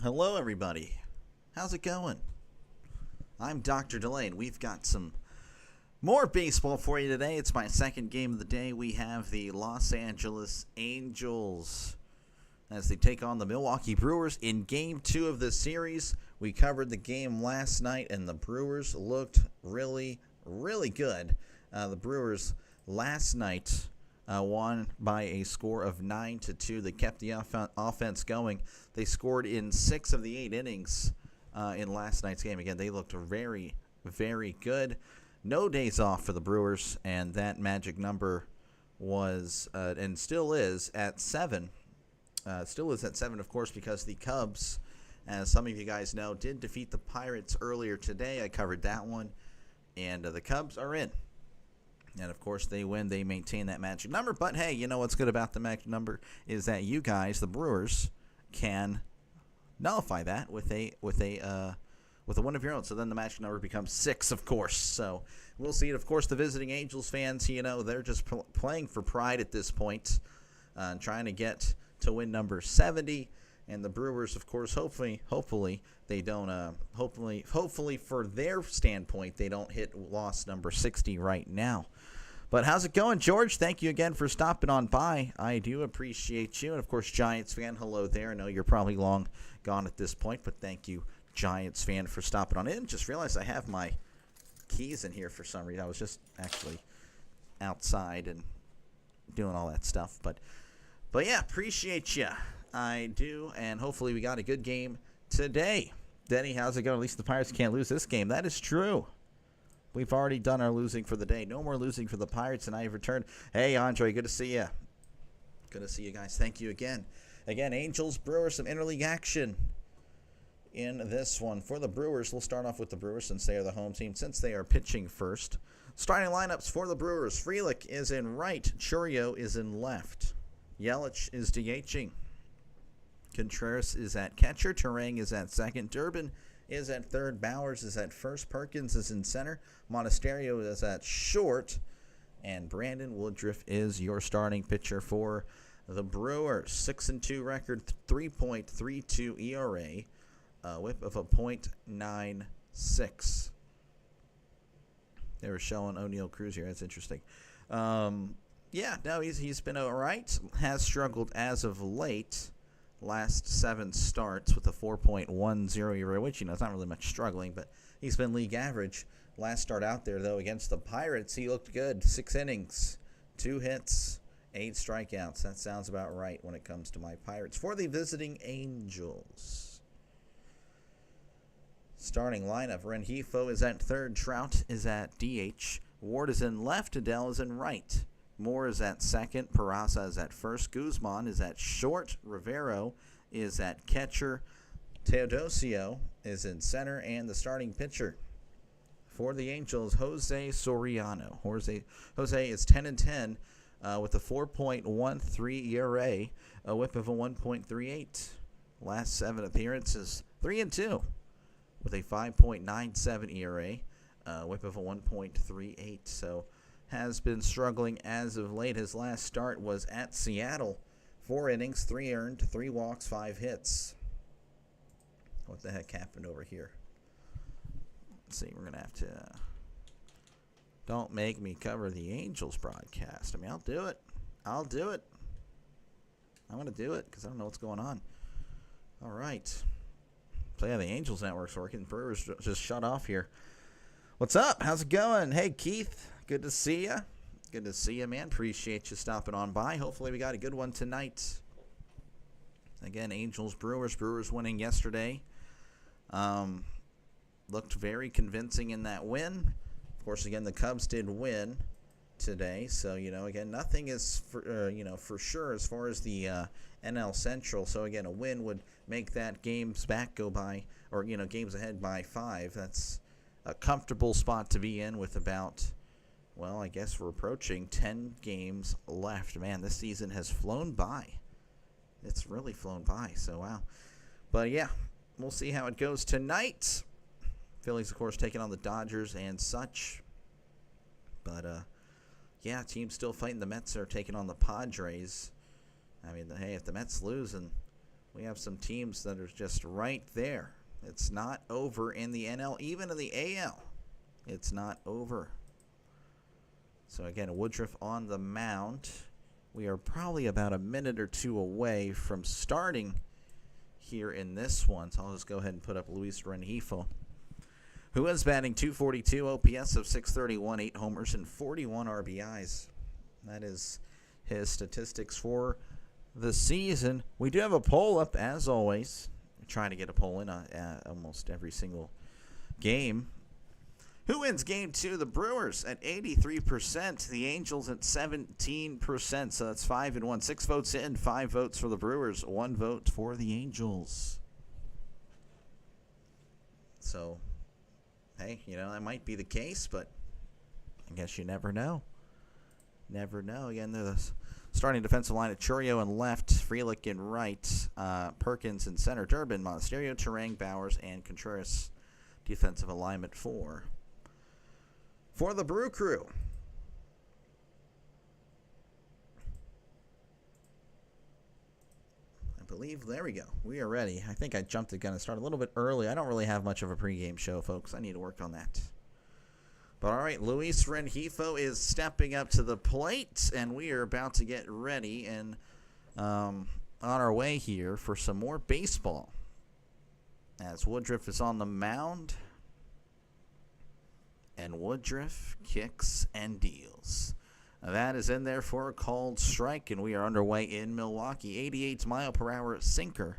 Hello, everybody. How's it going? I'm Dr. Delane. We've got some more baseball for you today. It's my second game of the day. We have the Los Angeles Angels as they take on the Milwaukee Brewers in Game 2 of this series. We covered the game last night, and the Brewers looked really, really good. The Brewers last night won by a score of 9-2. They kept the offense going. They scored in 6 of the 8 innings in last night's game. Again, they looked very, very good. No days off for the Brewers, and that magic number was and still is at 7. Still is at 7, of course, because the Cubs, as some of you guys know, did defeat the Pirates earlier today. I covered that one, and the Cubs are in. And, of course, they win. They maintain that magic number. But, hey, you know what's good about the magic number is that you guys, the Brewers, can nullify that with a one of your own. So then the magic number becomes 6, of course. So we'll see it. Of course, the visiting Angels fans, you know, they're just playing for pride at this point, trying to get to win number 70. And the Brewers, of course, hopefully they don't. Hopefully for their standpoint, they don't hit loss number 60 right now. But how's it going, George? Thank you again for stopping on by. I do appreciate you. And, of course, Giants fan, hello there. I know you're probably long gone at this point, but thank you, Giants fan, for stopping on in. Just realized I have my keys in here for some reason. I was just actually outside and doing all that stuff. But yeah, appreciate you. I do, and hopefully we got a good game today. Denny, how's it going? At least the Pirates can't lose this game. That is true. We've already done our losing for the day. No more losing for the Pirates, and I've returned. Hey, Andre, good to see you. Good to see you guys. Thank you again. Again, Angels, Brewers, some interleague action in this one. For the Brewers, we'll start off with the Brewers since they are the home team, since they are pitching first. Starting lineups for the Brewers. Frelick is in right. Churio is in left. Yelich is DHing. Contreras is at catcher. Turang is at second. Durbin is at third. Bowers is at first. Perkins is in center. Monasterio is at short. And Brandon Woodruff is your starting pitcher for the Brewers. 6-2 record, 3.32 ERA, a whip of a .96. They were showing O'Neal Cruz here. That's interesting. Yeah, no, he's been all right. Has struggled as of late. Last 7 starts with a 4.10 ERA, which, you know, it's not really much struggling, but he's been league average. Last start out there, though, against the Pirates, he looked good. 6 innings, 2 hits, 8 strikeouts. That sounds about right when it comes to my Pirates. For the visiting Angels, starting lineup, Rengifo is at third. Trout is at DH. Ward is in left. Adele is in right. Moore is at second. Peraza is at first. Guzman is at short. Rivero is at catcher. Teodosio is in center. And the starting pitcher for the Angels, Jose Soriano. Jose is 10-10 with a 4.13 ERA, a whip of a 1.38. Last 7 appearances, 3-2 with a 5.97 ERA, whip of a 1.38. So has been struggling as of late. His last start was at Seattle. 4 innings, 3 earned, 3 walks, 5 hits. What the heck happened over here? Let's see, we're going to have to... Don't make me cover the Angels broadcast. I mean, I'll do it. I'm going to do it because I don't know what's going on. All right. So, yeah, the Angels network's working. Brewers just shut off here. What's up? How's it going? Hey, Keith. Good to see you. Good to see you, man. Appreciate you stopping on by. Hopefully we got a good one tonight. Again, Angels, Brewers. Brewers winning yesterday. Looked very convincing in that win. Of course, again, the Cubs did win today. So, you know, again, nothing is for sure as far as the NL Central. So, again, a win would make that games back go by, or, you know, games ahead by 5. That's a comfortable spot to be in with about... Well, I guess we're approaching 10 games left. Man, this season has flown by. It's really flown by, so wow. But, yeah, we'll see how it goes tonight. Phillies, of course, taking on the Dodgers and such. But, yeah, team's still fighting. The Mets are taking on the Padres. I mean, hey, if the Mets lose, and we have some teams that are just right there. It's not over in the NL, even in the AL. It's not over. So again, Woodruff on the mound. We are probably about a minute or two away from starting here in this one. So I'll just go ahead and put up Luis Rengifo, who is batting .242, OPS of .631, 8 homers, and 41 RBIs. That is his statistics for the season. We do have a poll up, as always. We're trying to get a poll in almost every single game. Who wins Game 2? The Brewers at 83%. The Angels at 17%. So that's 5-1. 6 votes in, 5 votes for the Brewers, 1 vote for the Angels. So, hey, that might be the case, but I guess you never know. Never know. Again, they're the starting defensive line at Churio in left, Frelick in right, Perkins in center, Durbin, Monasterio, Terang, Bowers, and Contreras defensive alignment for the Brew Crew. I believe, there we go. We are ready. I think I jumped the gun and started a little bit early. I don't really have much of a pregame show, folks. I need to work on that. But all right, Luis Rengifo is stepping up to the plate, and we are about to get ready and on our way here for some more baseball. As Woodruff is on the mound, and Woodruff kicks and deals. Now that is in there for a called strike, and we are underway in Milwaukee. 88-mile-per-hour sinker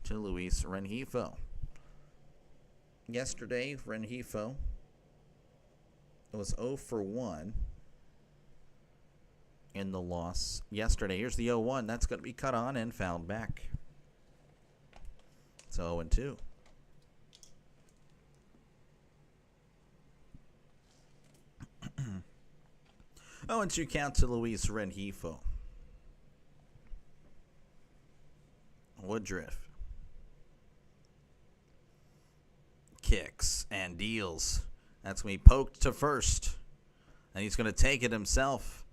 to Luis Rengifo. Yesterday, Rengifo was 0 for 1 in the loss yesterday. Here's the 0-1. That's going to be cut on and fouled back. So 0-2. 0-2 count to Luis Rengifo. Woodruff kicks and deals. That's going to be poked to first. And he's going to take it himself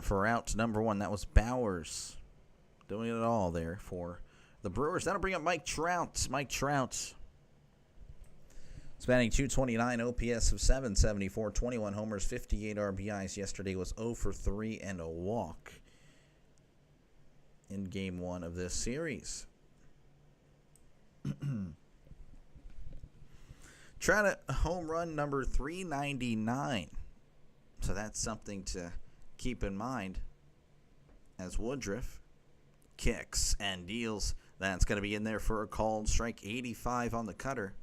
for out number 1. That was Bowers doing it all there for the Brewers. That'll bring up Mike Trout. Mike Trout is batting .229, OPS of .774, 21 homers, 58 RBIs. Yesterday was 0 for 3 and a walk in Game 1 of this series. Trout at home run number 399. So that's something to keep in mind as Woodruff kicks and deals. That's going to be in there for a called strike. 85 on the cutter.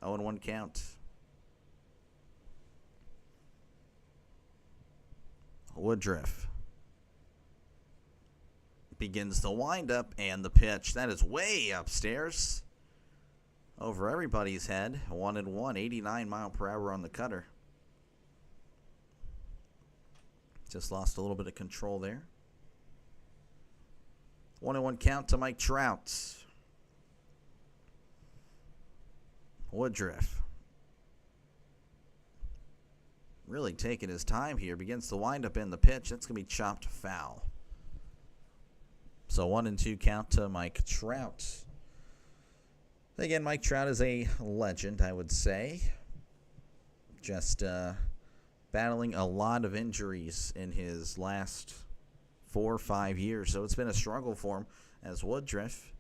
0-1 count. Woodruff begins the windup and the pitch. That is way upstairs over everybody's head. 1-1, 89 mile per hour on the cutter. Just lost a little bit of control there. 1-1 count to Mike Trout. Woodruff really taking his time here. Begins the windup and the pitch. That's going to be chopped foul. So 1-2 count to Mike Trout. Again, Mike Trout is a legend, I would say. Just battling a lot of injuries in his last 4 or 5 years. So it's been a struggle for him as Woodruff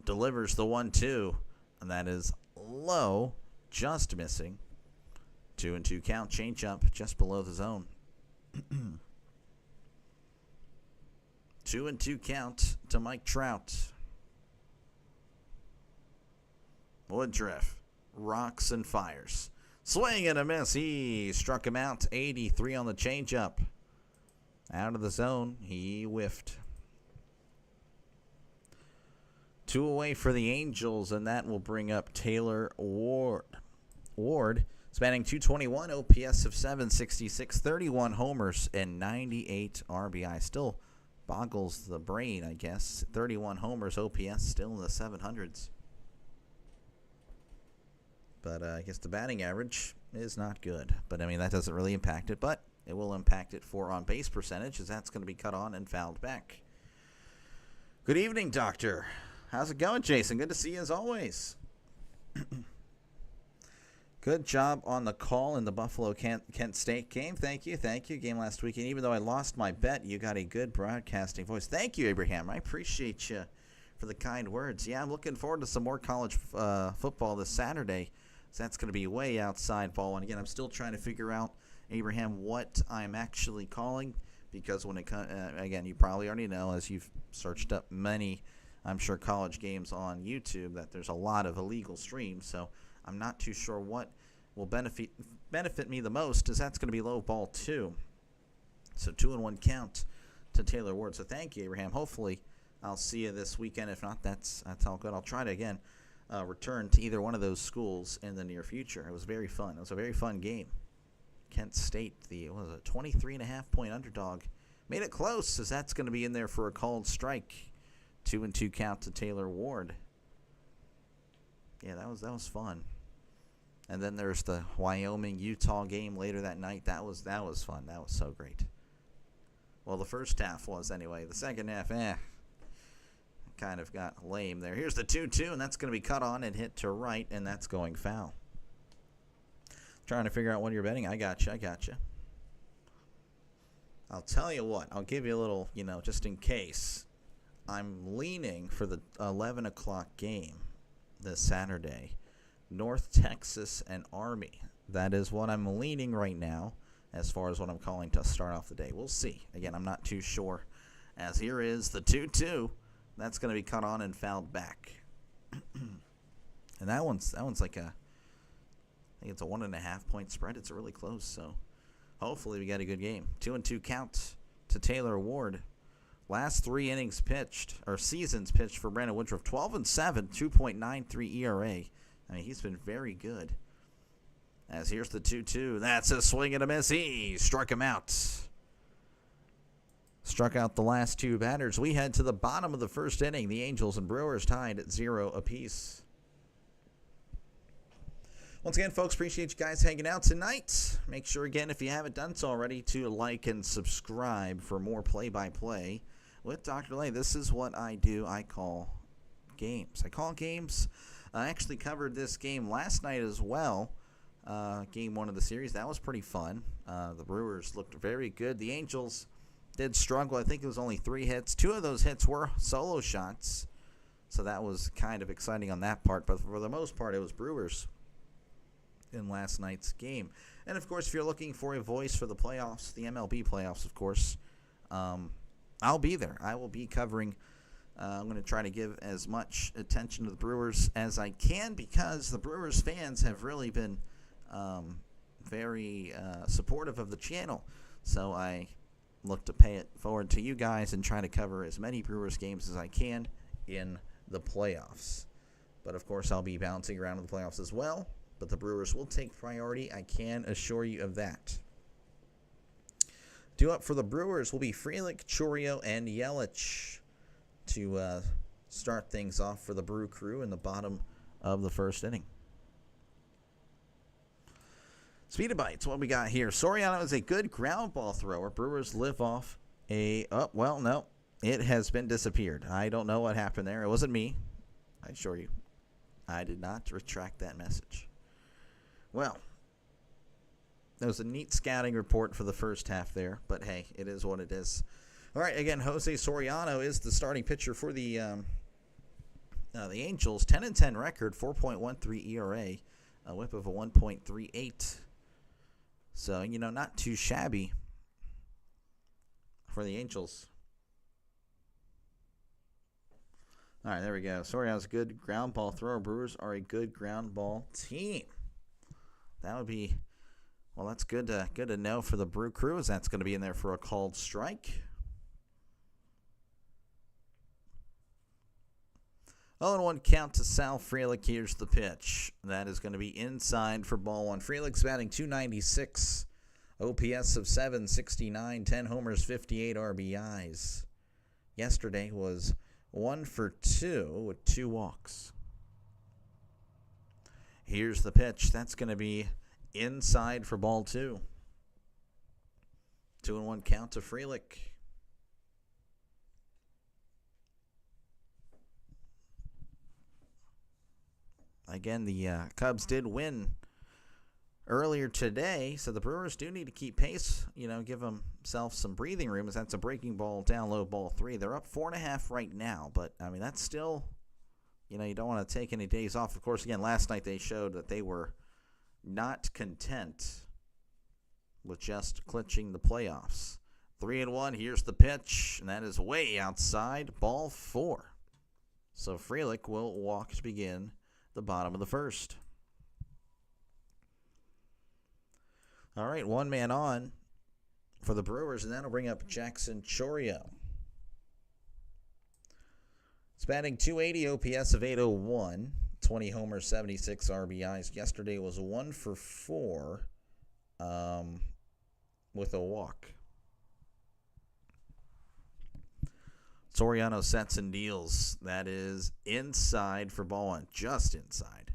delivers the 1-2. And that is low, just missing. 2-2 count, change up just below the zone. 2-2 count to Mike Trout. Woodruff rocks and fires. Swing and a miss. He struck him out. 83 on the changeup. Out of the zone. He whiffed. 2 away for the Angels, and that will bring up Taylor Ward. Ward is batting .221, OPS of .766, 31 homers, and 98 RBI. Still boggles the brain, I guess. 31 homers, OPS, still in the 700s. But I guess the batting average is not good. But, I mean, that doesn't really impact it. But it will impact it for on-base percentage, as that's going to be cut on and fouled back. Good evening, Doctor. How's it going, Jason? Good to see you as always. Good job on the call in the Buffalo Kent State game. Thank you. Game last weekend. Even though I lost my bet, you got a good broadcasting voice. Thank you, Abraham. I appreciate you for the kind words. Yeah, I'm looking forward to some more college football this Saturday. So that's going to be way outside ball. And again, I'm still trying to figure out, Abraham, what I'm actually calling. Because when it comes, again, you probably already know, as you've searched up many, I'm sure, college games on YouTube, that there's a lot of illegal streams. So I'm not too sure what will benefit me the most, as that's going to be low ball 2. So 2-1 count to Taylor Ward. So thank you, Abraham. Hopefully I'll see you this weekend. If not, that's all good. I'll try to, again, return to either one of those schools in the near future. It was very fun. It was a very fun game. Kent State, the 23.5-point underdog, made it close, as that's going to be in there for a called strike. 2-2 count to Taylor Ward. Yeah, that was fun. And then there's the Wyoming-Utah game later that night. That was fun. That was so great. Well, the first half was anyway. The second half, kind of got lame there. Here's the 2-2, and that's going to be cut on and hit to right, and that's going foul. Trying to figure out what you're betting. I got you. I'll tell you what. I'll give you a little, just in case. I'm leaning for the 11 o'clock game this Saturday. North Texas and Army. That is what I'm leaning right now as far as what I'm calling to start off the day. We'll see. Again, I'm not too sure. As here is the 2-2. That's going to be cut on and fouled back. And that one's like I think it's a 1.5-point spread. It's really close. So hopefully we got a good game. 2-2 count to Taylor Ward. Last 3 innings pitched, or seasons pitched for Brandon Woodruff. 12-7, 2.93 ERA. I mean, he's been very good. As here's the 2-2. That's a swing and a miss. He struck him out. Struck out the last 2 batters. We head to the bottom of the first inning. The Angels and Brewers tied at 0 apiece. Once again, folks, appreciate you guys hanging out tonight. Make sure, again, if you haven't done so already, to like and subscribe for more play-by-play with Dr. Lay. This is what I do. I call games. I actually covered this game last night as well. Game 1 of the series. That was pretty fun. The Brewers looked very good. The Angels did struggle. I think it was only 3 hits. 2 of those hits were solo shots. So that was kind of exciting on that part. But for the most part, it was Brewers in last night's game. And, of course, if you're looking for a voice for the playoffs, the MLB playoffs, of course, I'll be there. I will be covering. I'm going to try to give as much attention to the Brewers as I can, because the Brewers fans have really been very supportive of the channel. So I look to pay it forward to you guys and try to cover as many Brewers games as I can in the playoffs. But, of course, I'll be bouncing around in the playoffs as well. But the Brewers will take priority. I can assure you of that. Due up for the Brewers will be Frelick, Chourio, and Yelich to start things off for the Brew Crew in the bottom of the first inning. Speedabites, what we got here. Soriano is a good ground ball thrower. Brewers live off it has been disappeared. I don't know what happened there. It wasn't me. I assure you. I did not retract that message. Well, there was a neat scouting report for the first half there, but hey, it is what it is. All right, again, Jose Soriano is the starting pitcher for the Angels. 10-10 record, 4.13 ERA, a whip of a 1.38. So, not too shabby for the Angels. All right, there we go. Soriano's a good ground ball thrower. Brewers are a good ground ball team. That would be, well, that's good to know for the Brew Crew, as that's going to be in there for a called strike. 0-1 count to Sal Frelick. Here's the pitch. That is going to be inside for ball 1. Frelick's batting .296, OPS of 769, 10 homers, 58 RBIs. Yesterday was 1 for 2 with 2 walks. Here's the pitch. That's going to be inside for ball 2. 2-1 count to Frelick. Again, the Cubs did win earlier today, so the Brewers do need to keep pace, give themselves some breathing room, as that's a breaking ball down low, ball 3. They're up 4.5 right now, but, that's still, you don't want to take any days off. Of course, again, last night they showed that they were not content with just clinching the playoffs. 3-1, here's the pitch, and that is way outside, ball 4. So Frelick will walk to begin the bottom of the first. All right, one man on for the Brewers, and that'll bring up Jackson Chourio. It's batting .280, OPS of .801, 20 homers, 76 RBIs. Yesterday was 1 for 4 with a walk. Soriano sets and deals. That is inside for ball 1, just inside.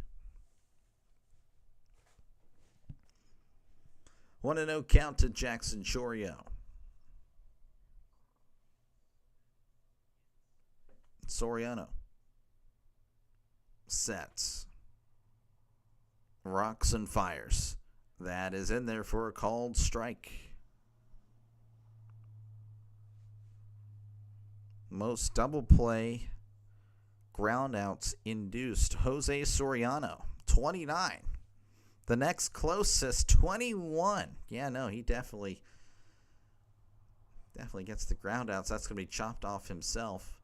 1-0 count to Jackson Chourio. Soriano sets, rocks and fires. That is in there for a called strike. Most double play ground outs induced. Jose Soriano, 29. The next closest, 21. Yeah, no, he definitely gets the ground outs. That's going to be chopped off himself.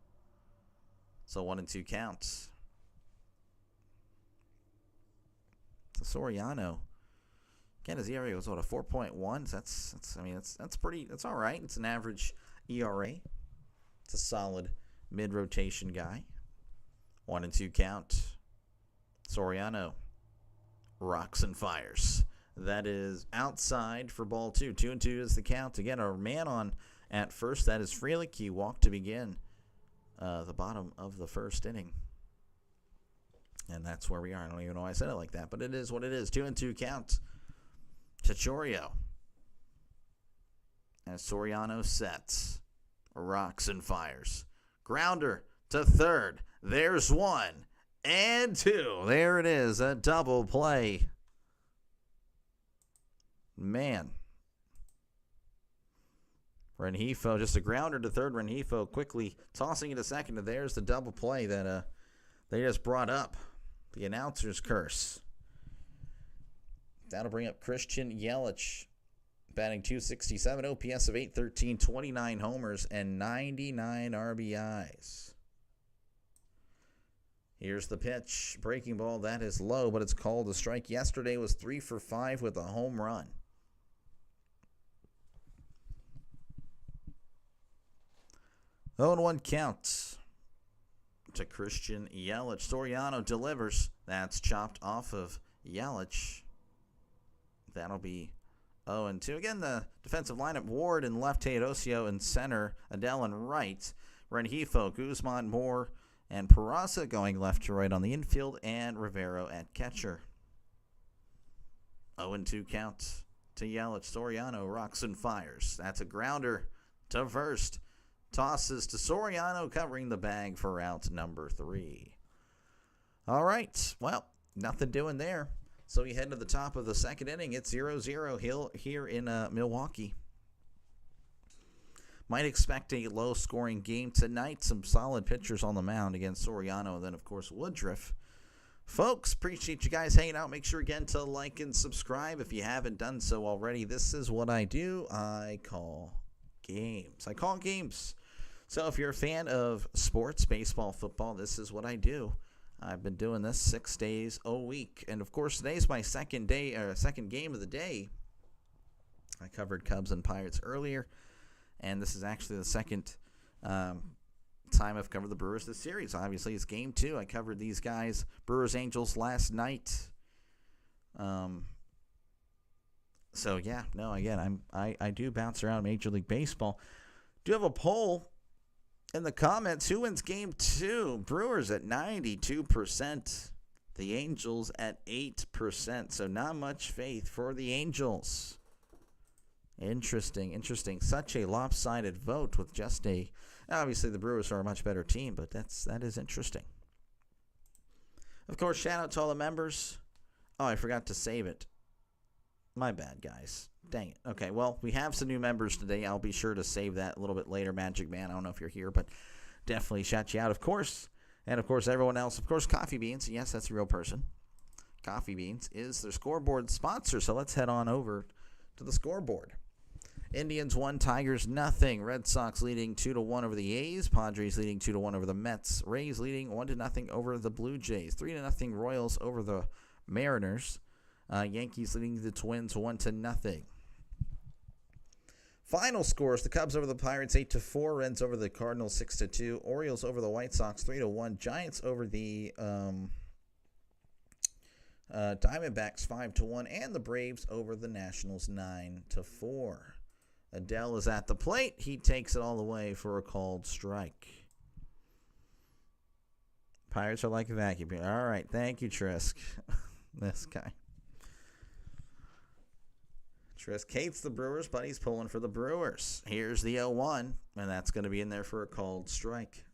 So 1-2 counts. So Soriano, again, his ERA was a 4.1. That's all right. It's an average ERA. It's a solid mid-rotation guy. 1-2 count. Soriano rocks and fires. That is outside for ball 2. 2-2 is the count. Again, a man on at first. That is Frelick. He walked to begin the bottom of the first inning. And that's where we are. I don't even know why I said it like that, but it is what it is. 2-2 count to Chourio. As Soriano sets, rocks and fires. Grounder to third. There's 1 and 2. There it is, a double play. Man. Rengifo, just a grounder to third. Rengifo quickly tossing it to second. And there's the double play that they just brought up. The announcer's curse. That'll bring up Christian Yelich, batting .267, OPS of .813, 29 homers, and 99 RBIs. Here's the pitch. Breaking ball, that is low, but it's called a strike. Yesterday was 3 for 5 with a home run. Oh, and 1 count to Christian Yelich. Soriano delivers. That's chopped off of Yelich. That'll be 0-2. Again, the defensive lineup: Ward in left, Teodosio in center, Adele in right, Rengifo, Guzman, Moore, and Peraza going left to right on the infield, and Rivero at catcher. 0-2 count to Yelich. Soriano rocks and fires. That's a grounder to first. Tosses to Soriano, covering the bag for out number 3. All right. Well, nothing doing there. So we head to the top of the second inning. It's 0-0 here in Milwaukee. Might expect a low-scoring game tonight. Some solid pitchers on the mound against Soriano, and then, of course, Woodruff. Folks, appreciate you guys hanging out. Make sure, again, to like and subscribe if you haven't done so already. This is what I do. I call games. So if you're a fan of sports, baseball, football, this is what I do. I've been doing this 6 days a week. And, of course, today's my second game of the day. I covered Cubs and Pirates earlier, and this is actually the second time I've covered the Brewers this series. Obviously, it's game 2. I covered these guys, Brewers Angels, last night. So, yeah, no, again, I do bounce around Major League Baseball. Do have a poll in the comments. Who wins game 2? Brewers at 92%. The Angels at 8%, so not much faith for the Angels. Interesting. Such a lopsided vote with just a... Obviously, the Brewers are a much better team, but that is interesting. Of course, shout out to all the members. Oh, I forgot to save it. My bad, guys. Dang it. Okay, well, we have some new members today. I'll be sure to save that a little bit later. Magic Man, I don't know if you're here, but definitely shout you out, of course. And, of course, everyone else. Of course, Coffee Beans. Yes, that's a real person. Coffee Beans is their scoreboard sponsor, so let's head on over to the scoreboard. Indians 1, Tigers nothing. Red Sox leading 2-1 over the A's. Padres leading 2-1 over the Mets. Rays leading 1-0 over the Blue Jays. 3-0 Royals over the Mariners. Yankees leading the Twins 1-0. Final scores: the Cubs over the Pirates 8-4. Reds over the Cardinals 6-2. Orioles over the White Sox 3-1. Giants over the Diamondbacks 5-1, and the Braves over the Nationals 9-4. Adele is at the plate. He takes it all the way for a called strike. Pirates are like a vacuum. All right, thank you, Trisk. This guy. Trisk hates the Brewers, but he's pulling for the Brewers. Here's the 0-1, and that's going to be in there for a called strike.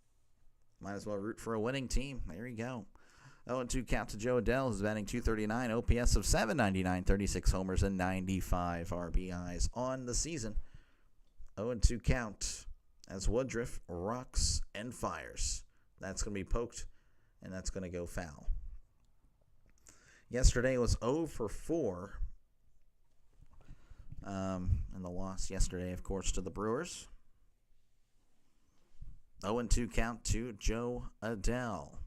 Might as well root for a winning team. There you go. 0-2 count to Joe Adele, who's batting .239, OPS of .799, 36 homers, and 95 RBIs on the season. 0-2 count as Woodruff rocks and fires. That's going to be poked, and that's going to go foul. Yesterday was 0-4 in the loss yesterday, of course, to the Brewers. 0-2 count to Joe Adele.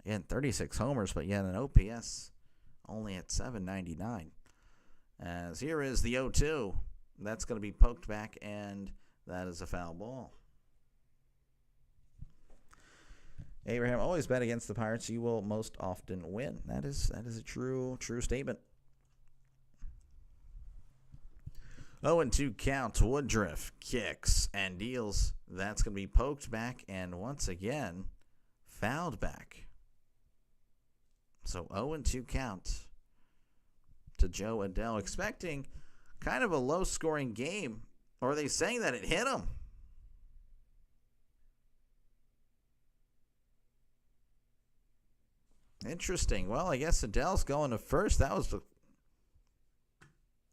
Again, 36 homers, but yet an OPS only at .799. As here is the 0-2. That's going to be poked back, and that is a foul ball. Abraham, always bet against the Pirates. You will most often win. That is a true statement. 0-2 count. Woodruff kicks and deals. That's going to be poked back, and once again, fouled back. So 0-2 count to Joe Adele. Expecting kind of a low-scoring game. Or are they saying that it hit him? Interesting. Well, I guess Adele's going to first. That was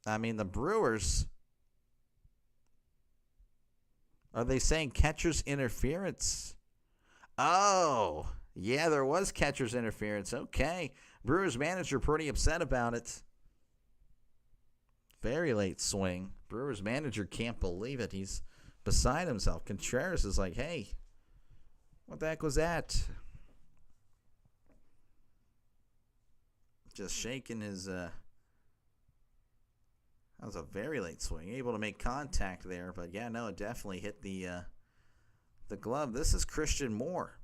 the Brewers. Are they saying catcher's interference? Oh, yeah, there was catcher's interference. Okay. Brewers manager pretty upset about it. Very late swing. Brewers manager can't believe it. He's beside himself. Contreras is like, hey, what the heck was that? Just shaking his, that was a very late swing. Able to make contact there, but yeah, no, it definitely hit the glove. This is Christian Moore.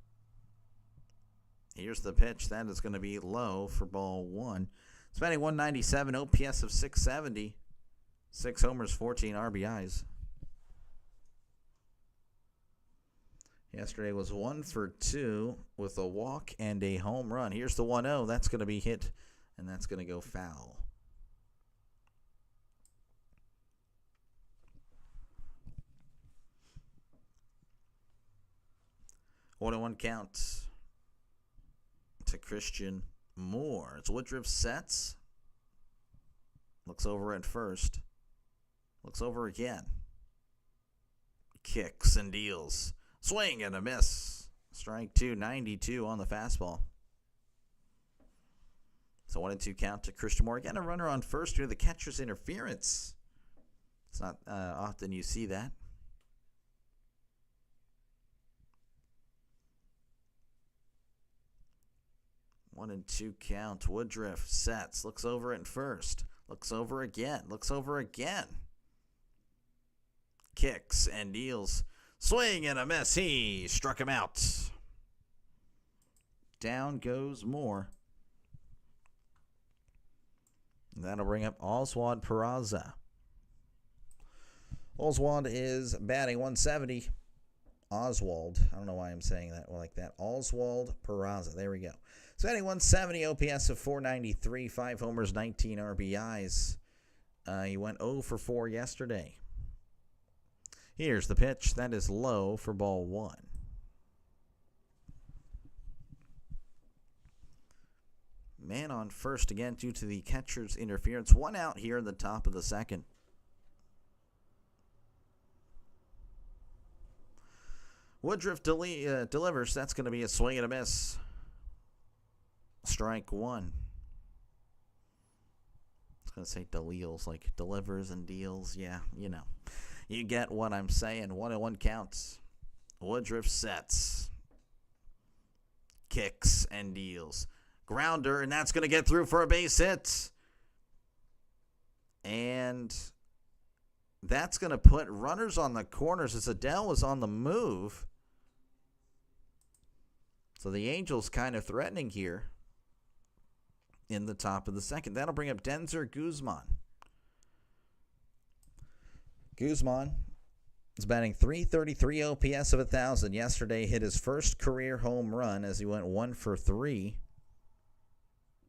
Here's the pitch. That is going to be low for ball one. It's batting .197, OPS of .670. 6 homers, 14 RBIs. Yesterday was 1 for 2 with a walk and a home run. Here's the 1-0. That's going to be hit, and that's going to go foul. One and 1 count to Christian Moore. It's Woodruff sets. Looks over at first. Looks over again. Kicks and deals. Swing and a miss. Strike 2, 92 on the fastball. So 1-2 count to Christian Moore. Again, a runner on first due to the catcher's interference. It's not often you see that. One and 2 count. Woodruff sets. Looks over at first. Looks over again. Looks over again. Kicks and deals. Swing and a miss. He struck him out. Down goes Moore. That'll bring up Oswald Peraza. Oswald is batting .170. Oswald. I don't know why I'm saying that like that. Oswald Peraza. There we go. So batting 170, OPS of 493, 5 homers, 19 RBIs. He went 0 for 4 yesterday. Here's the pitch. That is low for ball 1. Man on first again due to the catcher's interference. 1 out here in the top of the second. Woodruff delivers. That's going to be a swing and a miss. Strike 1. I was going to say deleals, like delivers and deals. Yeah, you know. You get what I'm saying. 1-1 counts. Woodruff sets. Kicks and deals. Grounder, and that's going to get through for a base hit. And that's going to put runners on the corners as Adele was on the move. So the Angels kind of threatening here in the top of the second. That'll bring up Denzer Guzman. Guzman is batting .333 OPS of 1,000. Yesterday hit his first career home run as he went 1 for 3.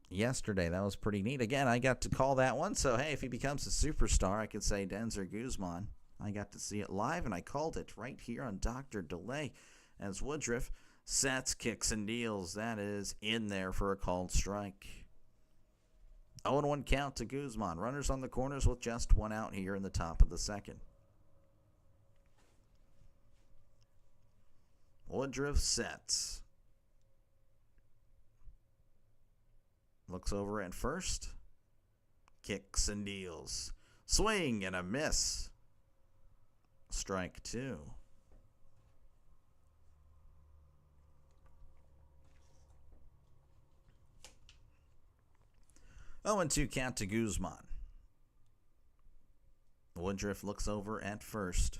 Yesterday, that was pretty neat. Again, I got to call that one, so hey, if he becomes a superstar, I could say Denzer Guzman. I got to see it live, and I called it right here on Dr. Delay as Woodruff sets, kicks, and deals. That is in there for a called strike. 0-1 count to Guzman. Runners on the corners with just 1 out here in the top of the second. Woodruff sets. Looks over at first. Kicks and deals. Swing and a miss. Strike 2. Oh, and 2 count to Guzman. Woodruff looks over at first.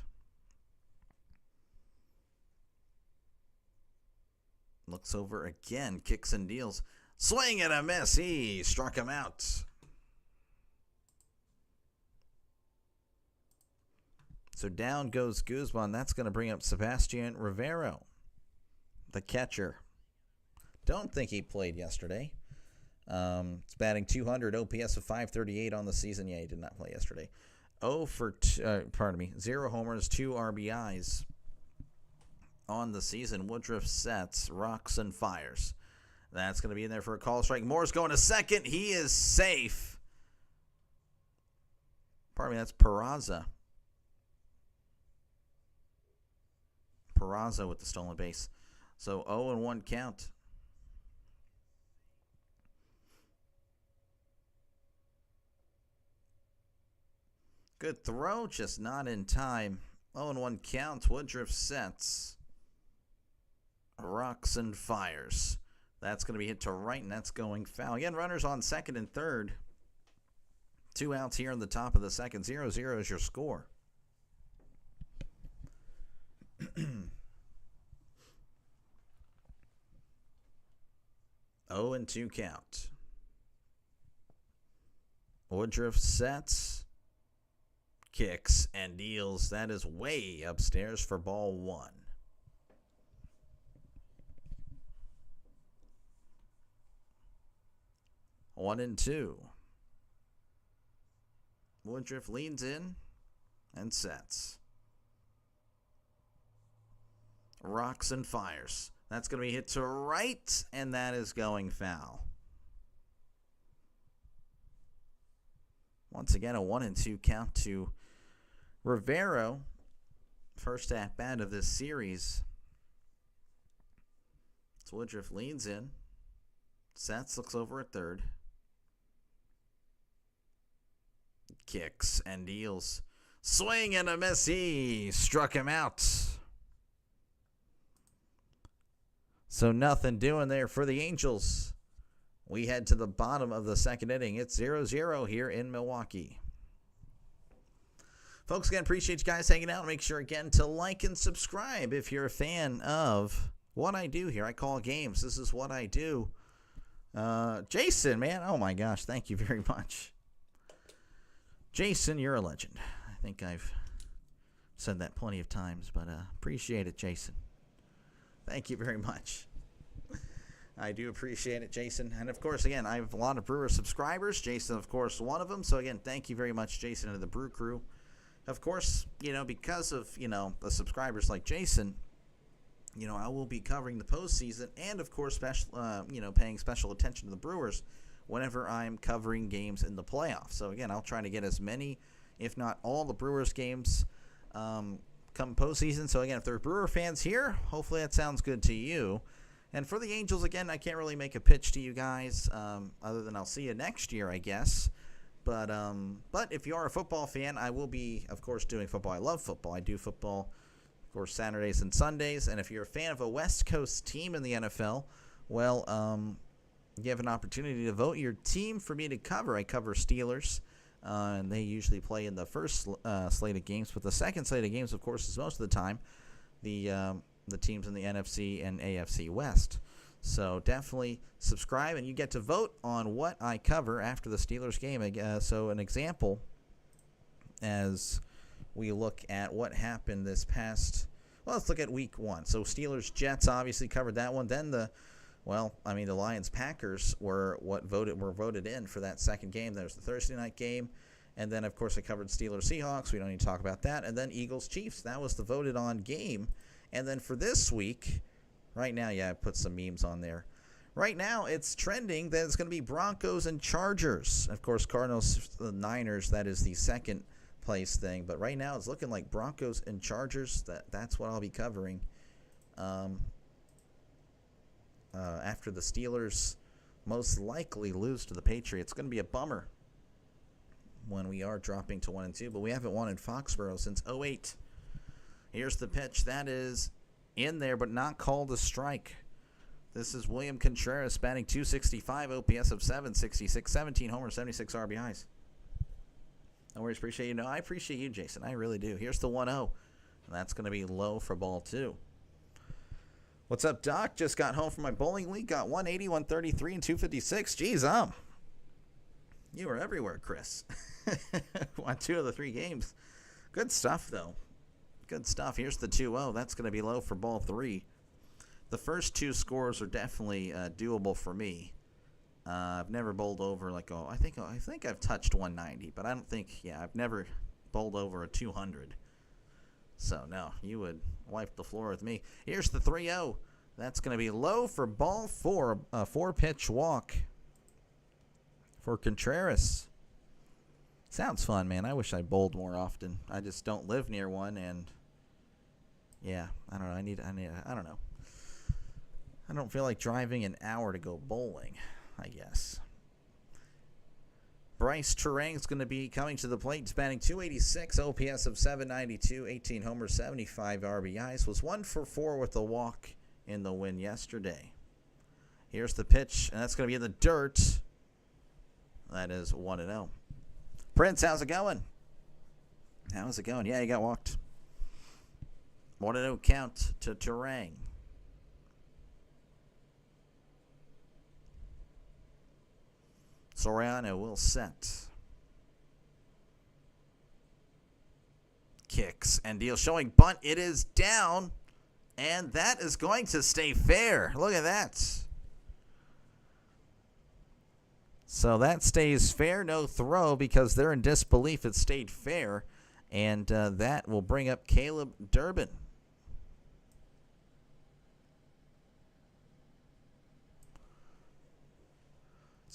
Looks over again. Kicks and deals. Swing and a miss. He struck him out. So down goes Guzman. That's going to bring up Sebastian Rivero, the catcher. Don't think he played yesterday. It's batting .200, OPS of 538 on the season. Yeah, he did not play yesterday. 0 homers, 2 RBIs on the season. Woodruff sets, rocks, and fires. That's going to be in there for a call strike. Moore's going to second. He is safe. Pardon me, that's Peraza. Peraza with the stolen base. So 0-1 count. Good throw, just not in time. 0-1 count. Woodruff sets. Rocks and fires. That's going to be hit to right, and that's going foul. Again, runners on second and third. 2 outs here in the top of the second. 0-0 is your score. 0-2 count. Woodruff sets, kicks, and deals. That is way upstairs for ball 1. One and 2. Woodruff leans in and sets. Rocks and fires. That's going to be hit to right, and that is going foul. Once again, a 1-2 count to Rivero. First at bat of this series. So Woodruff leans in. Sets, looks over at third. Kicks and deals. Swing and a miss. He struck him out. So nothing doing there for the Angels. We head to the bottom of the second inning. It's 0-0 here in Milwaukee. Folks, again, appreciate you guys hanging out. Make sure, again, to like and subscribe if you're a fan of what I do here. I call games. This is what I do. Jason, man. Oh, my gosh. Thank you very much. Jason, you're a legend. I think I've Said that plenty of times, but appreciate it, Jason. Thank you very much. I do appreciate it, Jason. And, of course, again, I have a lot of Brewer subscribers. Jason, of course, one of them. So, again, thank you very much, Jason, and the Brew Crew. Of course, because of, the subscribers like Jason, I will be covering the postseason and, of course, paying special attention to the Brewers whenever I'm covering games in the playoffs. So, again, I'll try to get as many, if not all, the Brewers games come postseason. So, again, if there are Brewer fans here, hopefully that sounds good to you. And for the Angels, again, I can't really make a pitch to you guys other than I'll see you next year, I guess. But if you are a football fan, I will be, of course, doing football. I love football. I do football, of course, Saturdays and Sundays. And if you're a fan of a West Coast team in the NFL, well, you have an opportunity to vote your team for me to cover. I cover Steelers, and they usually play in the first slate of games. But the second slate of games, of course, is most of the time the teams in the NFC and AFC West. So definitely subscribe, and you get to vote on what I cover after the Steelers game. So an example, as we look at what happened this past, let's look at Week 1. So Steelers-Jets, obviously covered that one. Then the Lions-Packers were voted in for that second game. There's the Thursday night game. And then, of course, I covered Steelers-Seahawks. We don't need to talk about that. And then Eagles-Chiefs. That was the voted-on game. And then for this week, right now, I put some memes on there. Right now, it's trending that it's going to be Broncos and Chargers. Of course, Cardinals, the Niners, that is the second place thing. But right now, it's looking like Broncos and Chargers. That's what I'll be covering after the Steelers most likely lose to the Patriots. It's going to be a bummer when we are dropping to 1-2. But we haven't won in Foxborough since 2008. Here's the pitch. That is in there, but not called a strike. This is William Contreras batting .265, OPS of 766, 17 homers, 76 RBIs. No worries. Appreciate you. No, I appreciate you, Jason. I really do. Here's the 1-0. And that's going to be low for ball 2. What's up, Doc? Just got home from my bowling league. Got 180, 133, and 256. Jeez, you were everywhere, Chris. Won 2 of the 3 games. Good stuff, though. Good stuff. Here's the 2-0. That's going to be low for ball 3. The first 2 scores are definitely doable for me. I've never bowled over I think I've touched 190, but I don't think, I've never bowled over a 200. So, no, you would wipe the floor with me. Here's the 3-0. That's going to be low for ball 4, a 4-pitch walk for Contreras. Sounds fun, man. I wish I bowled more often. I just don't live near one, and I don't know. I don't know. I don't feel like driving an hour to go bowling, I guess. Bryce Terang's going to be coming to the plate. He's batting .286, OPS of 792, 18 homers, 75 RBIs. Was 1 for 4 with a walk in the win yesterday. Here's the pitch, and that's going to be in the dirt. That is 1-0. Prince, how's it going? How's it going? Yeah, you got walked. 1-0 count to Terang. Soriano will set. Kicks and deals showing bunt. It is down, and that is going to stay fair. Look at that. So that stays fair, no throw, because they're in disbelief it stayed fair, and that will bring up Caleb Durbin.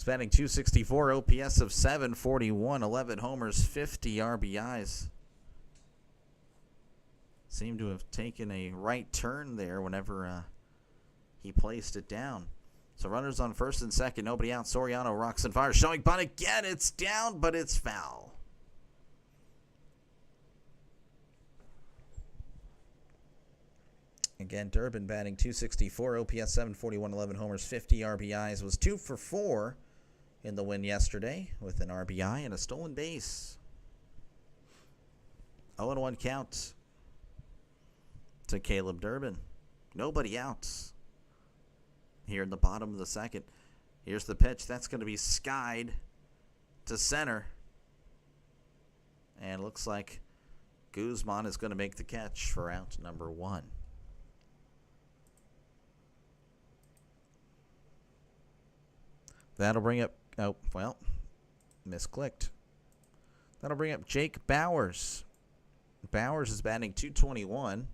Batting .264, OPS of 741, 11 homers, 50 RBIs. Seemed to have taken a right turn there whenever he placed it down. So runners on first and second, nobody out. Soriano rocks and fires, showing bunt again. It's down, but it's foul. Again, Durbin batting .264, OPS 741, 11 homers, 50 RBIs. Was 2 for 4 in the win yesterday with an RBI and a stolen base. 0-1 count to Caleb Durbin. Nobody out here in the bottom of the second. Here's the pitch. That's going to be skied to center. And it looks like Guzman is going to make the catch for out number 1. That'll bring up, oh, well, misclicked. That'll bring up Jake Bauers. Bauers is batting .221.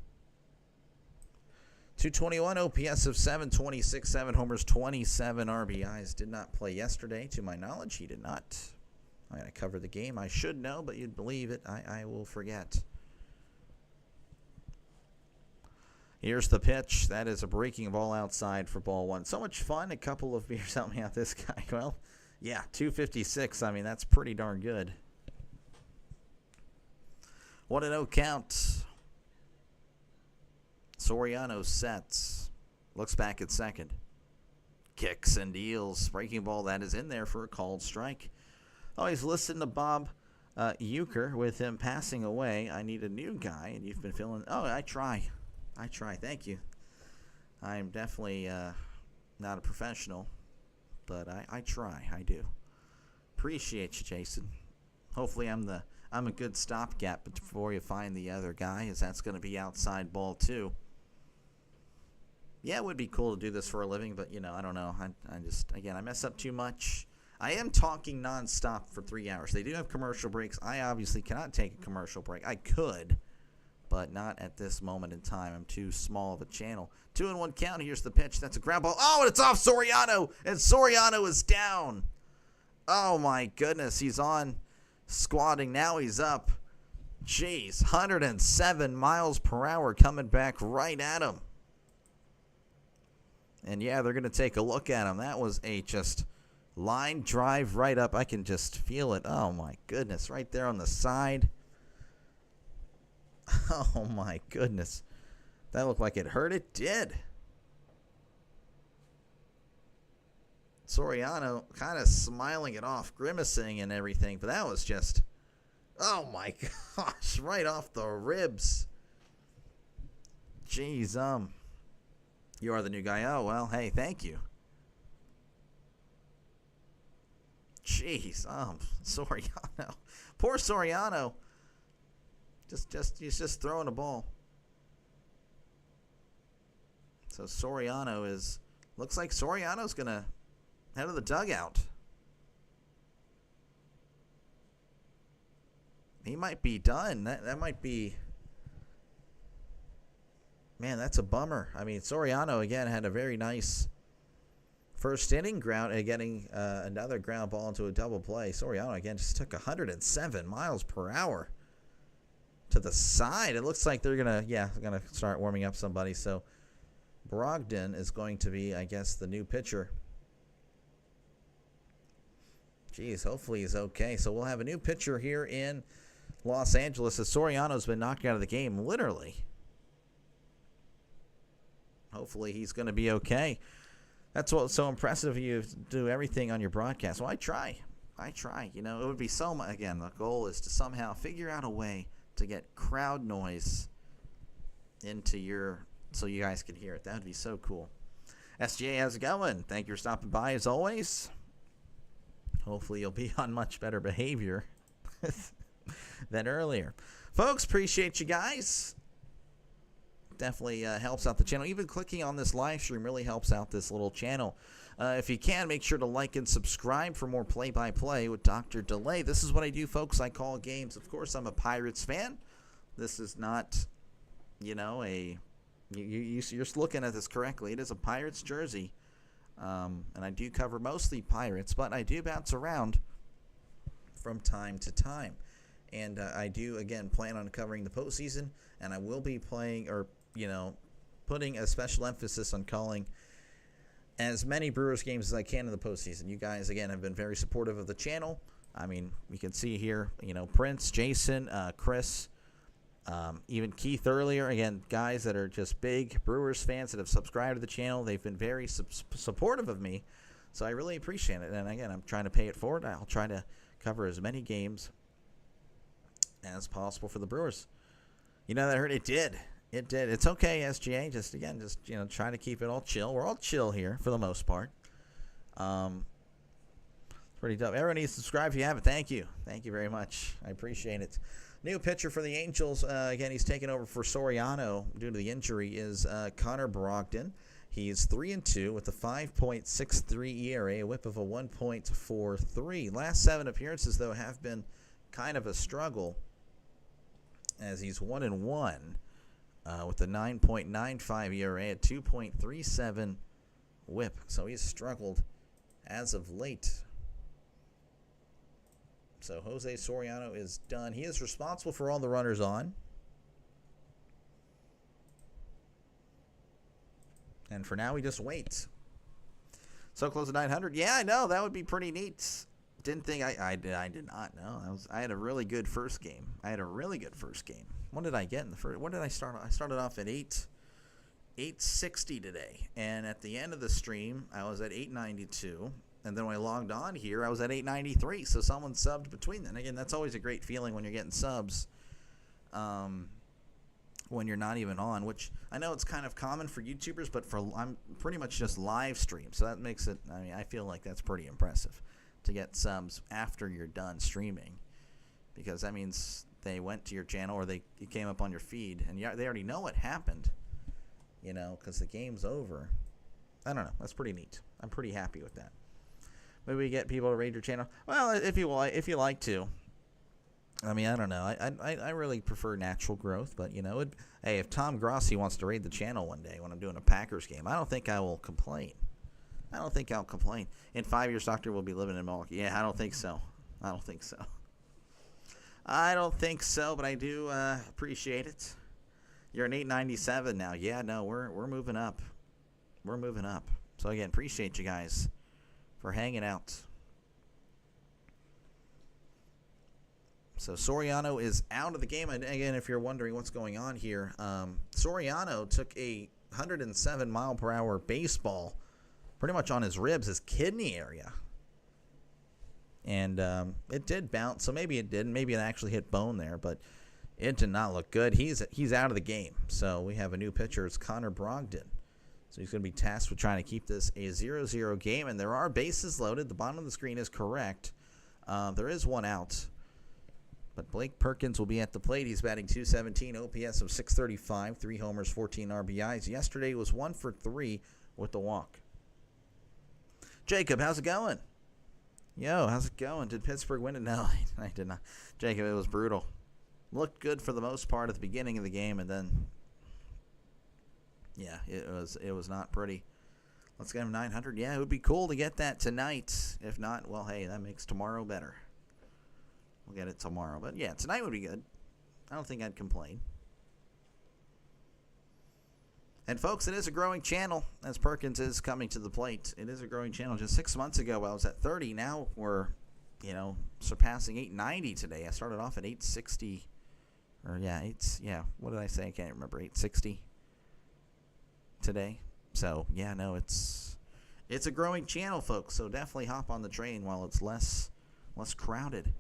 221 OPS of 726, 7 homers, 27 RBIs. Did not play yesterday, to my knowledge. He did not. I'm going to cover the game. I should know, but you'd believe it. I will forget. Here's the pitch. That is a breaking ball outside for ball 1. So much fun. A couple of beers help me out this guy. Well, yeah, 256. I mean, that's pretty darn good. 1-0 count. Soriano sets. Looks back at second. Kicks and deals. Breaking ball that is in there for a called strike. Always listen to Bob Euchre with him passing away. I need a new guy, and you've been feeling. Oh, I try. Thank you. I'm definitely not a professional, but I try. I do. Appreciate you, Jason. Hopefully, I'm a good stopgap before you find the other guy, as that's going to be outside ball 2. Yeah, it would be cool to do this for a living, but, I don't know. I just, again, I mess up too much. I am talking nonstop for 3 hours. They do have commercial breaks. I obviously cannot take a commercial break. I could, but not at this moment in time. I'm too small of a channel. 2-1 count. Here's the pitch. That's a ground ball. Oh, and it's off Soriano, and Soriano is down. Oh, my goodness. He's on squatting. Now he's up. Jeez, 107 miles per hour coming back right at him. And, yeah, they're going to take a look at him. That was a just line drive right up. I can just feel it. Oh, my goodness. Right there on the side. Oh, my goodness. That looked like it hurt. It did. Soriano kind of smiling it off, grimacing and everything. But that was just, oh, my gosh, right off the ribs. Jeez, you are the new guy. Oh, well, hey, thank you. Jeez, Soriano. Poor Soriano. He's just throwing a ball. So Soriano looks like Soriano's going to head to the dugout. He might be done. That might be, man, that's a bummer. I mean, Soriano, again, had a very nice first inning getting another ground ball into a double play. Soriano, again, just took 107 miles per hour to the side. It looks like they're going to start warming up somebody. So Brogdon is going to be, I guess, the new pitcher. Jeez, hopefully he's okay. So we'll have a new pitcher here in Los Angeles as Soriano's been knocked out of the game, literally. Hopefully he's going to be okay. That's what's so impressive. You do everything on your broadcast. Well, I try. It would be so much. Again, the goal is to somehow figure out a way to get crowd noise into so you guys can hear it. That would be so cool. SGA, how's it going? Thank you for stopping by as always. Hopefully you'll be on much better behavior than earlier. Folks, appreciate you guys. Definitely helps out the channel. Even clicking on this live stream really helps out this little channel. If you can, make sure to like and subscribe for more play-by-play with Dr. Delay. This is what I do, folks. I call games. Of course, I'm a Pirates fan. This is not, you're looking at this correctly. It is a Pirates jersey. And I do cover mostly Pirates, but I do bounce around from time to time. And I do, again, plan on covering the postseason, and I will be playing putting a special emphasis on calling as many Brewers games as I can in the postseason. You guys, again, have been very supportive of the channel. I mean, we can see here, Prince, Jason, Chris, even Keith earlier. Again, guys that are just big Brewers fans that have subscribed to the channel. They've been very supportive of me, so I really appreciate it. And, again, I'm trying to pay it forward. I'll try to cover as many games as possible for the Brewers. That hurt. It did. It's okay, SGA. Just try to keep it all chill. We're all chill here for the most part. Pretty dope. Everyone needs to subscribe if you haven't. Thank you very much. I appreciate it. New pitcher for the Angels, again, he's taken over for Soriano due to the injury, is Connor Brogdon. He's 3-2 with a 5.63 ERA, a whip of a 1.43. Last 7 appearances, though, have been kind of a struggle, as he's 1-1 with a 9.95 ERA, a 2.37 whip. So he's struggled as of late. So Jose Soriano is done. He is responsible for all the runners on. And for now, we just wait. So close to 900. Yeah, I know. That would be pretty neat. Didn't think I did not know. I had a really good first game. What did I get in the first? What did I start? I started off at 860 today. And at the end of the stream, I was at 892. And then when I logged on here, I was at 893. So someone subbed between then. Again, that's always a great feeling when you're getting subs. When you're not even on, which I know it's kind of common for YouTubers, but I'm pretty much just live stream. So that makes it, I mean, I feel like that's pretty impressive to get subs after you're done streaming, because that means they went to your channel or it came up on your feed and they already know what happened, because the game's over. I don't know. That's pretty neat. I'm pretty happy with that. Maybe we get people to raid your channel. Well, if you like to. I mean, I don't know. I really prefer natural growth, but, hey, if Tom Grossi wants to raid the channel one day when I'm doing a Packers game, I don't think I will complain. In 5 years, Doctor will be living in Milwaukee. Yeah, I don't think so, but I do appreciate it. You're an 897 now. Yeah, no, we're moving up. So, again, appreciate you guys for hanging out. So Soriano is out of the game. And again, if you're wondering what's going on here, Soriano took a 107-mile-per-hour baseball pretty much on his ribs, his kidney area. And it did bounce, so maybe it didn't. Maybe it actually hit bone there, but it did not look good. He's out of the game. So we have a new pitcher. It's Connor Brogdon. So he's going to be tasked with trying to keep this a 0-0 game. And there are bases loaded. The bottom of the screen is correct. There is one out. But Blake Perkins will be at the plate. He's batting .217, OPS of .635, 3 homers, 14 RBIs. Yesterday was 1 for 3 with the walk. Jacob, how's it going? Yo, how's it going? Did Pittsburgh win it? No, I did not. Jacob, it was brutal. Looked good for the most part at the beginning of the game, and then, yeah, it was not pretty. Let's get him 900. Yeah, it would be cool to get that tonight. If not, well, hey, that makes tomorrow better. We'll get it tomorrow. But, yeah, tonight would be good. I don't think I'd complain. And, folks, it is a growing channel as Perkins is coming to the plate. It is a growing channel. Just 6 months ago, I was at 30. Now we're, surpassing 890 today. I started off at 860. What did I say? I can't remember. 860 today. So, yeah, no, it's a growing channel, folks. So definitely hop on the train while it's less crowded.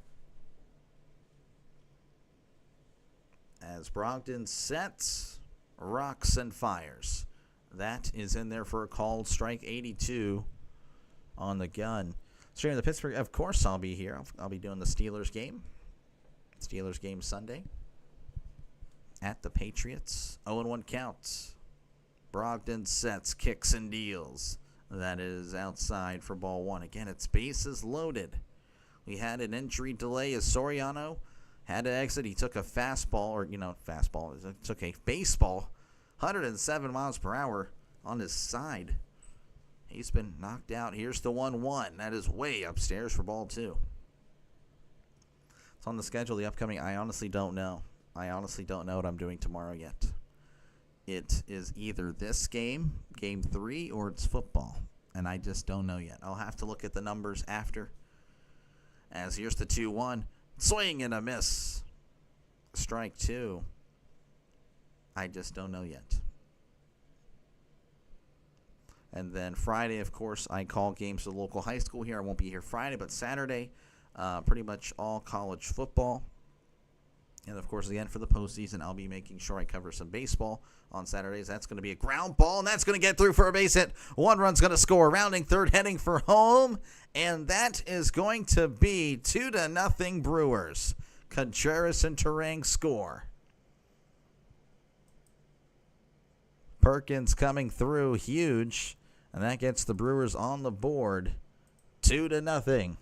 As Brogdon sets, rocks, and fires. That is in there for a called strike. 82 on the gun. Streaming the Pittsburgh, of course I'll be here. I'll be doing the Steelers game. Steelers game Sunday. At the Patriots. 0-1 count. Brogdon sets, kicks, and deals. That is outside for ball 1. Again, it's bases loaded. We had an injury delay as Soriano had to exit. He took a fastball, took a baseball, 107 miles per hour on his side. He's been knocked out. Here's the 1-1. That is way upstairs for ball 2. It's on the schedule, the upcoming. I honestly don't know. What I'm doing tomorrow yet. It is either this game, game 3, or it's football. And I just don't know yet. I'll have to look at the numbers after. As here's the 2-1. Swing and a miss. Strike 2. I just don't know yet. And then Friday, of course, I call games to the local high school here. I won't be here Friday, but Saturday, pretty much all college football. And, of course, again, for the postseason, I'll be making sure I cover some baseball on Saturdays. That's going to be a ground ball, and that's going to get through for a base hit. 1 run's going to score. Rounding third, heading for home. And that is going to be 2-0 Brewers. Contreras and Terang score. Perkins coming through huge, and that gets the Brewers on the board 2-0.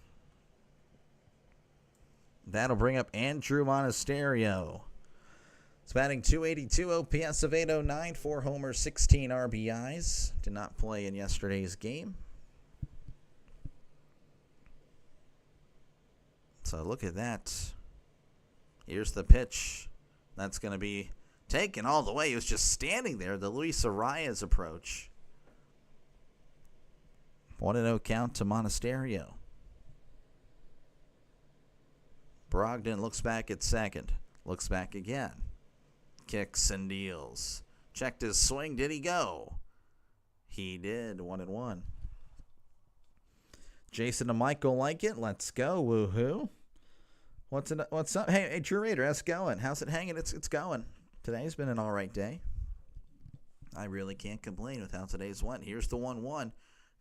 That'll bring up Andrew Monasterio. He's batting .282, OPS of .809, 4 homers, 16 RBIs. Did not play in yesterday's game. So look at that. Here's the pitch. That's going to be taken all the way. He was just standing there. The Luis Arias approach. 1-0 count to Monasterio. Brogdon looks back at second. Looks back again. Kicks and deals. Checked his swing. Did he go? He did. 1-1. Jason and Michael like it. Let's go. Woohoo. What's up? Hey, Drew Rader, how's it going? How's it hanging? It's going. Today's been an all right day. I really can't complain with how today's went. Here's the 1-1.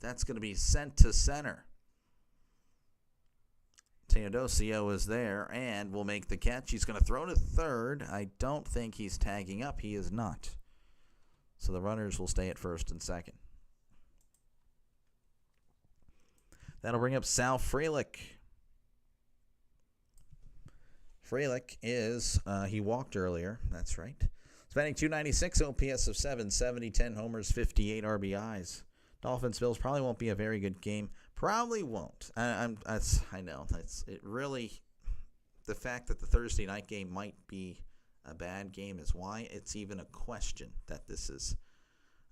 That's going to be sent to center. Teodosio is there and will make the catch. He's going to throw to third. I don't think he's tagging up. He is not. So the runners will stay at first and second. That'll bring up Sal Frelick. Frelick is, he walked earlier. That's right. He's batting .296, OPS of .770, 10 homers, 58 RBIs. Dolphins Bills probably won't be a very good game. Probably won't. I know. It really, the fact that the Thursday night game might be a bad game is why it's even a question that this is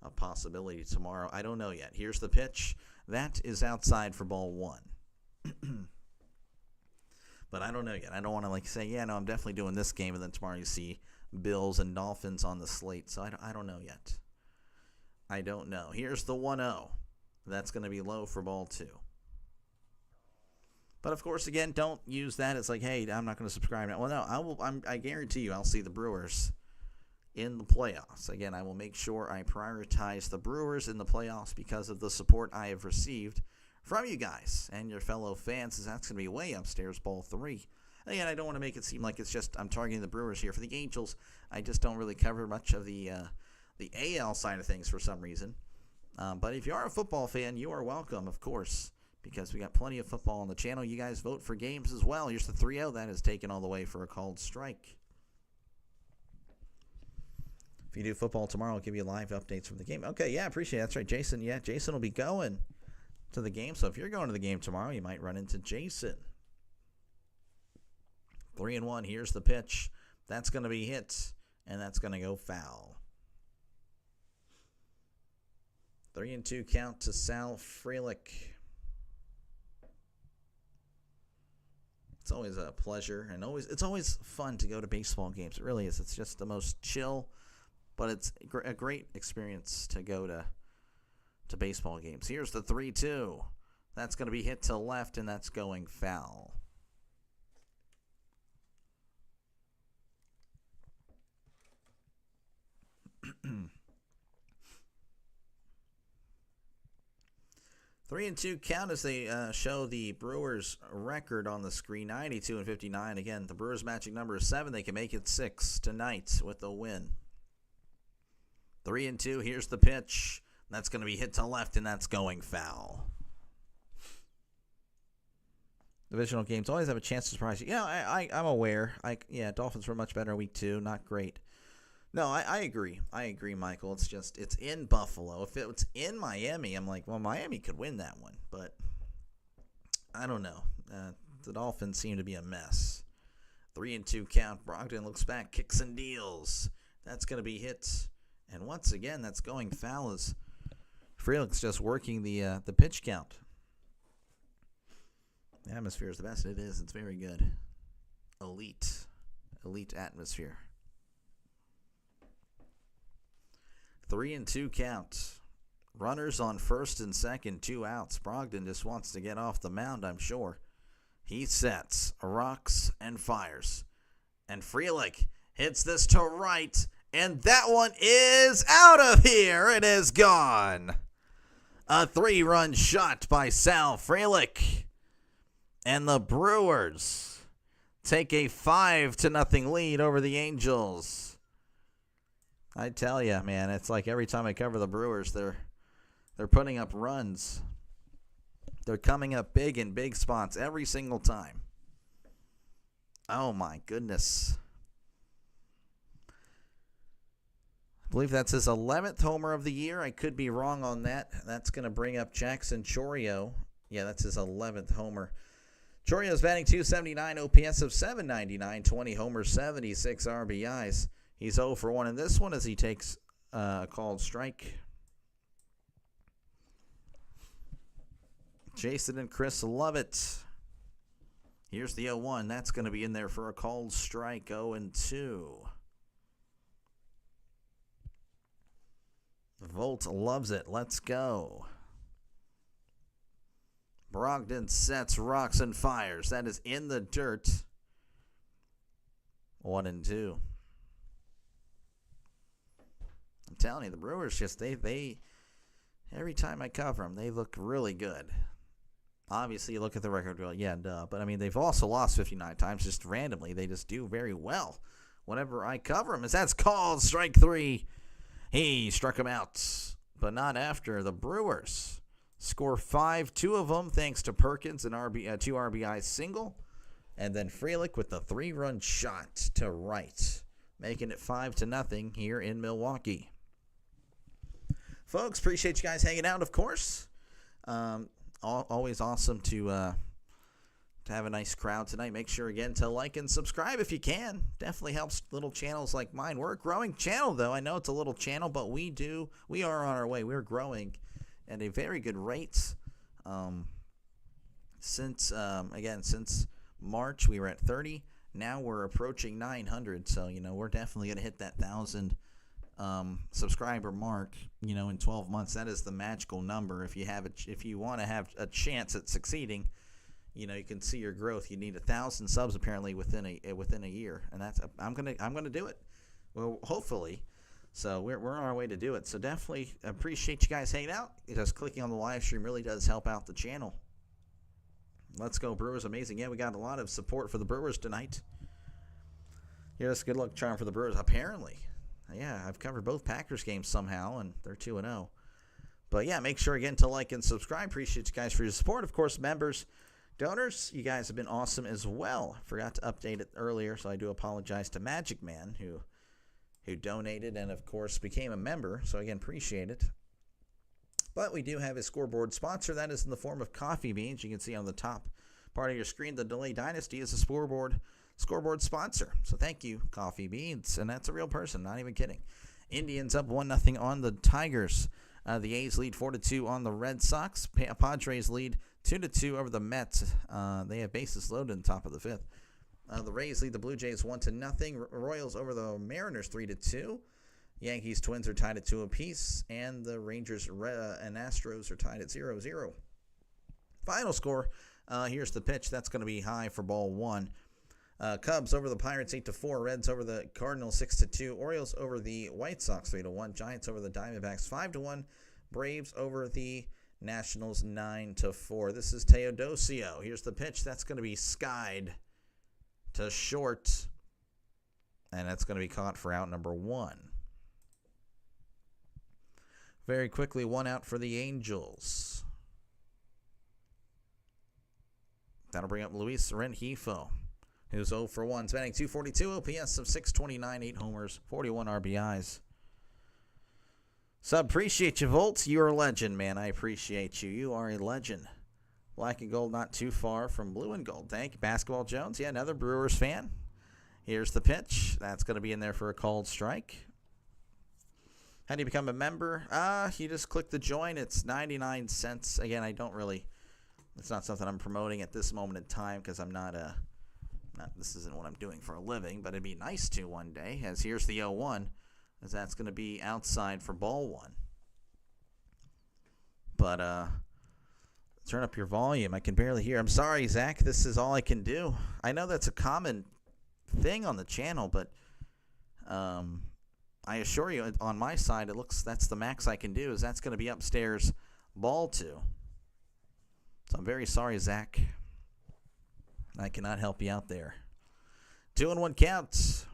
a possibility tomorrow. I don't know yet. Here's the pitch. That is outside for ball 1. But I don't know yet. I don't want to say, yeah, no, I'm definitely doing this game, and then tomorrow you see Bills and Dolphins on the slate. So I don't know yet. I don't know. Here's the 1-0. That's going to be low for ball 2. But of course, again, don't use that as like, hey, I'm not going to subscribe now. Well, no, I guarantee you, I'll see the Brewers in the playoffs. Again, I will make sure I prioritize the Brewers in the playoffs because of the support I have received from you guys and your fellow fans, as that's going to be way upstairs, ball 3. Again, I don't want to make it seem like it's just I'm targeting the Brewers here. For the Angels, I just don't really cover much of the AL side of things for some reason. But if you are a football fan, you are welcome, of course, because we got plenty of football on the channel. You guys vote for games as well. Here's the 3-0. That is taken all the way for a called strike. If you do football tomorrow, I'll give you live updates from the game. Okay, yeah, appreciate it. That's right, Jason. Yeah, Jason will be going to the game. So if you're going to the game tomorrow, you might run into Jason. 3-1. Here's the pitch. That's going to be hit, and that's going to go foul. 3-2 count to Sal Frelick. It's always a pleasure, and it's always fun to go to baseball games. It really is. It's just the most chill, but it's a great experience to go to baseball games. Here's the 3-2. That's going to be hit to left, and that's going foul. Three and 2 count as they show the Brewers record on the screen, 92-59. Again, the Brewers magic number is 7. They can make it 6 tonight with a win. 3-2. Here's the pitch. That's going to be hit to left, and that's going foul. Divisional games always have a chance to surprise you. Yeah, I'm aware. Dolphins were much better in week 2. Not great. No, I agree. I agree, Michael. It's just, it's in Buffalo. If it was in Miami, I'm like, well, Miami could win that one. But I don't know. The Dolphins seem to be a mess. 3-2 count. Brogdon looks back, kicks and deals. That's going to be hit. And once again, that's going foul as Frelick's just working the pitch count. The atmosphere is the best. It is. It's very good. Elite atmosphere. 3-2 count. Runners on first and second, 2 outs. Brogdon just wants to get off the mound, I'm sure. He sets, rocks, and fires. And Frelick hits this to right, and that one is out of here. It is gone. A 3-run shot by Sal Frelick. And the Brewers take a 5-0 lead over the Angels. I tell you, man, it's like every time I cover the Brewers, they're putting up runs. They're coming up big in big spots every single time. Oh, my goodness. I believe that's his 11th homer of the year. I could be wrong on that. That's going to bring up Jackson Chourio. Yeah, that's his 11th homer. Chorio's batting .279, OPS of .799, 20 homers, 76 RBIs. He's 0 for 1 in this one as he takes a called strike. Jason and Chris love it. Here's the 0-1. That's going to be in there for a called strike, 0-2. Volt loves it. Let's go. Brogdon sets, rocks, and fires. That is in the dirt. 1-2. I'm telling you, the Brewers just, they every time I cover them, they look really good. Obviously, you look at the record and go, yeah, duh. But, I mean, they've also lost 59 times just randomly. They just do very well whenever I cover them. As that's called strike 3. He struck him out, but not after. The Brewers score 5, 2 of them thanks to Perkins, an 2 RBI single, and then Frelick with the 3-run shot to right, making it 5-0 here in Milwaukee. Folks, appreciate you guys hanging out, of course. Always awesome to have a nice crowd tonight. Make sure, again, to like and subscribe if you can. Definitely helps little channels like mine. We're a growing channel, though. I know it's a little channel, but we are on our way. We're growing at a very good rate. Since March, we were at 30. Now we're approaching 900. So, we're definitely going to hit that 1,000 subscriber mark, in 12 months. That is the magical number. If you want to have a chance at succeeding, you can see your growth. You need 1,000 subs apparently within a year, and I'm gonna do it. Well, hopefully. So we're on our way to do it. So definitely appreciate you guys hanging out. Just clicking on the live stream really does help out the channel. Let's go Brewers! Amazing. Yeah, we got a lot of support for the Brewers tonight. Here's good luck charm for the Brewers. Apparently, yeah, I've covered both Packers games somehow, and they're 2-0. But yeah, make sure again to like and subscribe. Appreciate you guys for your support. Of course, members. Donors, you guys have been awesome as well. Forgot to update it earlier, so I do apologize to Magic Man who donated and, of course, became a member. So, again, appreciate it. But we do have a scoreboard sponsor. That is in the form of Coffee Beans. You can see on the top part of your screen, the Delay Dynasty is a scoreboard sponsor. So, thank you, Coffee Beans. And that's a real person, not even kidding. Indians up 1-0 on the Tigers. The A's lead 4-2 on the Red Sox. Padres lead 2-2 over the Mets. They have bases loaded in the top of the 5th. The Rays lead the Blue Jays 1-0. Royals over the Mariners 3-2. Yankees, Twins are tied at 2 apiece. And the Rangers and Astros are tied at 0-0. Final score, here's the pitch. That's going to be high for ball 1. Cubs over the Pirates 8-4. Reds over the Cardinals 6-2. Orioles over the White Sox 3-1. Giants over the Diamondbacks 5-1. Braves over the Nationals 9-4. This is Teodosio. Here's the pitch. That's going to be skied to short. And that's going to be caught for out number 1. Very quickly, 1 out for the Angels. That'll bring up Luis Rengifo, who's 0 for 1. Batting .242, OPS of .629, 8 homers, 41 RBIs. So appreciate you, Volt. You're a legend, man. I appreciate you. You are a legend. Black and gold not too far from blue and gold. Thank you. Basketball Jones. Yeah, another Brewers fan. Here's the pitch. That's going to be in there for a called strike. How do you become a member? You just click the join. It's 99 cents. Again, it's not something I'm promoting at this moment in time because I'm this isn't what I'm doing for a living, but it'd be nice to one day, as here's the 0-1, as that's going to be outside for ball 1. But, turn up your volume. I can barely hear. I'm sorry, Zach. This is all I can do. I know that's a common thing on the channel, but I assure you, on my side, that's the max I can do, is that's going to be upstairs ball 2. So I'm very sorry, Zach. I cannot help you out there. 2-1 count.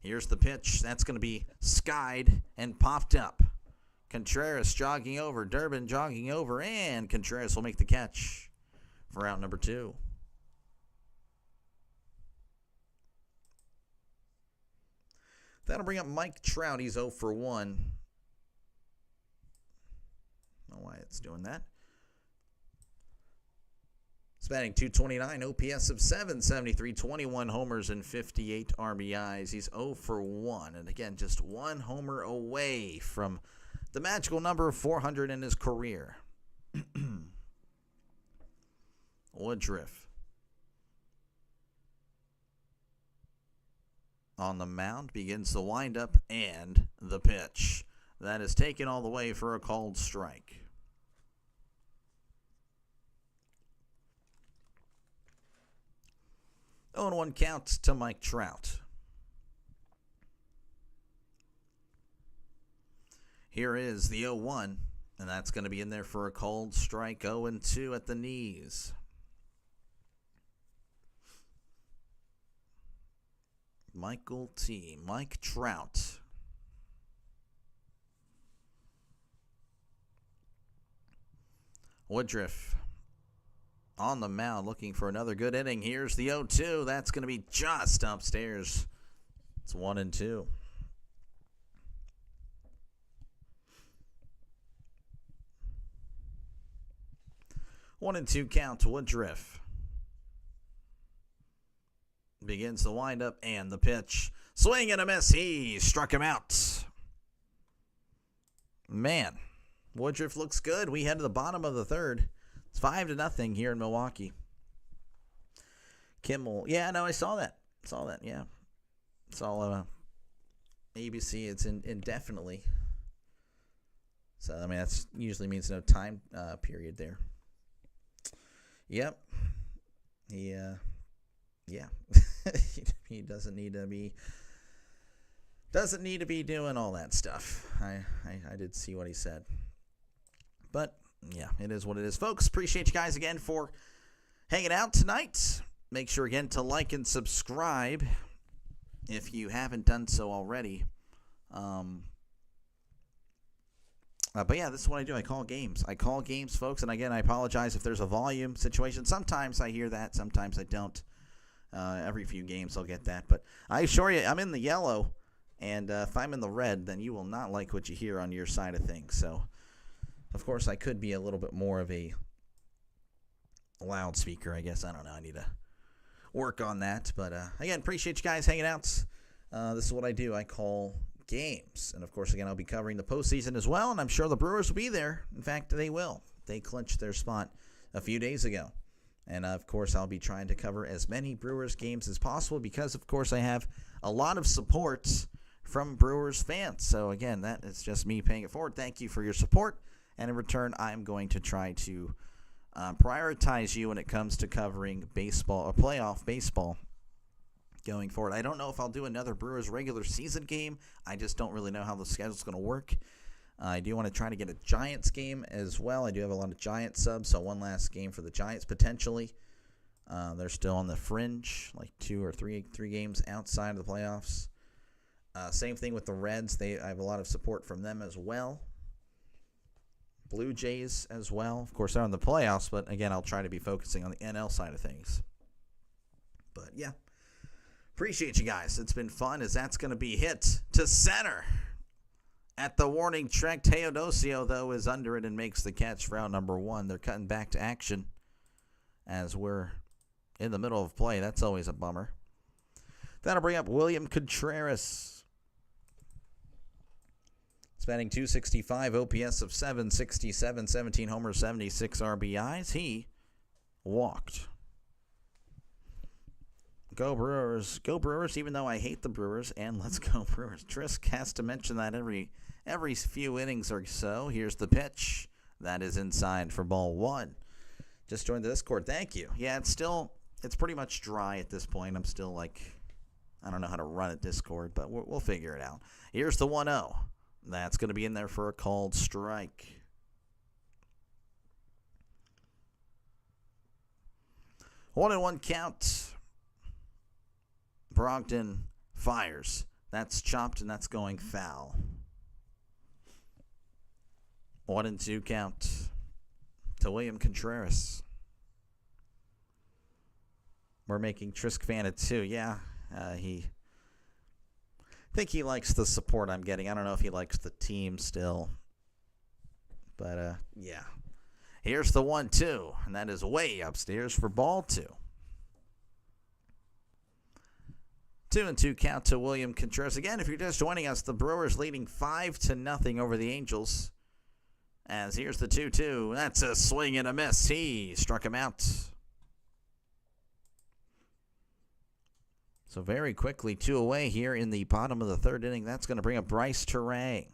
Here's the pitch. That's going to be skied and popped up. Contreras jogging over. Durbin jogging over. And Contreras will make the catch for out number 2. That'll bring up Mike Trout. He's 0 for 1. I don't know why it's doing that. He's batting .229, OPS of .773, 21 homers and 58 RBIs. He's 0 for 1. And again, just one homer away from the magical number of 400 in his career. Woodruff on the mound, begins the windup and the pitch. That is taken all the way for a called strike. Oh, and 1 count to Mike Trout. Here is the 0-1, and that's going to be in there for a called strike. 0-2 at the knees. Mike Trout. Woodruff on the mound looking for another good inning. Here's the 0-2. That's going to be just upstairs. It's 1-2. One and 2 count to Woodruff. Begins the windup and the pitch. Swing and a miss. He struck him out. Man, Woodruff looks good. We head to the bottom of the third. It's 5-0 here in Milwaukee. Kimmel. Yeah, no, I saw that. Yeah. It's all ABC. It's indefinitely. So, I mean, that usually means no time period there. Yep. Yeah. He doesn't need to be doing all that stuff. I did see what he said. But yeah, it is what it is. Folks, appreciate you guys again for hanging out tonight. Make sure again to like and subscribe if you haven't done so already. But yeah, this is what I do. I call games. Folks. And again, I apologize if there's a volume situation. Sometimes I hear that. Sometimes I don't. Every few games I'll get that. But I assure you, I'm in the yellow. And if I'm in the red, then you will not like what you hear on your side of things. So, of course, I could be a little bit more of a loudspeaker, I guess. I don't know. I need to work on that. But again, appreciate you guys hanging out. This is what I do. I call games. And, of course, again, I'll be covering the postseason as well. And I'm sure the Brewers will be there. In fact, they will. They clinched their spot a few days ago. And, of course, I'll be trying to cover as many Brewers games as possible because, of course, I have a lot of support from Brewers fans. So, again, that is just me paying it forward. Thank you for your support. And in return, I'm going to try to prioritize you when it comes to covering baseball or playoff baseball going forward. I don't know if I'll do another Brewers regular season game. I just don't really know how the schedule's going to work. I do want to try to get a Giants game as well. I do have a lot of Giants subs, so one last game for the Giants potentially. They're still on the fringe, like 2 or 3 games outside of the playoffs. Same thing with the Reds. I have a lot of support from them as well. Blue Jays as well. Of course, they're on the playoffs, but again, I'll try to be focusing on the NL side of things. But yeah, appreciate you guys. It's been fun as that's going to be hit to center at the warning track. Teodosio, though, is under it and makes the catch for out number 1. They're cutting back to action as we're in the middle of play. That's always a bummer. That'll bring up William Contreras. Batting .265, OPS of .767, 17 homers, 76 RBIs. He walked. Go Brewers. Go Brewers, even though I hate the Brewers. And let's go Brewers. Trisk has to mention that every few innings or so. Here's the pitch. That is inside for ball 1. Just joined the Discord. Thank you. Yeah, it's pretty much dry at this point. I'm still like, I don't know how to run a Discord, but we'll figure it out. Here's the 1-0. That's going to be in there for a called strike. 1-1 count. Brogdon fires. That's chopped and that's going foul. 1-2 count to William Contreras. We're making Trisk fan at 2. Yeah, I think he likes the support I'm getting. I don't know if he likes the team still. But, yeah. Here's the 1-2, and that is way upstairs for ball 2. 2-2 count to William Contreras. Again, if you're just joining us, the Brewers leading 5-0 over the Angels. As here's the 2-2. That's a swing and a miss. He struck him out. So very quickly, 2 away here in the bottom of the 3rd inning. That's going to bring up Bryce Terang.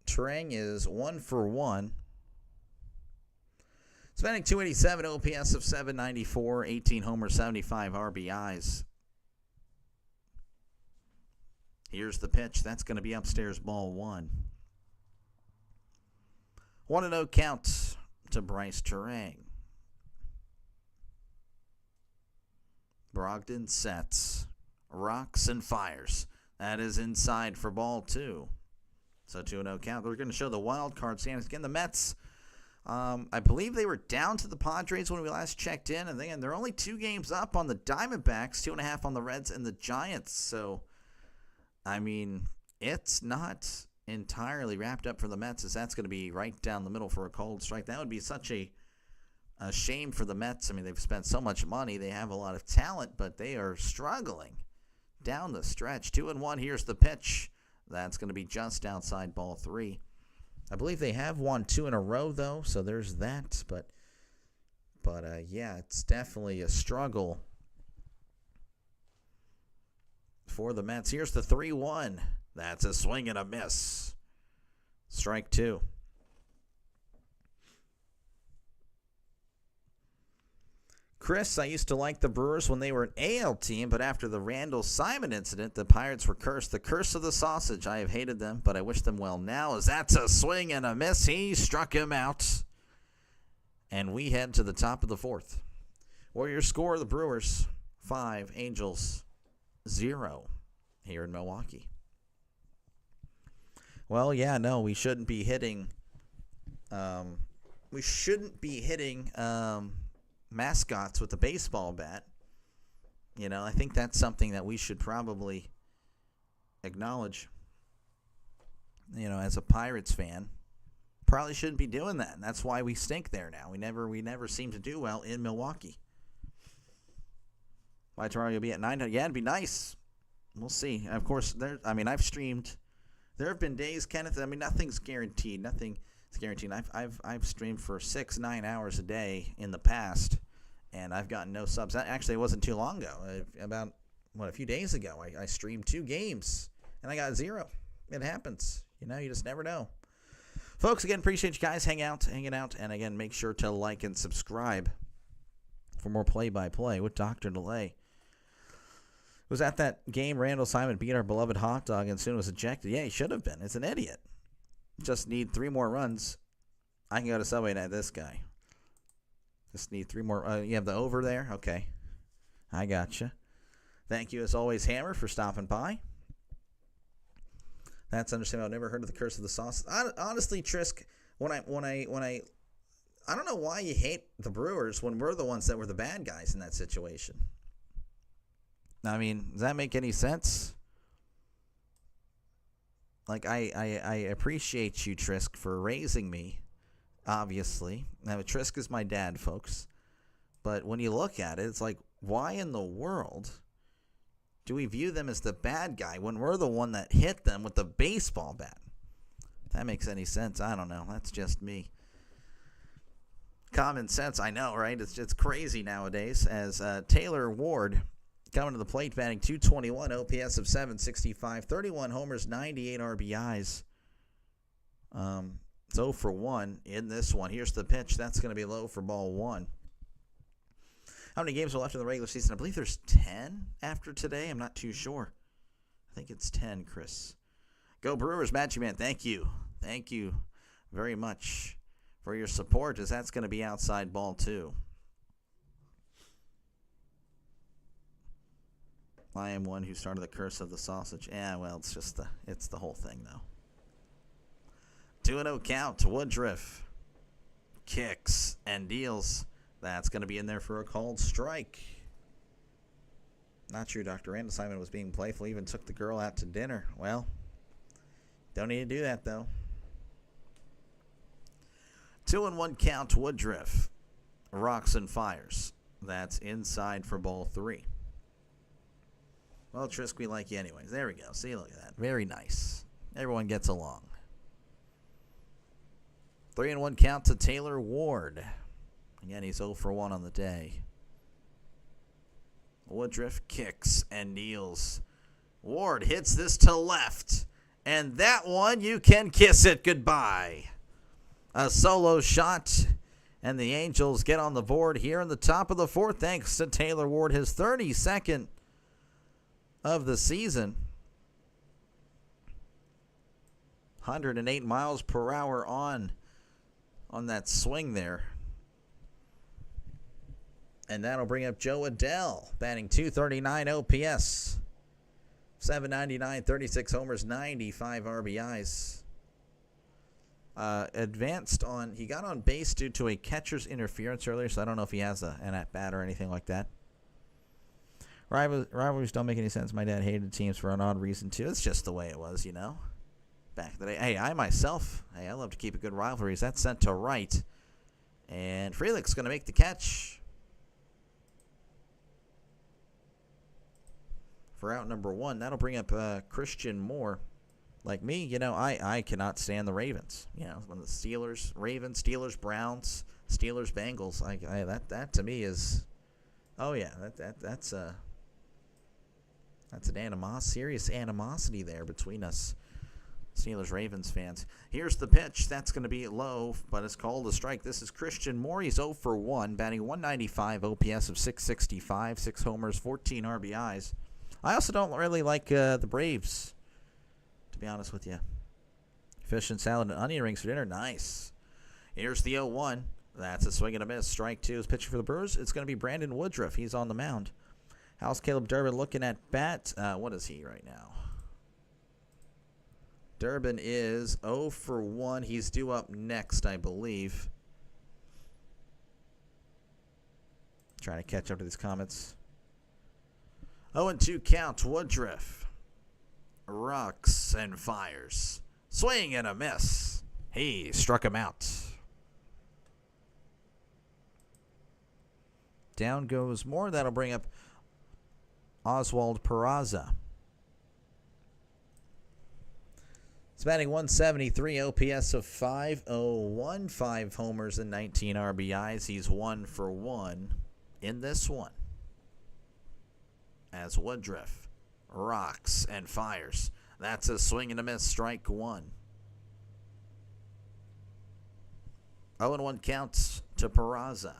Terang is 1 for 1. Spending 287, OPS of 794, 18 homers, 75 RBIs. Here's the pitch. That's going to be upstairs, ball 1. 1-0 count to Bryce Terang. Brogdon sets, rocks, and fires. That is inside for ball 2. So 2-0 count. We're going to show the wild card standings. Again, the Mets, I believe they were down to the Padres when we last checked in. And they're only 2 games up on the Diamondbacks, 2.5 on the Reds and the Giants. So, I mean, it's not entirely wrapped up for the Mets, as that's going to be right down the middle for a cold strike. That would be such a shame for the Mets. I mean, they've spent so much money. They have a lot of talent, but they are struggling down the stretch. 2-1. Here's the pitch. That's going to be just outside ball 3. I believe they have won 2 in a row, though, so there's that. But yeah, it's definitely a struggle for the Mets. Here's the 3-1. That's a swing and a miss. Strike 2. Chris, I used to like the Brewers when they were an AL team, but after the Randall Simon incident, the Pirates were cursed. The curse of the sausage. I have hated them, but I wish them well now, as that's a swing and a miss. He struck him out. And we head to the top of the 4th. Warriors score, the Brewers 5, Angels 0 here in Milwaukee. Well, yeah, no, we shouldn't be hitting mascots with a baseball bat. You know, I think that's something that we should probably acknowledge. You know, as a Pirates fan, probably shouldn't be doing that. And that's why we stink there now. We never seem to do well in Milwaukee. Why tomorrow you'll be at 9? Yeah, it'd be nice. We'll see. Of course, I've streamed. There have been days, Kenneth. I mean, nothing's guaranteed. Nothing is guaranteed. I've streamed for 6-9 hours a day in the past, and I've gotten no subs. Actually, it wasn't too long ago. About a few days ago, I streamed 2 games and I got 0. It happens. You know, you just never know. Folks, again, appreciate you guys hanging out, and again, make sure to like and subscribe for more play-by-play with Dr. Delay. Was at that game Randall Simon beat our beloved hot dog and soon was ejected? Yeah, he should have been. It's an idiot. Just need 3 more runs. I can go to Subway and add this guy. Just need 3 more. You have the over there? Okay. I gotcha. Thank you, as always, Hammer, for stopping by. That's understandable. I've never heard of the curse of the sauce. Honestly, Trisk, when I don't know why you hate the Brewers when we're the ones that were the bad guys in that situation. I mean, does that make any sense? Like, I appreciate you, Trisk, for raising me, obviously. Now, Trisk is my dad, folks. But when you look at it, it's like, why in the world do we view them as the bad guy when we're the one that hit them with the baseball bat? If that makes any sense, I don't know. That's just me. Common sense, I know, right? It's crazy nowadays. As Taylor Ward coming to the plate, batting .221, OPS of 765, 31 homers, 98 RBIs. It's 0 for 1 in this one. Here's the pitch. That's going to be low for ball 1. How many games are left in the regular season? I believe there's 10 after today. I'm not too sure. I think it's 10, Chris. Go Brewers, Magic Man. Thank you. Thank you very much for your support, as that's going to be outside ball 2. I am one who started the curse of the sausage. Yeah, well, it's the whole thing, though. 2-0 count to Woodruff. Kicks and deals. That's going to be in there for a called strike. Not true, Dr. Randall Simon was being playful, even took the girl out to dinner. Well, don't need to do that, though. 2-1 count to Woodruff. Rocks and fires. That's inside for ball 3. Well, Trisk, we like you anyways. There we go. See, look at that. Very nice. Everyone gets along. 3-1 count to Taylor Ward. Again, he's 0 for 1 on the day. Woodruff kicks and deals. Ward hits this to left. And that one, you can kiss it goodbye. A solo shot. And the Angels get on the board here in the top of the 4th, thanks to Taylor Ward, his 32nd of the season. 108 miles per hour on that swing there. And that'll bring up Joe Adell, batting .239 OPS. 799, 36 homers, 95 RBIs. He got on base due to a catcher's interference earlier, so I don't know if he has an at-bat or anything like that. Rivalries don't make any sense. My dad hated teams for an odd reason, too. It's just the way it was, back in the day. Hey, I love to keep a good rivalries. That's sent to right. And Frelick's going to make the catch for out number 1. That'll bring up Christian Moore. Like me, I cannot stand the Ravens. When the Steelers, Ravens, Steelers, Browns, Steelers, Bengals, that to me is, oh yeah, that's an serious animosity there between us Steelers, Ravens fans. Here's the pitch. That's going to be low, but it's called a strike. This is Christian Moore. He's 0 for 1, batting .195, OPS of 665, 6 homers, 14 RBIs. I also don't really like the Braves, to be honest with you. Fish and salad and onion rings for dinner. Nice. Here's the 0-1. That's a swing and a miss. Strike 2 is pitching for the Brewers. It's going to be Brandon Woodruff. He's on the mound. How's Caleb Durbin looking at bat? What is he right now? Durbin is 0 for 1. He's due up next, I believe. Trying to catch up to these comments. 0-2 count. Woodruff. Rocks and fires. Swing and a miss. He struck him out. Down goes Moore. That'll bring up Oswald Peraza. He's batting .173, OPS of 501, 5 homers and 19 RBIs. He's 1 for 1 in this one. As Woodruff rocks and fires. That's a swing and a miss, strike 1. 0-1 counts to Peraza.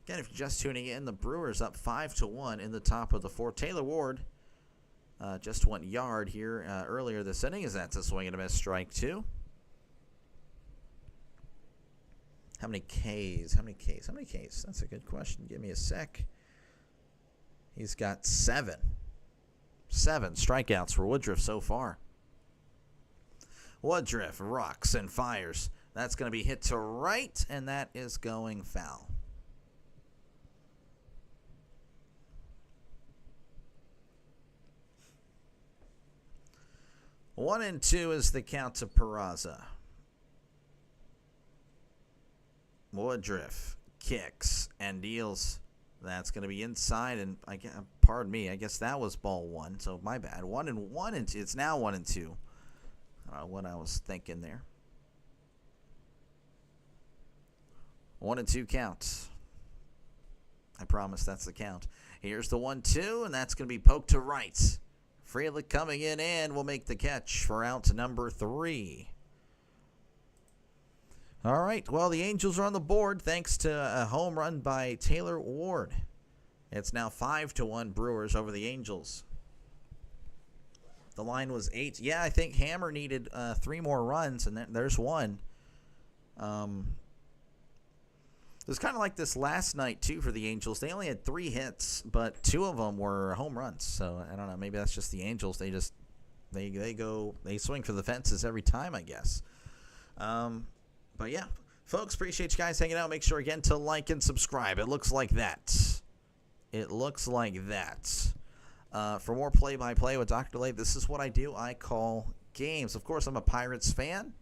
Again, if you're just tuning in, the Brewers up 5-1 in the top of the 4th. Taylor Ward just went yard here earlier this inning, as that's a swing and a miss, strike 2. How many Ks? That's a good question. Give me a sec. He's got 7. 7 strikeouts for Woodruff so far. Woodruff rocks and fires. That's going to be hit to right, and that is going foul. One and 2 is the count to Peraza. Woodruff kicks and deals. That's going to be inside, and pardon me, I guess that was ball 1, so my bad. 1 and 1 and 2. It's now 1 and 2. What I was thinking there. 1 and 2 counts. I promise that's the count. Here's the 1-2, and that's going to be poked to right. Frelick coming in and will make the catch for out number 3. All right, well, the Angels are on the board thanks to a home run by Taylor Ward. It's now 5-1 Brewers over the Angels. The line was 8. Yeah, I think Hammer needed 3 more runs, and there's one. It was kind of like this last night, too, for the Angels. They only had 3 hits, but 2 of them were home runs. So, I don't know. Maybe that's just the Angels. They swing for the fences every time, I guess. But, yeah. Folks, appreciate you guys hanging out. Make sure, again, to like and subscribe. It looks like that. For more play-by-play with Dr. Delay, this is what I do. I call games. Of course, I'm a Pirates fan.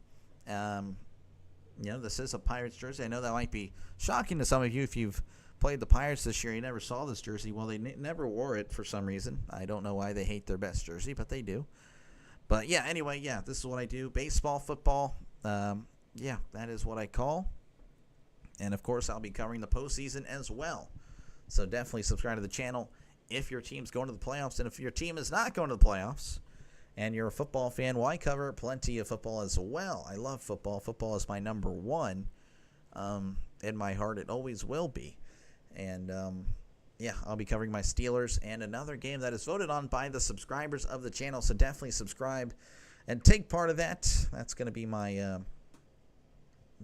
This is a Pirates jersey. I know that might be shocking to some of you if you've played the Pirates this year. You never saw this jersey. Well, they never wore it for some reason. I don't know why they hate their best jersey, but they do. But, yeah, anyway, this is what I do. Baseball, football, that is what I call. And, of course, I'll be covering the postseason as well. So definitely subscribe to the channel if your team's going to the playoffs. And if your team is not going to the playoffs and you're a football fan, why cover plenty of football as well? I love football. Football is my number one in my heart. It always will be. And, I'll be covering my Steelers and another game that is voted on by the subscribers of the channel. So definitely subscribe and take part of that. That's going to be my...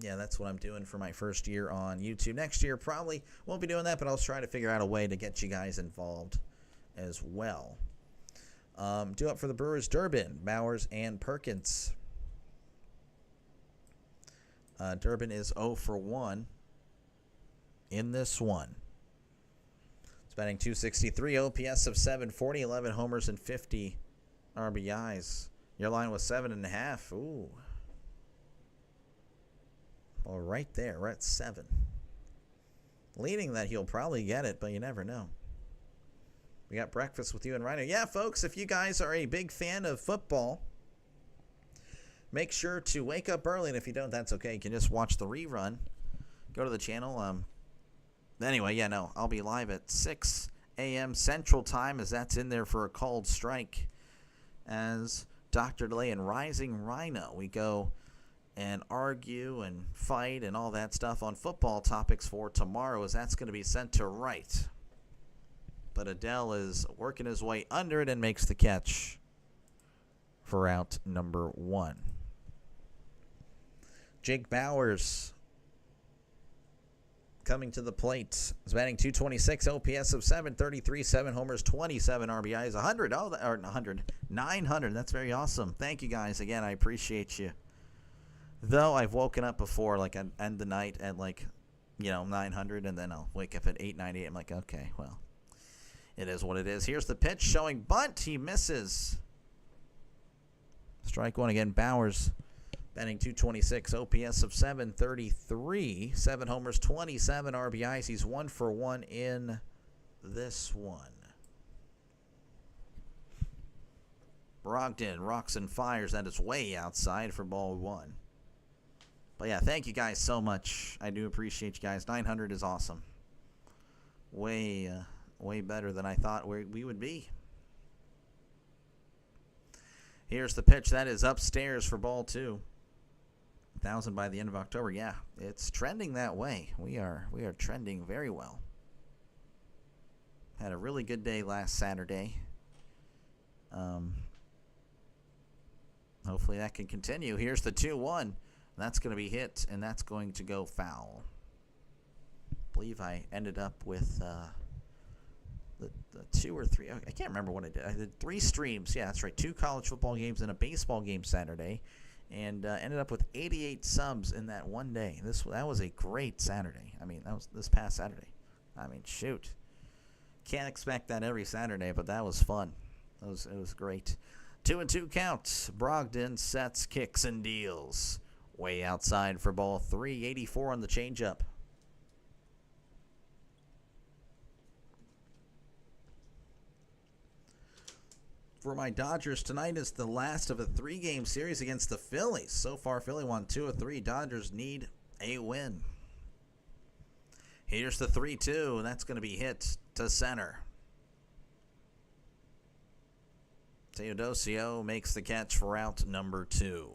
that's what I'm doing for my first year on YouTube. Next year, probably won't be doing that, but I'll try to figure out a way to get you guys involved as well. Due up for the Brewers, Durbin, Bowers, and Perkins. Durbin is 0 for 1 in this one. It's batting .263, OPS of 740, 11 homers, and 50 RBIs. Your line was 7.5. Ooh. Well, right there, we're at 7. Leading that he'll probably get it, but you never know. We got breakfast with you and Rhino. Yeah, folks, if you guys are a big fan of football, make sure to wake up early. And if you don't, that's okay. You can just watch the rerun. Go to the channel. I'll be live at 6 a.m. Central Time, as that's in there for a called strike. As Dr. Delay and Rising Rhino, we go and argue and fight and all that stuff on football topics for tomorrow, as that's going to be sent to right. But Adele is working his way under it and makes the catch for out number 1. Jake Bowers coming to the plate. He's batting .226, OPS of 733, 7 homers, 27 RBIs, 900. That's very awesome. Thank you guys again. I appreciate you. Though I've woken up before, like I end the night at 900, and then I'll wake up at 898. I'm like, okay, well, it is what it is. Here's the pitch showing bunt. He misses. Strike 1 again. Bowers batting .226, OPS of 733, 7 homers, 27 RBIs. He's 1 for 1 in this one. Brogdon rocks and fires. That is way outside for ball 1. But yeah, thank you guys so much. I do appreciate you guys. 900 is awesome. Way better than I thought we would be. Here's the pitch. That is upstairs for ball 2. 1,000 by the end of October. Yeah, it's trending that way. We are trending very well. Had a really good day last Saturday. Hopefully that can continue. Here's the 2-1. That's going to be hit, and that's going to go foul. I believe I ended up with the 2 or 3. I can't remember what I did. I did 3 streams. Yeah, that's right. 2 college football games and a baseball game Saturday, and ended up with 88 subs in that one day. That was a great Saturday. I mean, that was this past Saturday. I mean, shoot. Can't expect that every Saturday, but that was fun. It was great. 2-2 count. Brogdon sets, kicks, and deals. Way outside for ball 3. 84 on the changeup. For my Dodgers, tonight is the last of a 3-game series against the Phillies. So far, Philly won 2 of 3. Dodgers need a win. Here's the 3-2, and that's going to be hit to center. Teodosio makes the catch for out number 2.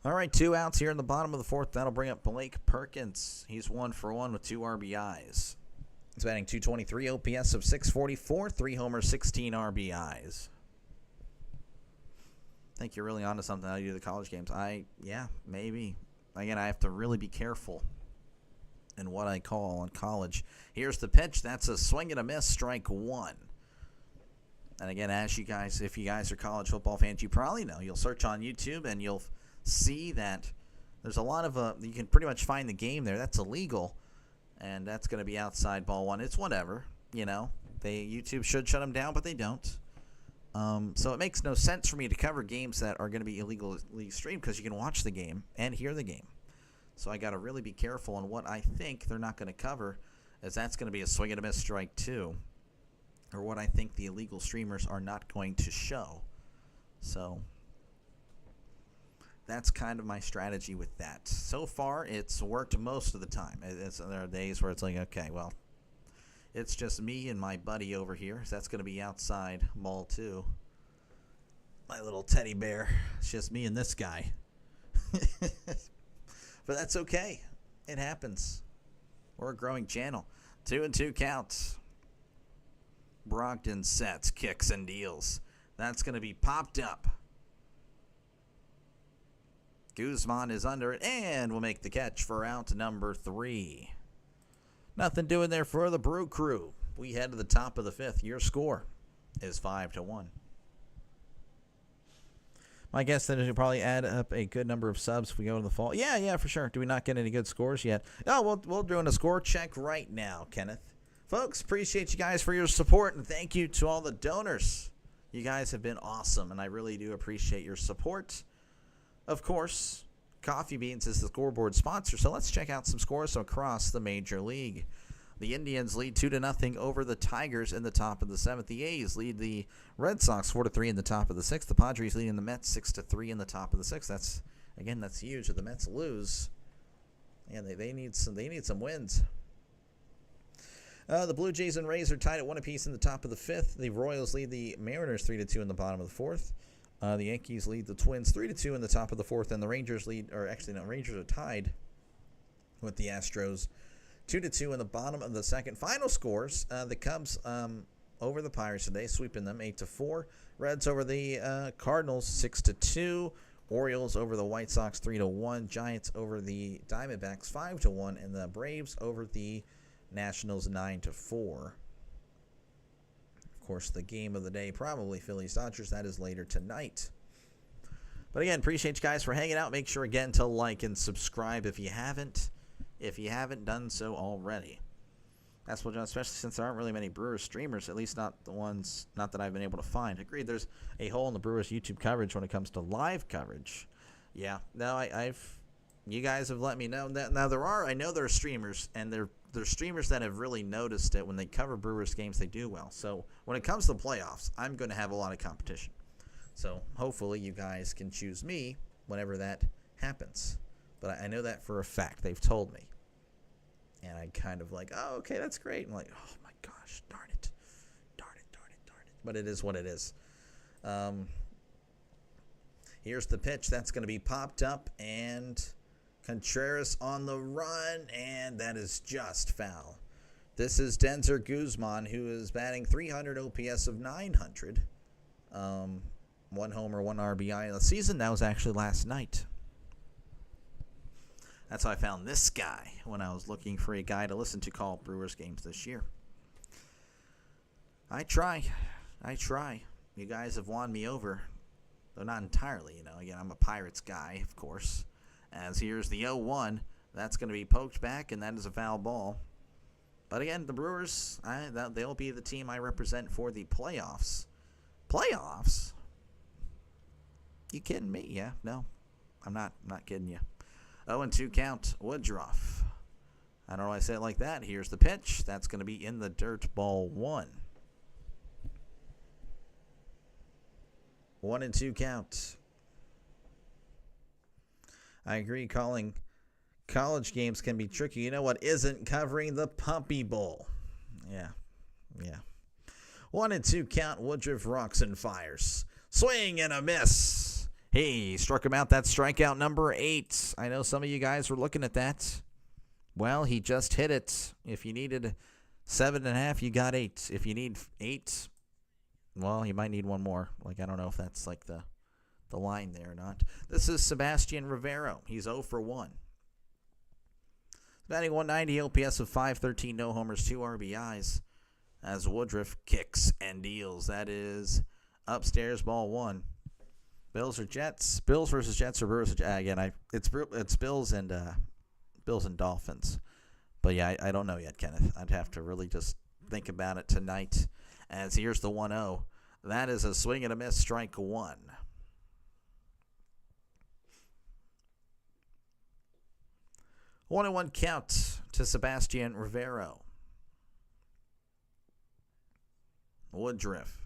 All right, 2 outs here in the bottom of the 4th. That'll bring up Blake Perkins. He's 1 for 1 with 2 RBIs. He's batting .223, OPS of .644, 3 homers, 16 RBIs. I think you're really onto something how you do the college games. Yeah, maybe. Again, I have to really be careful in what I call on college. Here's the pitch. That's a swing and a miss, strike one. And again, as you guys, if you guys are college football fans, you probably know. You'll search on YouTube and you'll see that there's a lot of you can pretty much find the game there. That's illegal, and that's going to be outside ball one. It's whatever, YouTube should shut them down, but they don't. So it makes no sense for me to cover games that are going to be illegally streamed because you can watch the game and hear the game. So I got to really be careful on what I think they're not going to cover, as that's going to be a swing and a miss, strike two, or what I think the illegal streamers are not going to show. So that's kind of my strategy with that. So far, it's worked most of the time. There are days where it's like, okay, well, it's just me and my buddy over here. So that's going to be outside ball two. My little teddy bear. It's just me and this guy. But that's okay. It happens. We're a growing channel. 2-2 counts. Brogdon sets, kicks, and deals. That's going to be popped up. Guzman is under it and will make the catch for out number 3. Nothing doing there for the Brew Crew. We head to the top of the 5th. Your score is 5-1. My guess that it'll probably add up a good number of subs if we go to the fall. Yeah, for sure. Do we not get any good scores yet? No, we'll do a score check right now, Kenneth. Folks, appreciate you guys for your support, and thank you to all the donors. You guys have been awesome, and I really do appreciate your support. Of course, Coffee Beans is the scoreboard sponsor, so let's check out some scores across the Major League. The Indians lead 2-0 over the Tigers in the top of the 7th. The A's lead the Red Sox 4-3 in the top of the 6th. The Padres leading the Mets 6-3 in the top of the 6th. That's huge. If the Mets lose, yeah, they need some wins. The Blue Jays and Rays are tied at 1 apiece in the top of the 5th. The Royals lead the Mariners 3-2 in the bottom of the 4th. The Yankees lead the Twins 3-2 in the top of the 4th, and the Rangers Rangers are tied with the Astros 2-2 in the bottom of the 2nd. Final scores: the Cubs over the Pirates today, sweeping them 8-4. Reds over the Cardinals 6-2. Orioles over the White Sox 3-1. Giants over the Diamondbacks 5-1, and the Braves over the Nationals 9-4. Of course, the game of the day, probably Phillies-Dodgers. That is later tonight. But again, appreciate you guys for hanging out. Make sure, again, to like and subscribe if you haven't done so already. That's what, especially since there aren't really many Brewers streamers, at least not that I've been able to find. Agreed, there's a hole in the Brewers YouTube coverage when it comes to live coverage. Yeah, no, you guys have let me know that. Now, there are streamers, and they're streamers that have really noticed it. When they cover Brewers games, they do well. So when it comes to the playoffs, I'm going to have a lot of competition. So hopefully you guys can choose me whenever that happens. But I know that for a fact. They've told me. And I kind of like, oh, okay, that's great. I'm like, oh my gosh, darn it. But it is what it is. Here's the pitch. That's going to be popped up, and Contreras on the run, and that is just foul. This is Denzer Guzman, who is batting .300, OPS of .900. 1 homer, 1 RBI in the season. That was actually last night. That's how I found this guy when I was looking for a guy to listen to call Brewers games this year. I try. You guys have won me over, though not entirely. Again, I'm a Pirates guy, of course. As here's the 0-1. That's going to be poked back, and that is a foul ball. But again, the Brewers, they'll be the team I represent for the playoffs. Playoffs? You kidding me? Yeah, no. I'm not kidding you. 0-2 count, Woodruff. I don't know why I say it like that. Here's the pitch. That's going to be in the dirt, ball 1. 1-2 count. I agree, calling college games can be tricky. You know what isn't? Covering the Puppy Bowl. Yeah. 1-2 count, Woodruff rocks and fires. Swing and a miss. He struck him out. That's strikeout number 8. I know some of you guys were looking at that. Well, he just hit it. If you needed 7.5, you got 8. If you need 8, well, you might need one more. Like, I don't know if that's like the line there or not. This is Sebastian Rivero. He's 0 for 1. Batting 190, OPS of 513, no homers, 2 RBIs. As Woodruff kicks and deals. That is upstairs, ball 1. Bills or Jets? Bills versus Jets or Brewers? Again, it's Bills and Dolphins. But yeah, I don't know yet, Kenneth. I'd have to really just think about it tonight. As here's the 1-0. That is a swing and a miss, strike 1. 1-1 count to Sebastian Rivero. Woodruff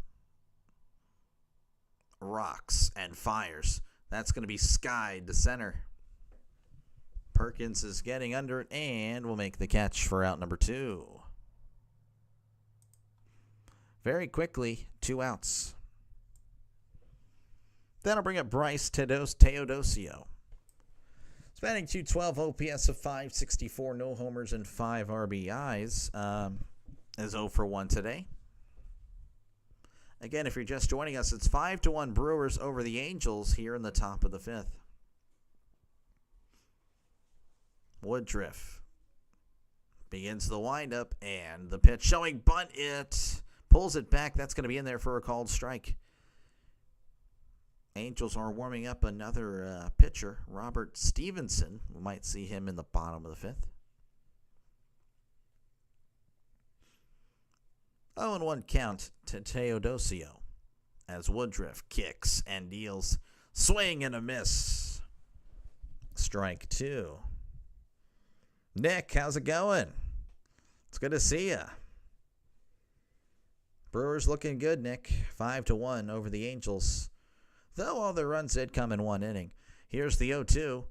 rocks and fires. That's going to be skied to center. Perkins is getting under it and will make the catch for out number 2. Very quickly, 2 outs. Then I'll bring up Bryce Teodosio. He's batting .212, OPS of 564, no homers and 5 RBIs. Is 0 for 1 today. Again, if you're just joining us, it's 5-1 Brewers over the Angels here in the top of the 5th. Woodruff begins the windup and the pitch showing bunt. It pulls it back. That's going to be in there for a called strike. Angels are warming up another pitcher, Robert Stevenson. We might see him in the bottom of the 5th. 0-1 count to Teodosio as Woodruff kicks and deals. Swing and a miss. Strike 2. Nick, how's it going? It's good to see ya. Brewers looking good, Nick. 5-1 over the Angels. Though all their runs did come in 1 inning. Here's the 0-2.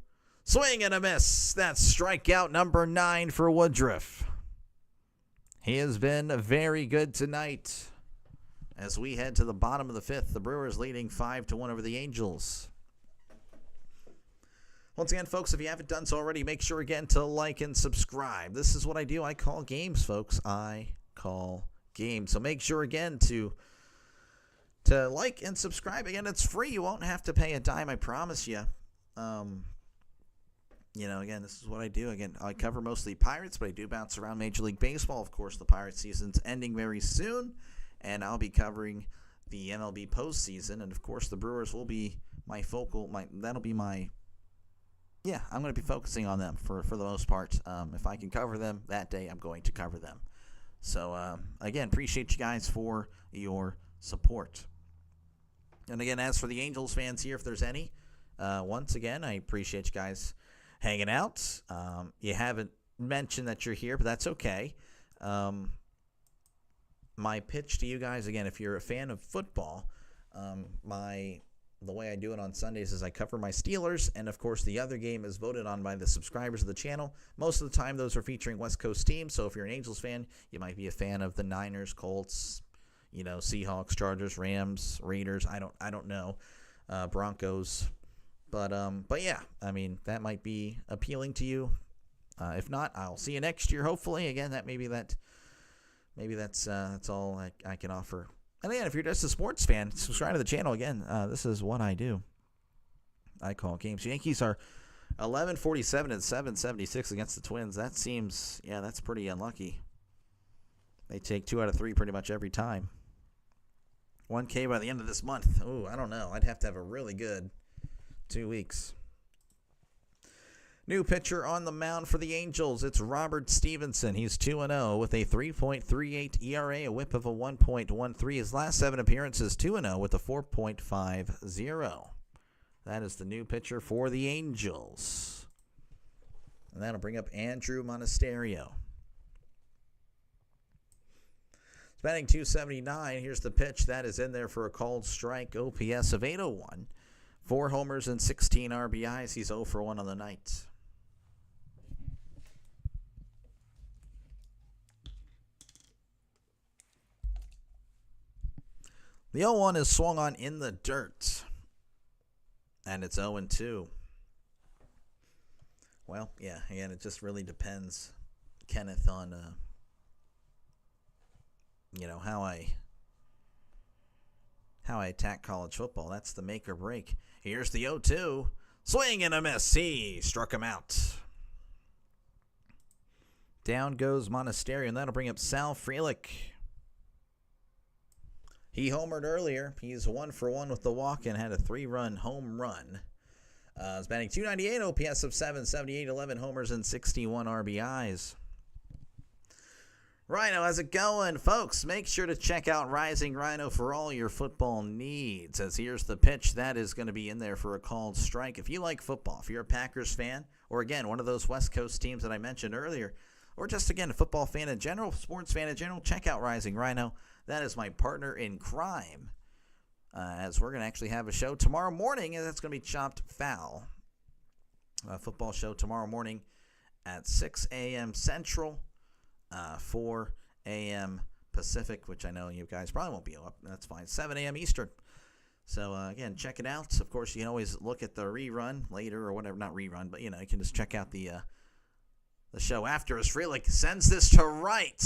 Swing and a miss. That's strikeout number 9 for Woodruff. He has been very good tonight. As we head to the bottom of the 5th, the Brewers leading 5-1 over the Angels. Once again, folks, if you haven't done so already, make sure again to like and subscribe. This is what I do. I call games, folks. I call games. So make sure again to like and subscribe. Again, it's free. You won't have to pay a dime, I promise you. Again, this is what I do. Again, I cover mostly Pirates, but I do bounce around Major League Baseball. Of course, the Pirates season's ending very soon, and I'll be covering the MLB postseason. And, of course, the Brewers will be my focal. That'll be my... Yeah, I'm going to be focusing on them for the most part. If I can cover them that day, I'm going to cover them. So, again, appreciate you guys for your support. And, again, as for the Angels fans here, if there's any, once again, I appreciate you guys hanging out. You haven't mentioned that you're here, but that's okay. My pitch to you guys, again, if you're a fan of football, the way I do it on Sundays is I cover my Steelers, and of course the other game is voted on by the subscribers of the channel. Most of the time those are featuring West Coast teams, so if you're an Angels fan, you might be a fan of the Niners, Colts, Seahawks, Chargers, Rams, Raiders, I don't know, Broncos. But yeah, I mean, that might be appealing to you. If not, I'll see you next year, hopefully. Again, that's all I can offer. And again, if you're just a sports fan, subscribe to the channel. Again, this is what I do. I call games. Yankees are 11-47 and 7-76 against the Twins. That seems, that's pretty unlucky. They take 2 out of 3 pretty much every time. 1K by the end of this month. Ooh, I don't know. I'd have to have a really good 2 weeks. New pitcher on the mound for the Angels. It's Robert Stevenson. He's 2-0 with a 3.38 ERA, a whip of a 1.13. His last 7 appearances, 2-0 with a 4.50. That is the new pitcher for the Angels. And that'll bring up Andrew Monasterio. He's batting .279. Here's the pitch. That is in there for a called strike. OPS of 801. 4 homers and 16 RBIs. He's 0 for 1 on the night. The 0-1 is swung on in the dirt. And it's 0-2. Well, yeah, again, it just really depends, Kenneth, on how I attack college football. That's the make or break. Here's the 0-2. Swing and a miss. He struck him out. Down goes Monasterio, and that'll bring up Sal Frelick. He homered earlier. He's 1 for 1 with the walk and had a 3-run home run. He's batting .298, OPS of 778, 11 homers, and 61 RBIs. Rhino, how's it going? Folks, make sure to check out Rising Rhino for all your football needs. As here's the pitch, that is going to be in there for a called strike. If you like football, if you're a Packers fan, or again, one of those West Coast teams that I mentioned earlier, or just again, a football fan in general, sports fan in general, check out Rising Rhino. That is my partner in crime. As we're going to actually have a show tomorrow morning, and that's going to be Chopped Foul. A football show tomorrow morning at 6 a.m. Central. 4 a.m. Pacific, which I know you guys probably won't be up. That's fine. 7 a.m. Eastern. So, again, check it out. Of course, you can always look at the rerun later or whatever. Not rerun, but, you can just check out the show after. As Frelick sends this to right.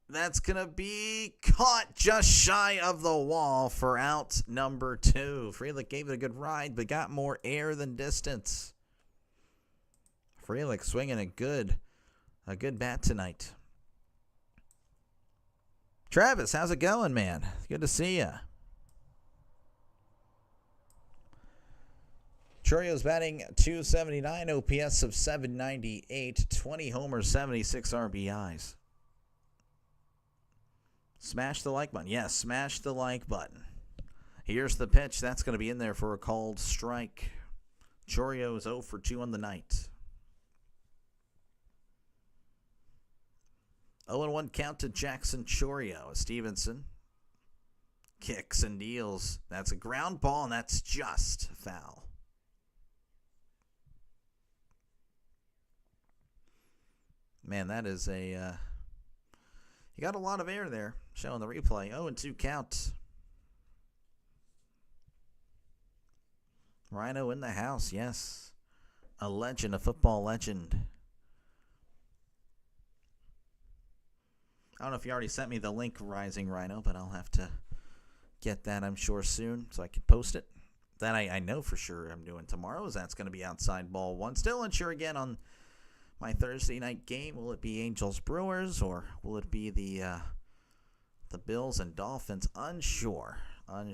That's going to be caught just shy of the wall for out number 2. Frelick gave it a good ride, but got more air than distance. Frelick swinging a good bat tonight. Travis, how's it going, man? Good to see ya. Chorio's batting .279, OPS of 798, 20 homers, 76 RBIs. Smash the like button. Yes, smash the like button. Here's the pitch. That's going to be in there for a called strike. Chorio is 0 for 2 on the night. 0-1 count to Jackson Chorio. Stevenson kicks and deals. That's a ground ball, and that's just foul. Man, that is a... you got a lot of air there, showing the replay. 0-2 count. Rhino in the house, yes. A legend, a football legend. I don't know if you already sent me the link, Rising Rhino, but I'll have to get that, I'm sure, soon so I can post it. That I know for sure I'm doing tomorrow is that's going to be Outside Ball 1. Still unsure again on my Thursday night game. Will it be Angels Brewers or will it be the Bills and Dolphins? Unsure. Going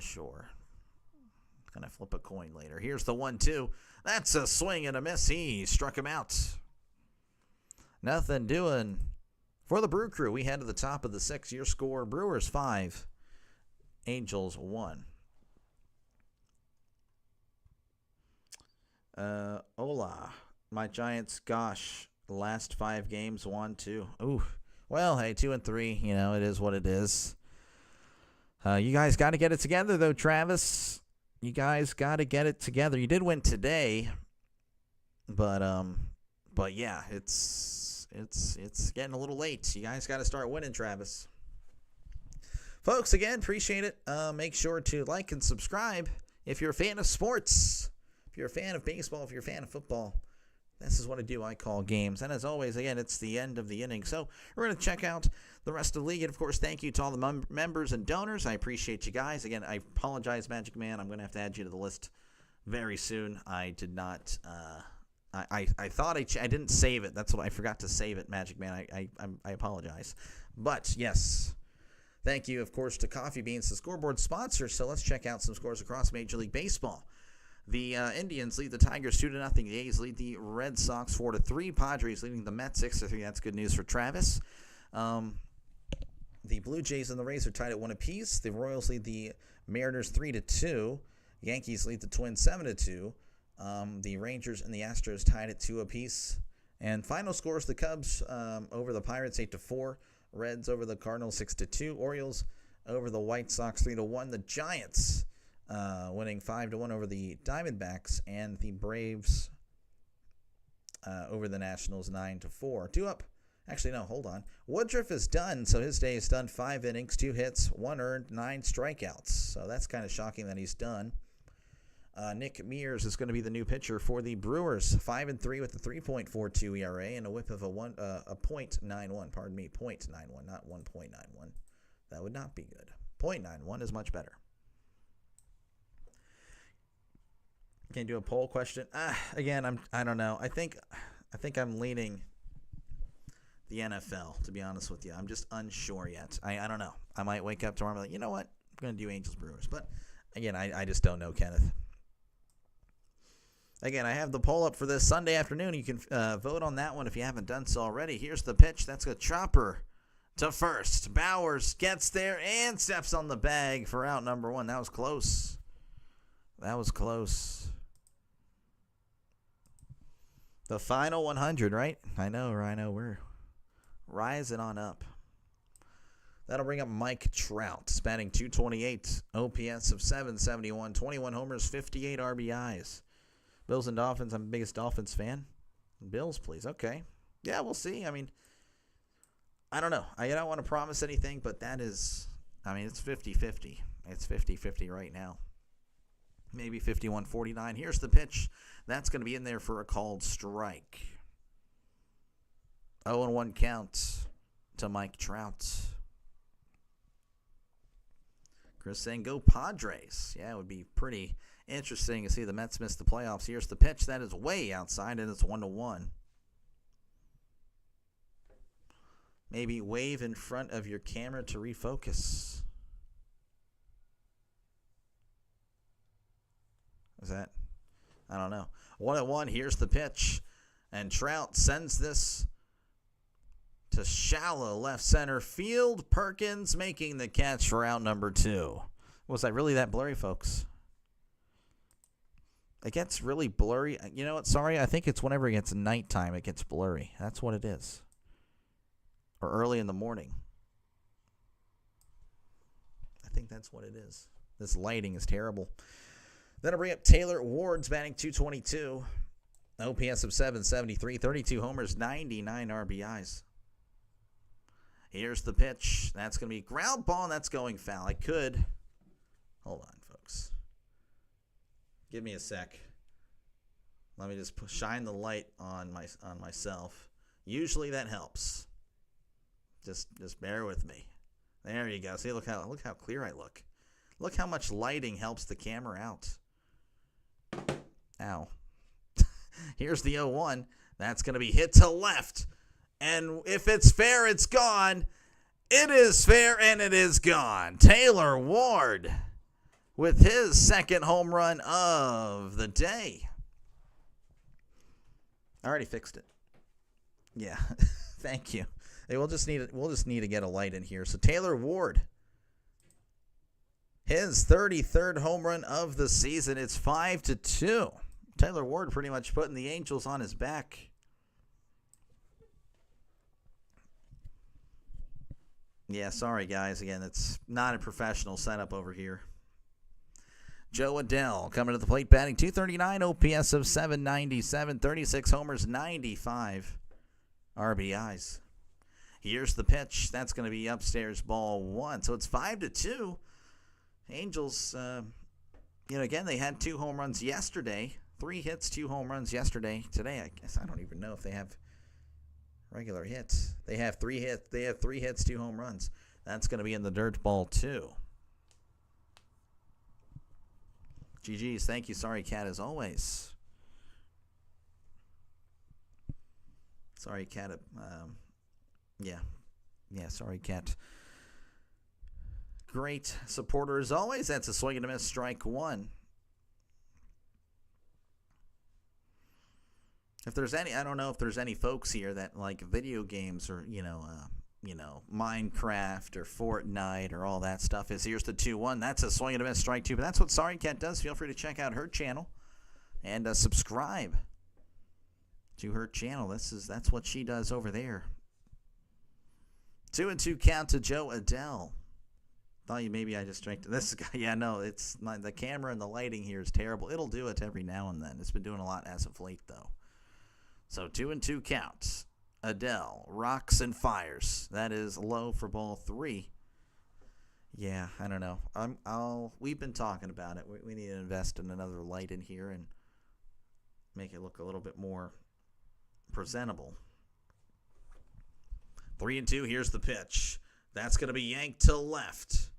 to flip a coin later. Here's the 1-2. That's a swing and a miss. He struck him out. Nothing doing. For the Brew Crew, we head to the top of the 6th. Your score, Brewers 5, Angels 1. Hola. My Giants, gosh, the last 5 games, 1-2. Ooh. Well, hey, 2-3, it is what it is. You guys got to get it together, though, Travis. You guys got to get it together. You did win today, but yeah, it's getting a little late. You guys got to start winning, Travis. Folks, again, appreciate it. Make sure to like and subscribe if you're a fan of sports. If you're a fan of baseball, if you're a fan of football, this is what I do. I call games. And as always, again, it's the end of the inning. So we're going to check out the rest of the league. And, of course, thank you to all the members and donors. I appreciate you guys. Again, I apologize, Magic Man. I'm going to have to add you to the list very soon. I did not... I thought I didn't save it. That's what I forgot to save it, Magic Man. I apologize. But, yes, thank you, of course, to Coffee Beans, the scoreboard sponsor. So let's check out some scores across Major League Baseball. The Indians lead the Tigers 2-0. The A's lead the Red Sox 4-3. Padres leading the Mets 6-3. That's good news for Travis. The Blue Jays and the Rays are tied at 1 apiece. The Royals lead the Mariners 3-2. Yankees lead the Twins 7-2. The Rangers and the Astros tied at 2 apiece. And final scores, the Cubs over the Pirates 8-4. Reds over the Cardinals 6-2. Orioles over the White Sox 3-1. The Giants winning 5-1 over the Diamondbacks. And the Braves over the Nationals 9-4. 2 up. Actually, no, hold on. Woodruff is done, so his day is done. 5 innings, 2 hits, 1 earned, 9 strikeouts. So that's kind of shocking that he's done. Nick Mears is going to be the new pitcher for the Brewers. 5-3 with a 3.42 ERA and a whip of a .91. Pardon me, .91, not 1.91. That would not be good. .91 is much better. Can you do a poll question? Again, I don't know. I think I'm leaning the NFL, to be honest with you. I'm just unsure yet. I don't know. I might wake up tomorrow and be like, you know what? I'm going to do Angels Brewers. But again, I just don't know, Kenneth. Again, I have the poll up for this Sunday afternoon. You can vote on that one if you haven't done so already. Here's the pitch. That's a chopper to first. Bowers gets there and steps on the bag for out number one. That was close. That was close. The final 100, right? I know. We're rising on up. That'll bring up Mike Trout, batting .228, OPS of .771, 21 homers, 58 RBIs. Bills and Dolphins, I'm the biggest Dolphins fan. Bills, please. Okay. Yeah, we'll see. I mean, I don't know. I don't want to promise anything, but that is, it's 50-50. It's 50-50 right now. Maybe 51-49. Here's the pitch. That's going to be in there for a called strike. 0-1 count to Mike Trout. Chris saying, go Padres. Yeah, it would be pretty interesting to see the Mets miss the playoffs. Here's the pitch. That is way outside, and it's 1-1. Maybe wave in front of your camera to refocus. Is that? I don't know. 1-1. Here's the pitch. And Trout sends this to shallow left center field. Perkins making the catch for out number two. Was that really that blurry, folks? It gets really blurry. You know what? Sorry. I think it's whenever it gets nighttime, it gets blurry. That's what it is. Or early in the morning. I think that's what it is. This lighting is terrible. That'll bring up Taylor Ward's batting .222. OPS of .773. 32 homers, 99 RBIs. Here's the pitch. That's going to be ground ball, and that's going foul. I could. Hold on, folks. Give me a sec. Let me just shine the light on myself. Usually that helps. Just bear with me. There you go. See, look how clear I look. Look how much lighting helps the camera out. Ow. Here's the 0-1. That's going to be hit to left. And if it's fair, it's gone. It is fair, and it is gone. Taylor Ward with his second home run of the day. I already fixed it. Yeah, thank you. Hey, we'll just need to get a light in here. So Taylor Ward, his 33rd home run of the season. It's 5-2. Taylor Ward pretty much putting the Angels on his back. Yeah, sorry, guys. Again, it's not a professional setup over here. Joe Adell coming to the plate, batting .239, OPS of .797, 36 homers, 95 RBIs. Here's the pitch. That's going to be upstairs, ball one. So it's 5-2. Angels, again, they had 2 home runs yesterday. 3 hits, 2 home runs yesterday. Today, I guess I don't even know if they have regular hits. They have 3 hits. They have 3 hits, 2 home runs. That's going to be in the dirt ball too. GG's. Thank you. Sorry, Cat, as always. Sorry, Cat. Yeah, sorry, Cat. Great supporter as always. That's a swing and a miss, strike one. If there's any, I don't know if there's any folks here that like video games or, Minecraft or Fortnite or all that stuff. Here's the 2-1. That's a swing and a miss, strike two. But that's what Sorry Cat does. Feel free to check out her channel and subscribe to her channel. That's what she does over there. 2-2 count to Joe Adell. Thought maybe I just drank this guy. Yeah, no, it's the camera and the lighting here is terrible. It'll do it every now and then. It's been doing a lot as of late, though. So 2-2 counts. Adell rocks and fires. That is low for ball 3. Yeah, I don't know. We've been talking about it. We need to invest in another light in here and make it look a little bit more presentable. 3-2. Here's the pitch. That's going to be yanked to left.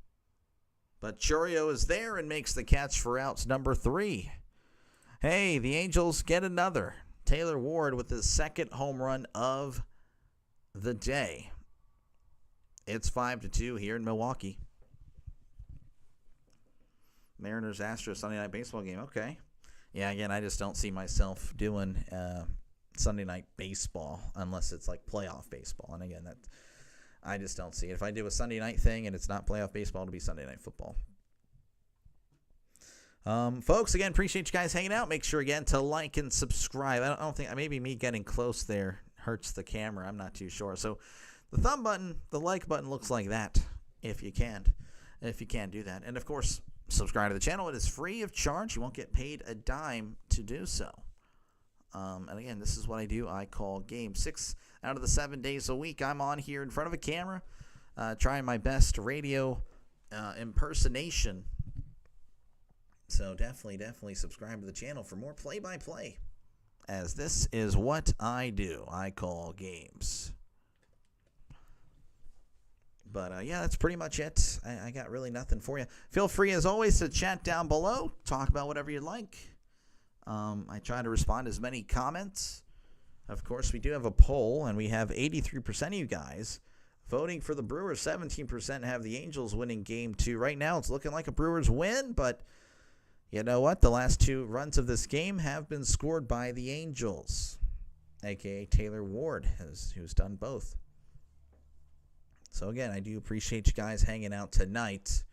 But Chourio is there and makes the catch for outs number 3. Hey, the Angels get another. Taylor Ward with his second home run of the day. It's 5-2 here in Milwaukee. Mariners Astros Sunday night baseball game. Okay. Yeah, again, I just don't see myself doing Sunday night baseball unless it's like playoff baseball. And again, that I just don't see it. If I do a Sunday night thing and it's not playoff baseball, it'll be Sunday night football. Folks, again, appreciate you guys hanging out. Make sure, again, to like and subscribe. I don't think, maybe me getting close there hurts the camera. I'm not too sure. So the thumb button, the like button looks like that if you can. If you can do that. And, of course, subscribe to the channel. It is free of charge. You won't get paid a dime to do so. And again, this is what I do. I call games 6 out of the 7 days a week. I'm on here in front of a camera, trying my best radio impersonation. So definitely subscribe to the channel for more play-by-play, as this is what I do. I call games. But, yeah, that's pretty much it. I got really nothing for you. Feel free, as always, to chat down below. Talk about whatever you'd like. I try to respond to as many comments. Of course, we do have a poll, and we have 83% of you guys voting for the Brewers. 17% have the Angels winning Game 2. Right now, it's looking like a Brewers win, but you know what? The last 2 runs of this game have been scored by the Angels, a.k.a. Taylor Ward, who's done both. So, again, I do appreciate you guys hanging out tonight,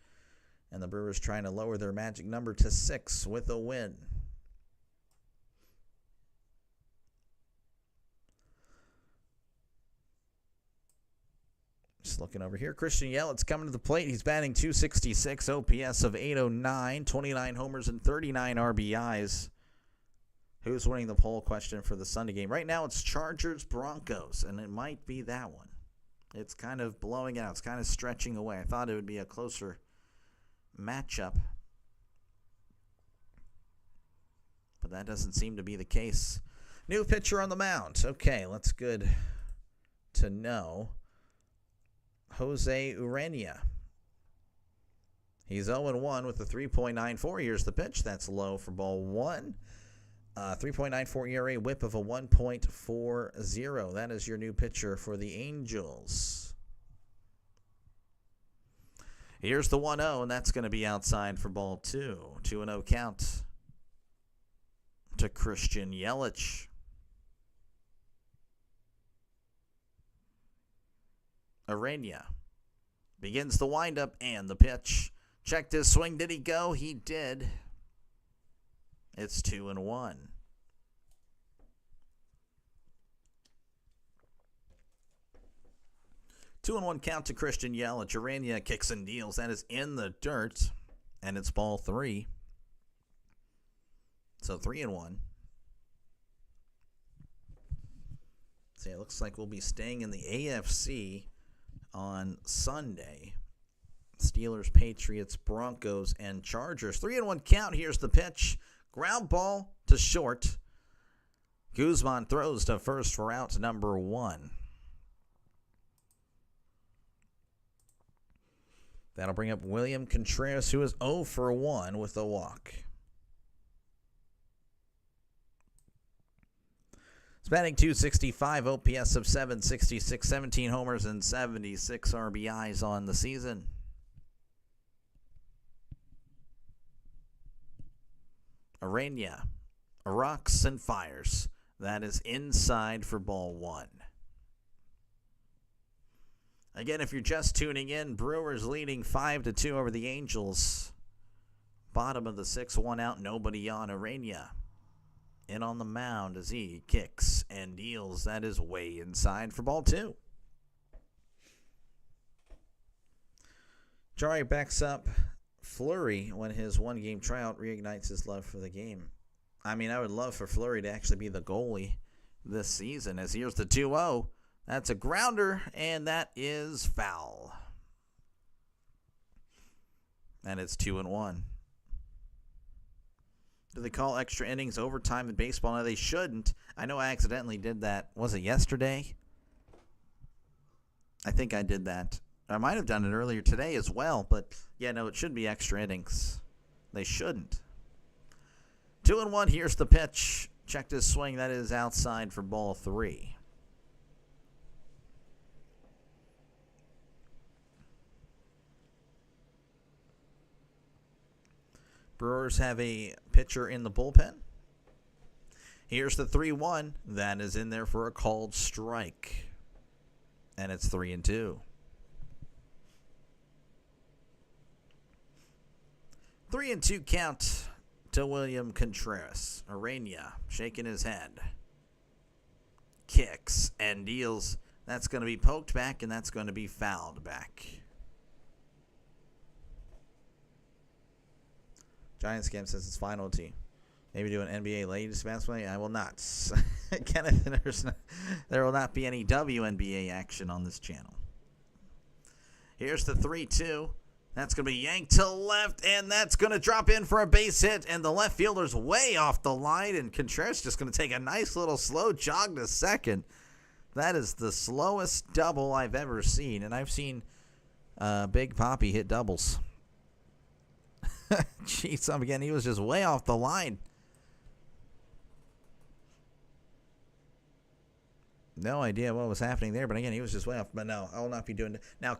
and the Brewers trying to lower their magic number to 6 with a win. Just looking over here. Christian Yelich's coming to the plate. He's batting .266, OPS of .809, 29 homers and 39 RBIs. Who's winning the poll question for the Sunday game? Right now it's Chargers-Broncos, and it might be that one. It's kind of blowing out. It's kind of stretching away. I thought it would be a closer matchup, but that doesn't seem to be the case. New pitcher on the mound. Okay, that's good to know. Jose Urena. He's 0-1 with a 3.94. Here's the pitch. That's low for ball 1. 3.94 ERA, whip of a 1.40. That is your new pitcher for the Angels. Here's the 1-0, and that's going to be outside for ball 2. 2-0 count to Christian Yelich. Urena begins the windup and the pitch. Checked his swing. Did he go? He did. It's 2-1. Two and 1 count to Christian Yelich. Urena kicks and deals. That is in the dirt, and it's ball 3. So 3-1. See, it looks like we'll be staying in the AFC on Sunday. Steelers, Patriots, Broncos, and Chargers. 3-1 count. Here's the pitch. Ground ball to short. Guzman throws to first for out number 1. That'll bring up William Contreras, who is 0 for 1 with a walk. He's batting .265, OPS of .766, 17 homers and 76 RBIs on the season. Urena rocks and fires. That is inside for ball 1. Again, if you're just tuning in, Brewers leading 5-2 over the Angels. Bottom of the 6th, 1 out, nobody on. Urena in on the mound as he kicks and deals. That is way inside for ball 2. Jari backs up Fleury when his one-game tryout reignites his love for the game. I mean, I would love for Fleury to actually be the goalie this season, as here's the 2-0. That's a grounder, and that is foul. And it's 2-1. Do they call extra innings overtime in baseball? No, they shouldn't. I know I accidentally did that. Was it yesterday? I think I did that. I might have done it earlier today as well, but yeah, no, it should be extra innings. They shouldn't. 2-1, here's the pitch. Check this swing. That is outside for ball 3. Brewers have a pitcher in the bullpen. Here's the 3-1. That is in there for a called strike. And it's 3-2. 3-2 count to William Contreras. Arena shaking his head. Kicks and deals. That's going to be poked back, and that's going to be fouled back. Giants game says it's final team. Maybe do an NBA ladies basketball. I will not. Kenneth, there will not be any WNBA action on this channel. Here's the 3-2. That's going to be yanked to left, and that's going to drop in for a base hit, and the left fielder's way off the line, and Contreras just going to take a nice little slow jog to second. That is the slowest double I've ever seen, and I've seen Big Papi hit doubles. Jeez, again, he was just way off the line. No idea what was happening there, but again, he was just way off. But no, I will not be doing that. Now,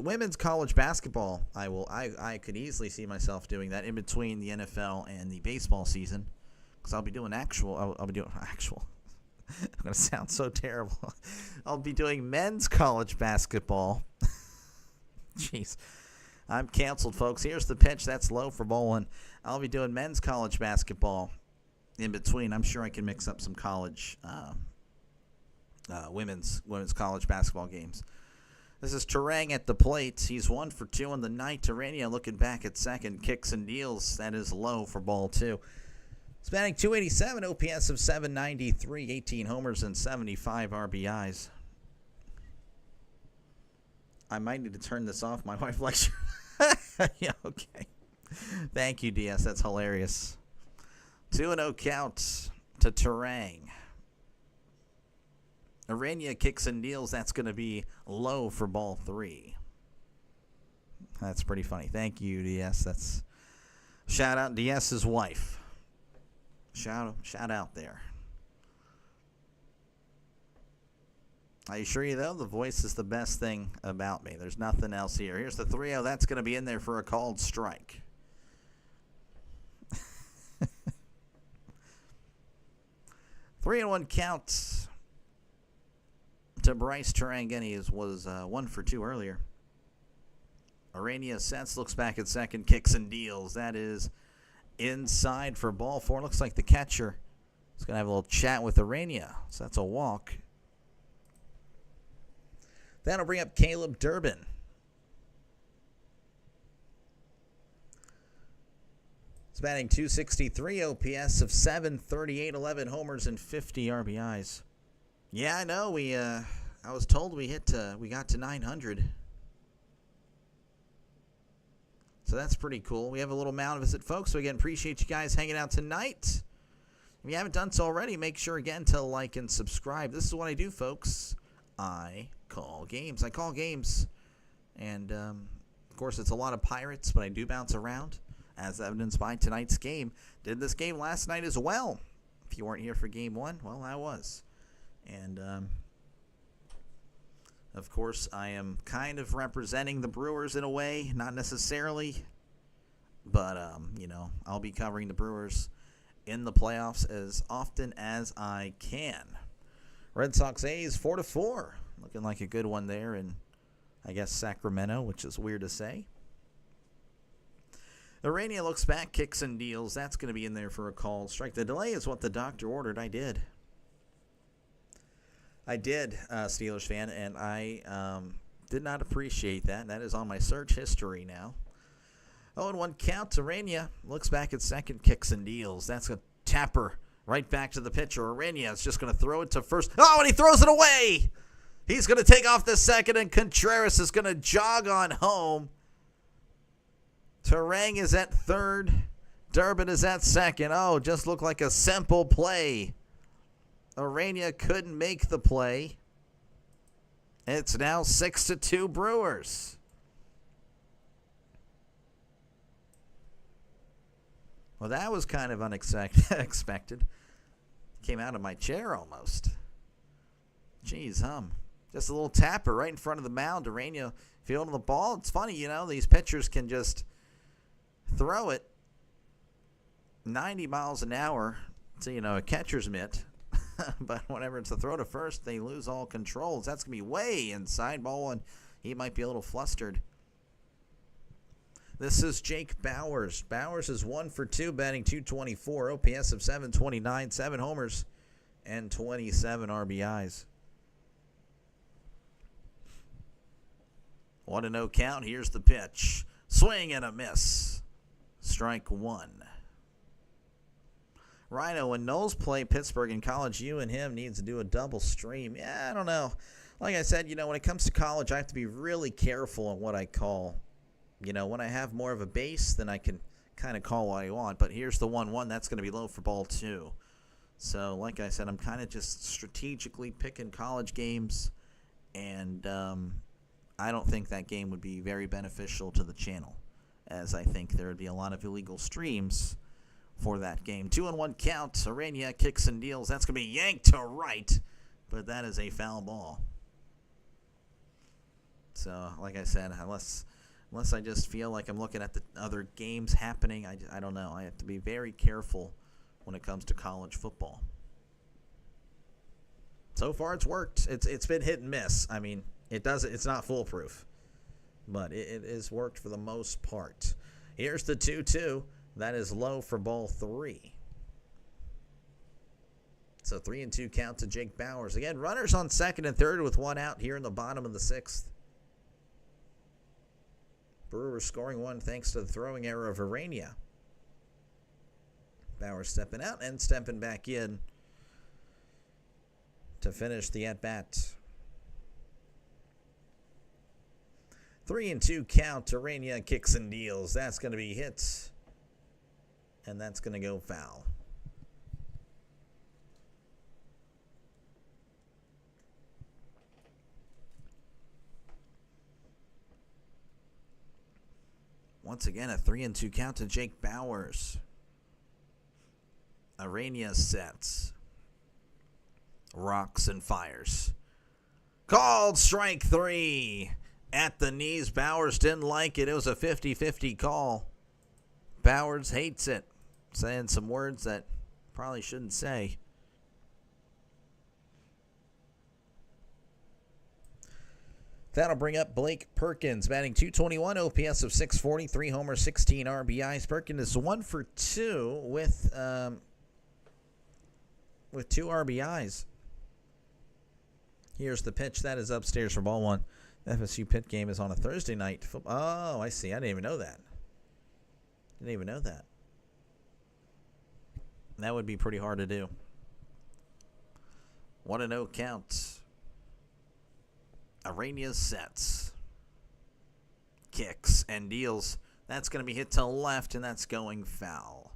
women's college basketball, I could easily see myself doing that in between the NFL and the baseball season, because I'll be doing actual. I'll be doing actual. I'm gonna sound so terrible. I'll be doing men's college basketball. Jeez. I'm canceled, folks. Here's the pitch. That's low for ball 1. I'll be doing men's college basketball in between. I'm sure I can mix up some college, women's college basketball games. This is Terang at the plate. He's 1 for 2 on the night. Terania looking back at second. Kicks and deals. That is low for ball 2. He's batting .287, OPS of .793, 18 homers and 75 RBIs. I might need to turn this off. My wife lecture. Yeah, okay. Thank you, DS. That's hilarious. 2-0 count to Terang. Arena kicks and deals. That's going to be low for ball 3. That's pretty funny. Thank you, DS. That's shout out DS's wife. Shout out there. I assure you, though, the voice is the best thing about me. There's nothing else here. Here's the 3-0. That's going to be in there for a called strike. 3-1 count to Bryce Terang. He was 1 for 2 earlier. Arania sets, looks back at second, kicks and deals. That is inside for ball 4. Looks like the catcher is going to have a little chat with Arania. So that's a walk. That'll bring up Caleb Durbin. He's batting .263, OPS of .738, 11 homers and 50 RBIs. Yeah, I know. I was told we got to 900. So that's pretty cool. We have a little mound visit, folks. So again, appreciate you guys hanging out tonight. If you haven't done so already, make sure again to like and subscribe. This is what I do, folks. I call games. And, of course, it's a lot of Pirates, but I do bounce around, as evidenced by tonight's game. Did this game last night as well. If you weren't here for Game 1, well, I was. And, of course, I am kind of representing the Brewers in a way. Not necessarily, but, I'll be covering the Brewers in the playoffs as often as I can. Red Sox A's 4-4. Looking like a good one there in, I guess, Sacramento, which is weird to say. Arania looks back, kicks and deals. That's going to be in there for a called strike. The delay is what the doctor ordered. I did, Steelers fan, and I did not appreciate that. That is on my search history now. 0-1 count. Arania looks back at second, kicks and deals. That's a tapper. Right back to the pitcher. Arena is just going to throw it to first. Oh, and he throws it away. He's going to take off the second, and Contreras is going to jog on home Terang is at third. Durbin is at second. Oh, just looked like a simple play. Arania couldn't make the play. It's now 6-2 Brewers. Well, that was kind of unexpected. Came out of my chair almost. Jeez, just a little tapper right in front of the mound. Arania fielding the ball. It's funny, these pitchers can just throw it 90 miles an hour to, a catcher's mitt. But whenever it's a throw to first, they lose all controls. That's going to be way inside. Ball one. He might be a little flustered. This is Jake Bowers. Bowers is 1 for 2, batting .224, OPS of .729, 7 homers, and 27 RBIs. 1-0 count. Here's the pitch. Swing and a miss. Strike one. Rhino, when Knowles play Pittsburgh in college, you and him needs to do a double stream. Yeah, I don't know. Like I said, when it comes to college, I have to be really careful on what I call. When I have more of a base, then I can kind of call what I want. But here's the 1-1. That's going to be low for ball two. So, like I said, I'm kind of just strategically picking college games. And I don't think that game would be very beneficial to the channel, as I think there would be a lot of illegal streams for that game. 2-1 count. Arania kicks and deals. That's going to be yanked to right, but that is a foul ball. So, like I said, unless I just feel like I'm looking at the other games happening, I don't know. I have to be very careful when it comes to college football. So far, it's worked. It's been hit and miss. I mean, it's not foolproof, but it has worked for the most part. Here's the 2-2. That is low for ball three. So 3-2 count to Jake Bowers. Again, runners on second and third with one out here in the bottom of the sixth. Brewers scoring one thanks to the throwing error of Arania. Bowers stepping out and stepping back in to finish the at-bat. 3-2 count. Arania kicks and deals. That's going to be hit. And that's going to go foul. Once again, a 3-2 count to Jake Bowers. Arania sets. Rocks and fires. Called strike three. At the knees. Bowers didn't like it. It was a 50-50 call. Bowers hates it. Saying some words that probably shouldn't say. That'll bring up Blake Perkins, batting .221, OPS of .640, 3 homers, 16 RBIs. Perkins is 1 for 2 with 2 RBIs. Here's the pitch. That is upstairs for ball one. The FSU pit game is on a Thursday night. Oh, I see. I didn't even know that. That would be pretty hard to do. 1-0 count. Arania sets. Kicks and deals. That's going to be hit to left, and that's going foul.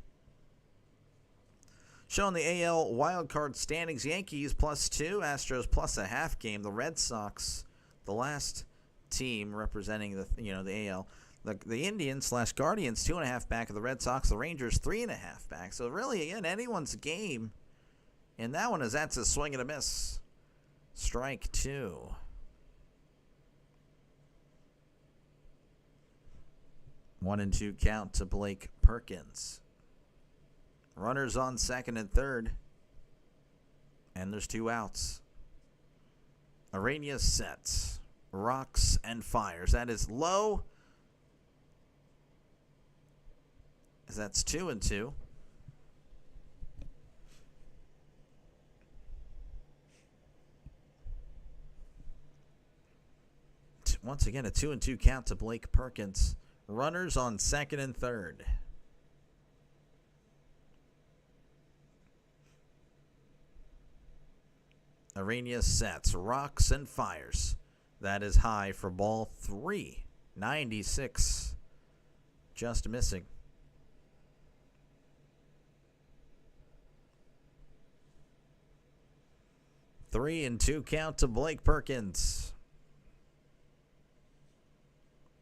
Showing the AL wildcard standings, Yankees +2, Astros +0.5 game. The Red Sox, the last team representing the AL. The Indians/Guardians 2.5 back of the Red Sox. The Rangers 3.5 back. So really, again, anyone's game. And that one that's a swing and a miss. Strike two. 1-2 count to Blake Perkins. Runners on second and third. And there's 2 outs. Arania sets. Rocks and fires. That is low. That's 2-2. Once again, a 2-2 count to Blake Perkins. Runners on second and third. Arania sets. Rocks and fires. That is high for ball three. 96. just missing. Three and two count to Blake Perkins.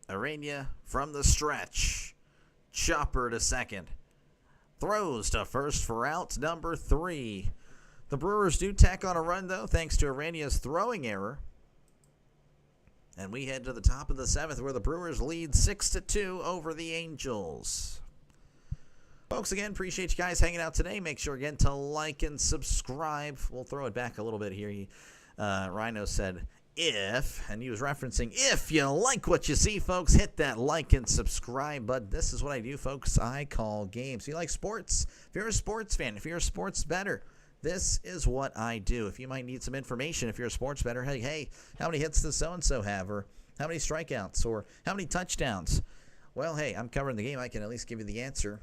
Arena from the stretch. Chopper to second. Throws to first for out number 3. The Brewers do tack on a run, though, thanks to Arena's throwing error. And we head to the top of the 7th, where the Brewers lead 6-2 over the Angels. Folks, again, appreciate you guys hanging out today. Make sure, again, to like and subscribe. We'll throw it back a little bit here. Rhino said, if, and he was referencing, if you like what you see, folks, hit that like and subscribe button. This is what I do, folks. I call games. You like sports? If you're a sports fan, if you're a sports bettor, this is what I do. If you might need some information, if you're a sports bettor, hey, how many hits does so-and-so have? Or how many strikeouts? Or how many touchdowns? Well, hey, I'm covering the game. I can at least give you the answer.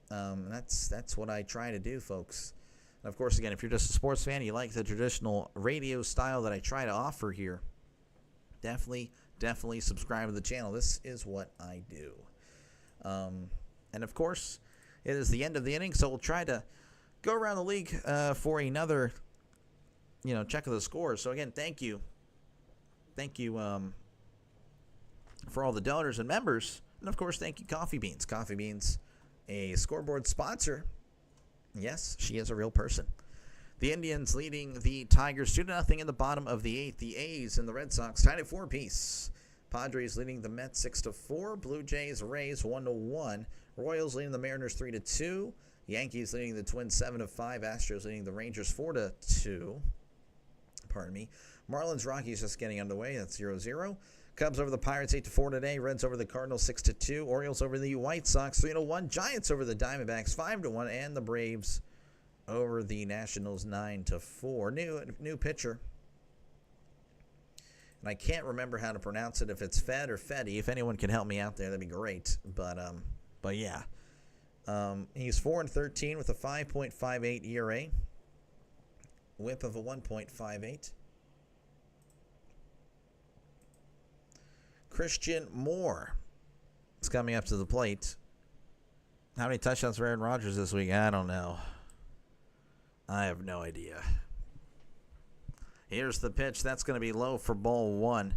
That's what I try to do, folks. And of course, again, if you're just a sports fan, you like the traditional radio style that I try to offer here, definitely subscribe to the channel. This is what I do. And of course, it is the end of the inning, so we'll try to go around the league for another, check of the scores. So again, thank you for all the donors and members, and of course, thank you, Coffee Beans. Coffee Beans, a scoreboard sponsor. Yes, she is a real person. The Indians leading the Tigers 2-0 in the bottom of the 8th. The A's and the Red Sox tied at 4 apiece. Padres leading the Mets 6-4. Blue Jays, Rays 1-1. Royals leading the Mariners 3-2. Yankees leading the Twins 7-5. Astros leading the Rangers 4-2. Pardon me. Marlins, Rockies just getting underway. That's 0-0. Cubs over the Pirates 8-4 today. Reds over the Cardinals 6-2. Orioles over the White Sox 3-1. Giants over the Diamondbacks 5-1, and the Braves over the Nationals 9-4. New pitcher, and I can't remember how to pronounce it. If it's Fed or Fetty, if anyone can help me out there, that'd be great. But yeah, he's 4-13 with a 5.58 ERA, WHIP of a 1.58. Christian Moore is coming up to the plate. How many touchdowns for Aaron Rodgers this week? I don't know. I have no idea. Here's the pitch. That's going to be low for ball 1.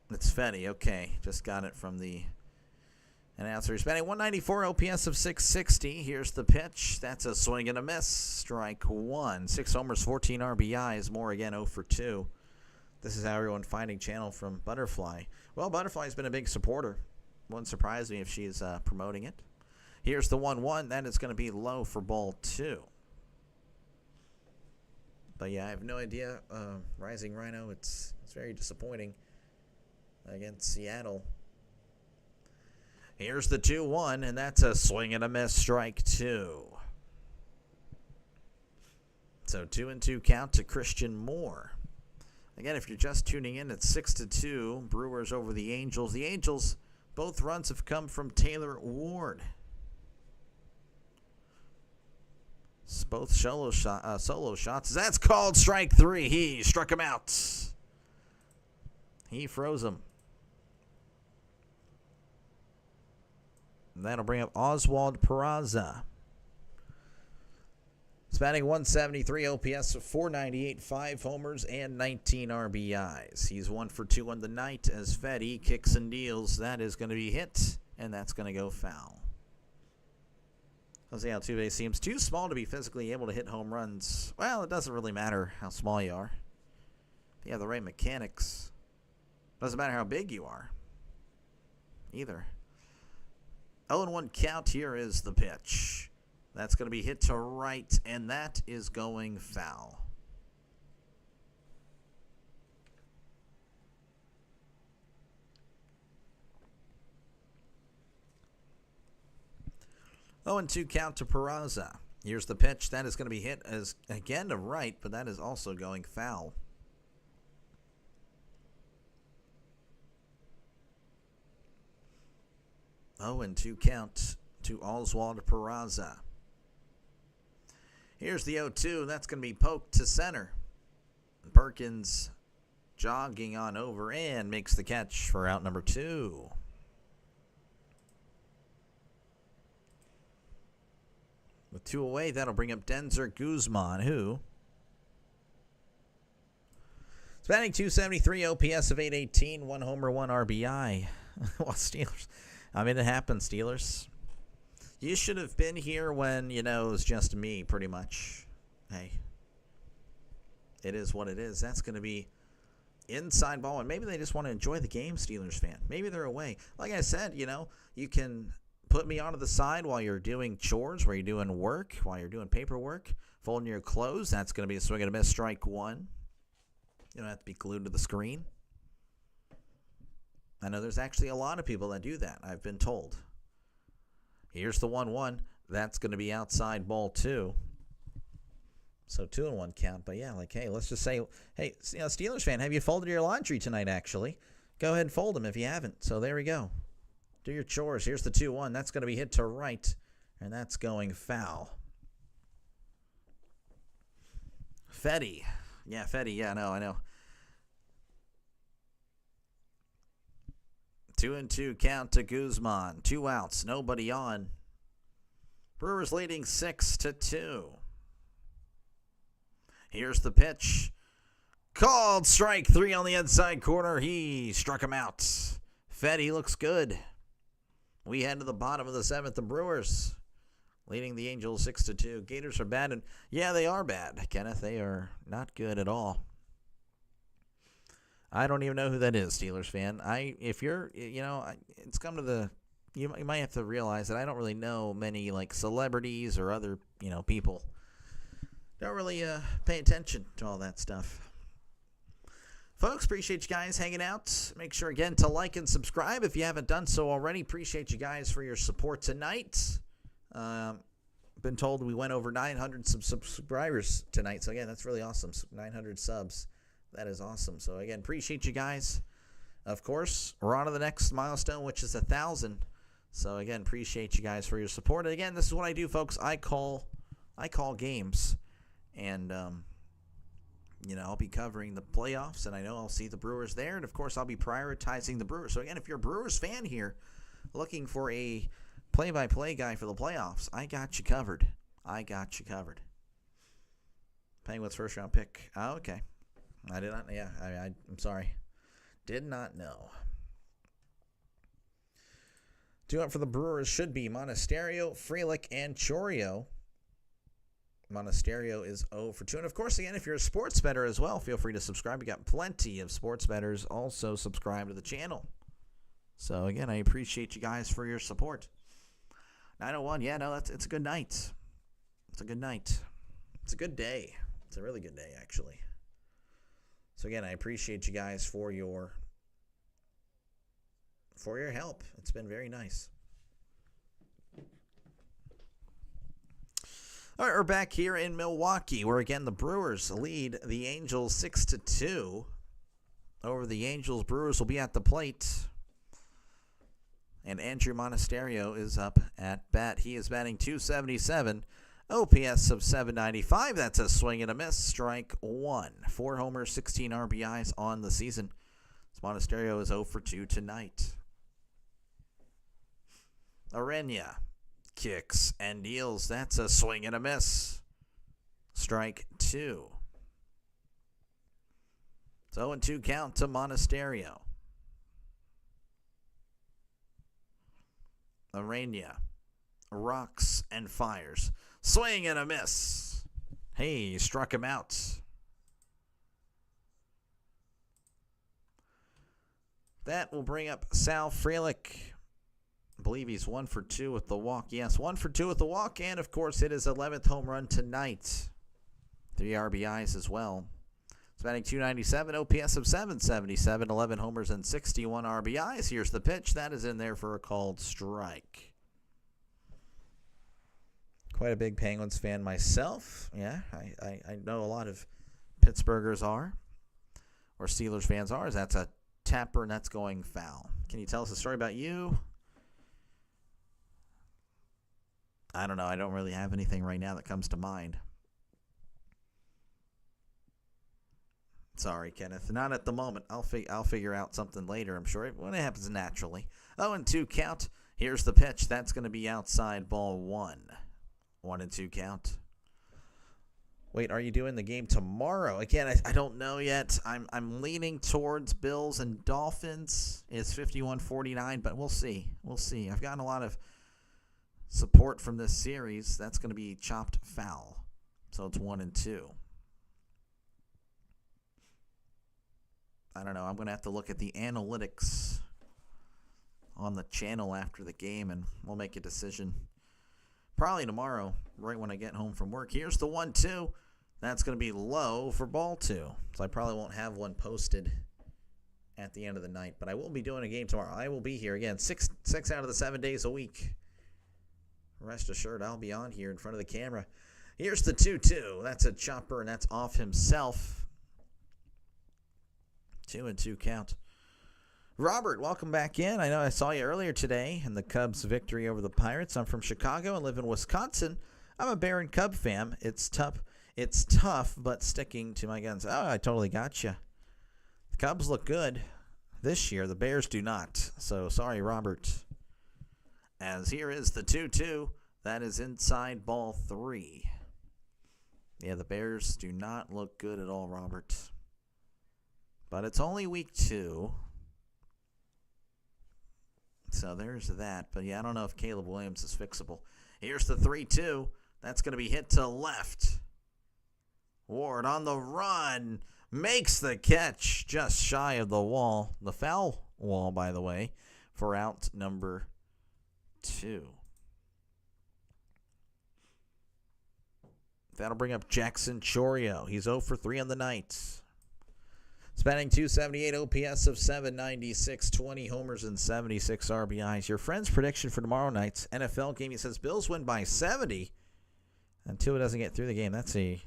It's Fetty. Okay. Just got it from the announcer. He's batting 194, OPS of 660. Here's the pitch. That's a swing and a miss. Strike 1. 6 homers, 14 RBIs. Moore again 0 for 2. This is how everyone finding channel from Butterfly. Well, Butterfly's been a big supporter. Wouldn't surprise me if she's promoting it. Here's the 1-1. That is going to be low for ball 2. But yeah, I have no idea. Rising Rhino, it's very disappointing against Seattle. Here's the 2-1, and that's a swing and a miss. Strike 2. So 2-2 count to Christian Moore. Again, if you're just tuning in, it's 6-2. Brewers over the Angels. The Angels, both runs have come from Taylor Ward. Both solo shots. That's called strike 3. He struck him out. He froze him. And that'll bring up Oswald Peraza. He's batting 173, OPS of 498, 5 homers, and 19 RBIs. He's 1 for 2 on the night as Fetty kicks and deals. That is going to be hit, and that's going to go foul. Jose Altuve seems too small to be physically able to hit home runs. Well, it doesn't really matter how small you are. If you have the right mechanics, doesn't matter how big you are either. 0-1 count. Here is the pitch. That's going to be hit to right, and that is going foul. Oh, and 2 count to Peraza. Here's the pitch. That is going to be hit as again to right, but that is also going foul. Oh, and 2 count to Oswald Peraza. Here's the 0-2. That's going to be poked to center. Perkins jogging on over and makes the catch for out number 2. With 2 away, that'll bring up Denzer Guzman, who is batting .273, OPS of .818, 1 homer, 1 RBI. Well, Steelers. I mean, it happens, Steelers. You should have been here when, it was just me, pretty much. Hey. It is what it is. That's going to be inside ball. And maybe they just want to enjoy the game, Steelers fan. Maybe they're away. Like I said, you can put me onto the side while you're doing chores, while you're doing work, while you're doing paperwork, folding your clothes. That's going to be a swing and a miss, strike 1. You don't have to be glued to the screen. I know there's actually a lot of people that do that, I've been told. Here's the 1-1. That's going to be outside ball 2. So 2-1 count. But yeah, hey, let's just say, hey, Steelers fan, have you folded your laundry tonight, actually? Go ahead and fold them if you haven't. So there we go. Do your chores. Here's the 2-1. That's going to be hit to right, and that's going foul. Fetty. Yeah, Fetty. Yeah, I know. 2-2 count to Guzman. 2 outs. Nobody on. Brewers leading 6-2. Here's the pitch. Called strike 3 on the inside corner. He struck him out. Fetty looks good. We head to the bottom of the 7th. The Brewers leading the Angels 6-2. Gators are bad, and yeah, they are bad, Kenneth. They are not good at all. I don't even know who that is, Steelers fan. If you're, it's come to the, you might have to realize that I don't really know many celebrities or other, people. Don't really pay attention to all that stuff. Folks, appreciate you guys hanging out. Make sure, again, to like and subscribe if you haven't done so already. Appreciate you guys for your support tonight. Been told we went over 900 subscribers tonight. So, again, that's really awesome. 900 subs. That is awesome. So, again, appreciate you guys. Of course, we're on to the next milestone, which is 1,000. So, again, appreciate you guys for your support. And, again, this is what I do, folks. I call games. And, I'll be covering the playoffs, and I know I'll see the Brewers there. And, of course, I'll be prioritizing the Brewers. So, again, if you're a Brewers fan here looking for a play-by-play guy for the playoffs, I got you covered. Penguins first-round pick. Oh, okay. I did not. Yeah, I'm sorry. Did not know. 2 up for the Brewers should be Monasterio, Frelick, and Chourio. Monasterio is 0 for 2. And, of course, again, if you're a sports bettor as well, feel free to subscribe. We got plenty of sports bettors also subscribe to the channel. So, again, I appreciate you guys for your support. 901, yeah, no, it's a good night. It's a good night. It's a good day. It's a really good day, actually. So, again, I appreciate you guys for your help. It's been very nice. All right, we're back here in Milwaukee, where, again, the Brewers lead the Angels 6-2. Over the Angels, Brewers will be at the plate. And Andrew Monasterio is up at bat. He is batting .277, OPS of .795. That's a swing and a miss, strike 1. 4 homers, 16 RBIs on the season. Monasterio is 0 for 2 tonight. Arena kicks and deals. That's a swing and a miss. Strike 2. 0-2 count to Monasterio. Arena rocks and fires. Swing and a miss. Hey, struck him out. That will bring up Sal Frelick. I believe he's 1 for 2 with the walk. Yes, 1 for 2 with the walk, and of course hit his 11th home run tonight. 3 RBIs as well. He's batting .297, OPS of .777, 11 homers and 61 RBIs. Here's the pitch. That is in there for a called strike. Quite a big Penguins fan myself. Yeah, I know a lot of Pittsburghers are, or Steelers fans are. That's a tapper, and that's going foul. Can you tell us a story about you? I don't know. I don't really have anything right now that comes to mind. Sorry, Kenneth. Not at the moment. I'll figure out something later, I'm sure. When it happens naturally. 0-2 count. Here's the pitch. That's going to be outside ball 1. 1-2 count. Wait, are you doing the game tomorrow? Again, I don't know yet. I'm leaning towards Bills and Dolphins. It's 51-49, but we'll see. We'll see. I've gotten a lot of support from this series. That's going to be chopped foul. So it's 1-2. I don't know. I'm going to have to look at the analytics on the channel after the game, and we'll make a decision probably tomorrow, right when I get home from work. Here's the 1-2. That's going to be low for ball 2. So I probably won't have one posted at the end of the night, but I will be doing a game tomorrow. I will be here again, six out of the 7 days a week. Rest assured, I'll be on here in front of the camera. Here's the 2-2. That's a chopper, and that's off himself. 2-2 count. Robert, welcome back in. I know I saw you earlier today in the Cubs' victory over the Pirates. I'm from Chicago and live in Wisconsin. I'm a Bear and Cub fan. It's tough, but sticking to my guns. Oh, I totally got you. The Cubs look good this year. The Bears do not. So sorry, Robert. As here is the 2-2. That is inside ball 3. Yeah, the Bears do not look good at all, Robert. But it's only week 2. So there's that. But yeah, I don't know if Caleb Williams is fixable. Here's the 3-2. That's going to be hit to left. Ward on the run. Makes the catch just shy of the wall. The foul wall, by the way, for out number 2. That'll bring up Jackson Chorio. He's 0 for 3 on the night. Spanning 278 OPS of 796, 20 homers and 76 RBIs. Your friend's prediction for tomorrow night's NFL game, he says Bills win by 70 and Tua doesn't get through the game. That's a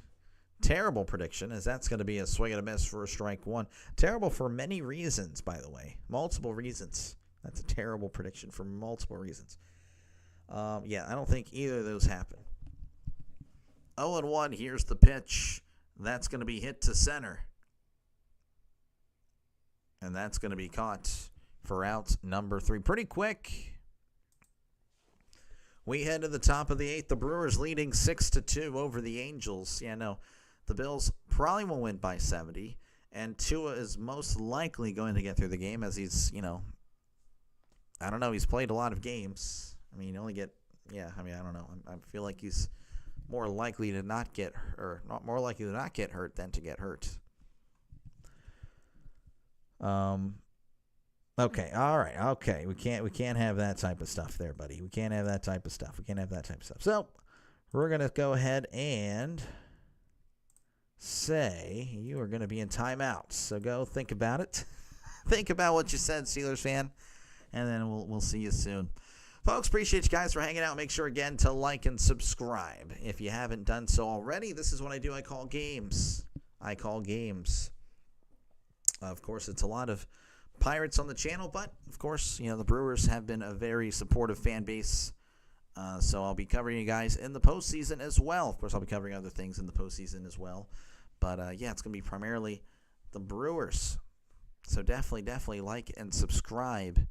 terrible prediction, as that's going to be a swing and a miss for a strike one. Terrible for many reasons, by the way. Multiple reasons. That's a terrible prediction for multiple reasons. Yeah, I don't think either of those happen. 0-1, here's the pitch. That's going to be hit to center. And that's going to be caught for out number 3. Pretty quick. We head to the top of the 8th. The Brewers leading 6-2 over the Angels. Yeah, no. The Bills probably will win by 70. And Tua is most likely going to get through the game as he's, I don't know. He's played a lot of games. I mean, I don't know. I feel like he's more likely to not get hurt than to get hurt. Okay, all right, okay. We can't have that type of stuff there, buddy. We can't have that type of stuff. So we're gonna go ahead and say you are gonna be in timeout. So go think about it. Think about what you said, Steelers fan, and then we'll see you soon. Folks, appreciate you guys for hanging out. Make sure again to like and subscribe if you haven't done so already. This is what I do. I call games. Of course, it's a lot of Pirates on the channel, but of course, the Brewers have been a very supportive fan base. So I'll be covering you guys in the postseason as well. Of course, I'll be covering other things in the postseason as well. But yeah, it's going to be primarily the Brewers. So definitely like and subscribe.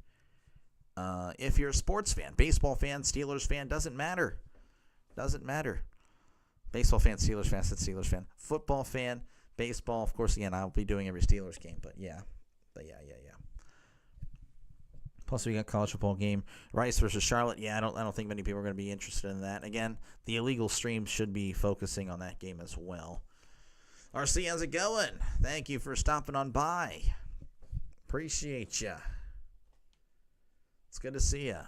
If you're a sports fan, baseball fan, Steelers fan, doesn't matter. Baseball fan, Steelers fan, said Steelers fan. Football fan, baseball, of course, again, I'll be doing every Steelers game, but yeah. Plus, we got college football game, Rice versus Charlotte. Yeah, I don't think many people are going to be interested in that. Again, the illegal stream should be focusing on that game as well. RC, how's it going? Thank you for stopping on by. Appreciate ya. It's good to see ya.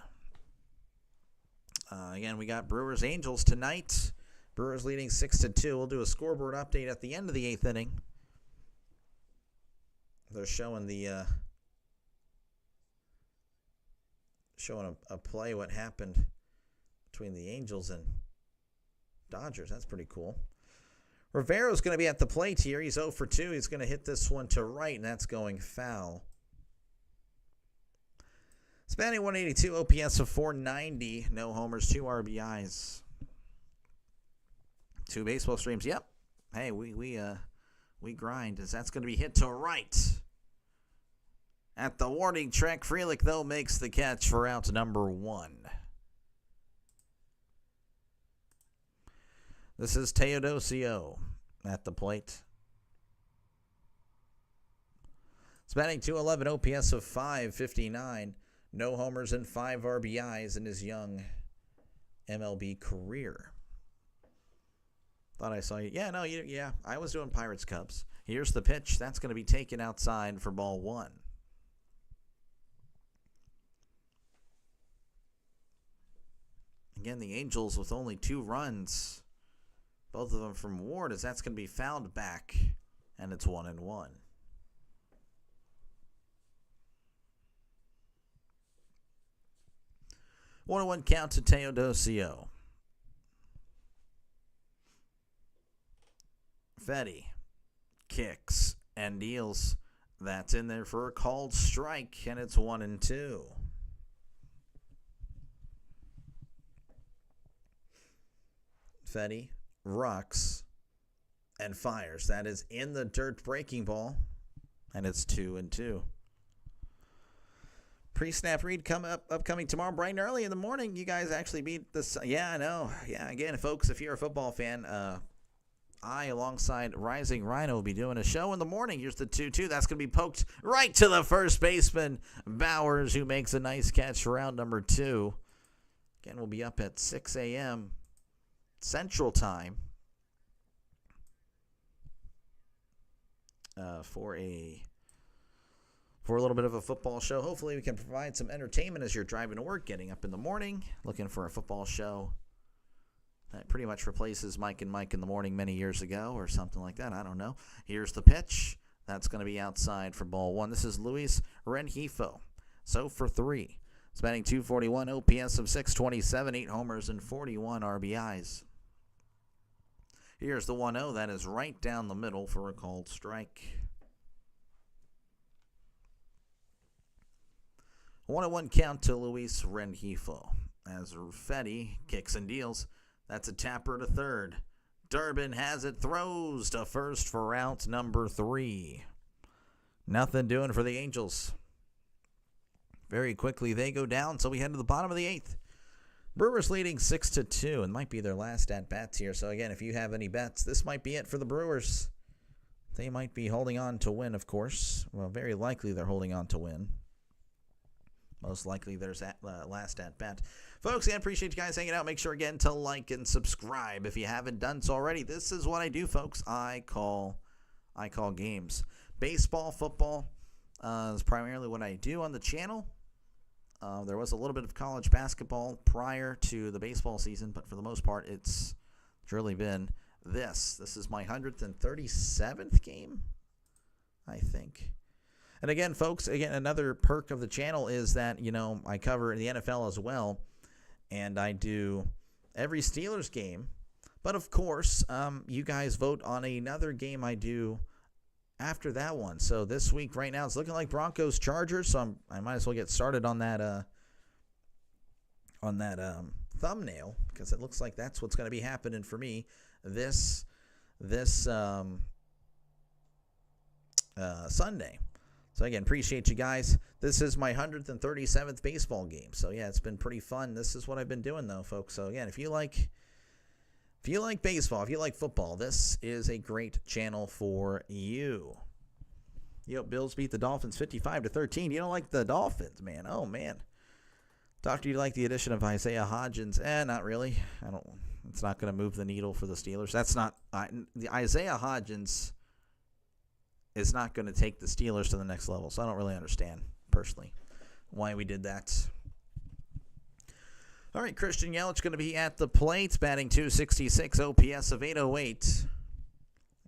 Again, we got Brewers Angels tonight. Brewers leading 6-2. We'll do a scoreboard update at the end of the 8th inning. They're showing a play what happened between the Angels and Dodgers. That's pretty cool. Rivero's going to be at the plate here. He's 0 for 2. He's going to hit this one to right, and that's going foul. Spanning 182, OPS of 490. No homers, 2 RBIs. 2 baseball streams. Yep. Hey, we grind. As that's going to be hit to right. At the warning track, Frelick, though, makes the catch for out number 1. This is Teodosio at the plate. It's batting .211, OPS of .559. No homers and 5 RBIs in his young MLB career. Thought I saw you. Yeah, I was doing Pirates Cubs. Here's the pitch. That's going to be taken outside for ball 1. Again, the Angels with only 2 runs. Both of them from Ward, as that's going to be fouled back. And it's 1-1. 1-1 count to Teodosio. Fetty kicks and deals. That's in there for a called strike, and it's 1-2. Fetty rocks and fires. That is in the dirt, breaking ball, and it's 2-2. Pre-snap read upcoming tomorrow bright and early in the morning. You guys actually beat this. Yeah, I know. Yeah, again, folks, if you're a football fan, I, alongside Rising Rhino, will be doing a show in the morning. Here's the 2-2. That's going to be poked right to the first baseman, Bowers, who makes a nice catch for round number 2. Again, we'll be up at 6 a.m. Central Time for a little bit of a football show. Hopefully we can provide some entertainment as you're driving to work, getting up in the morning, looking for a football show that pretty much replaces Mike and Mike in the Morning many years ago or something like that. I don't know. Here's the pitch. That's going to be outside for ball 1. This is Luis Rengifo. So for 3. It's batting .241, OPS of .627, 8 homers and 41 RBIs. Here's the 1-0. That is right down the middle for a called strike. 1-1 count to Luis Rengifo. As Fetty kicks and deals. That's a tapper to third. Durbin has it, throws to first for out number 3. Nothing doing for the Angels. Very quickly they go down, so we head to the bottom of the 8th. Brewers leading 6-2, and might be their last at-bats here. So again, if you have any bets, this might be it for the Brewers. They might be holding on to win, of course. Well, very likely they're holding on to win. Most likely there's last at-bat. Folks, I appreciate you guys hanging out. Make sure, again, to like and subscribe if you haven't done so already. This is what I do, folks. I call games. Baseball, football is primarily what I do on the channel. There was a little bit of college basketball prior to the baseball season, but for the most part, it's really been this. This is my 137th game, I think. And again, folks, another perk of the channel is that, I cover the NFL as well, and I do every Steelers game. But, of course, you guys vote on another game I do after that one. So this week, right now, it's looking like Broncos-Chargers, so I might as well get started on that thumbnail, because it looks like that's what's going to be happening for me this Sunday. So, again, appreciate you guys. This is my 137th baseball game. So, yeah, it's been pretty fun. This is what I've been doing, though, folks. So, again, if you like baseball, if you like football, this is a great channel for you. Bills beat the Dolphins 55-13. You don't like the Dolphins, man. Oh, man. Doctor, you like the addition of Isaiah Hodgins? Not really. It's not going to move the needle for the Steelers. That's not the Isaiah Hodgins is not going to take the Steelers to the next level. So I don't really understand, personally, why we did that. All right, Christian Yelich going to be at the plate, batting .266, OPS of .808.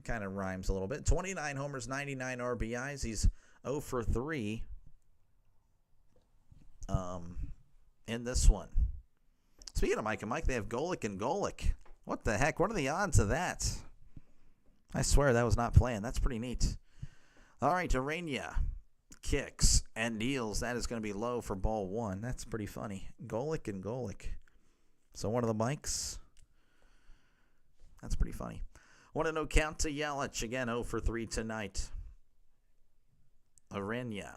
Kind of rhymes a little bit. 29 homers, 99 RBIs. He's 0 for 3 in this one. Speaking of Mike and Mike, they have Golick and Golick. What the heck? What are the odds of that? I swear that was not planned. That's pretty neat. All right, Arena kicks and deals. That is going to be low for ball 1. That's pretty funny. Golick and Golick. So one of the mics. That's pretty funny. 1-0 count to Yelich. Again, 0 for 3 tonight. Arena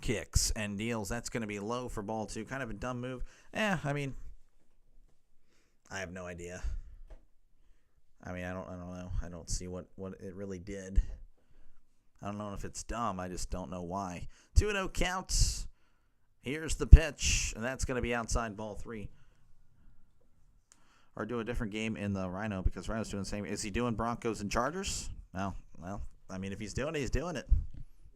kicks and deals. That's going to be low for ball 2. Kind of a dumb move. I have no idea. I mean, I don't know. I don't see what it really did. I don't know if it's dumb. I just don't know why. 2-0 counts. Here's the pitch, and that's going to be outside ball 3. Or do a different game in the Rhino, because Rhino's doing the same. Is he doing Broncos and Chargers? No. Well, I mean, if he's doing it, he's doing it.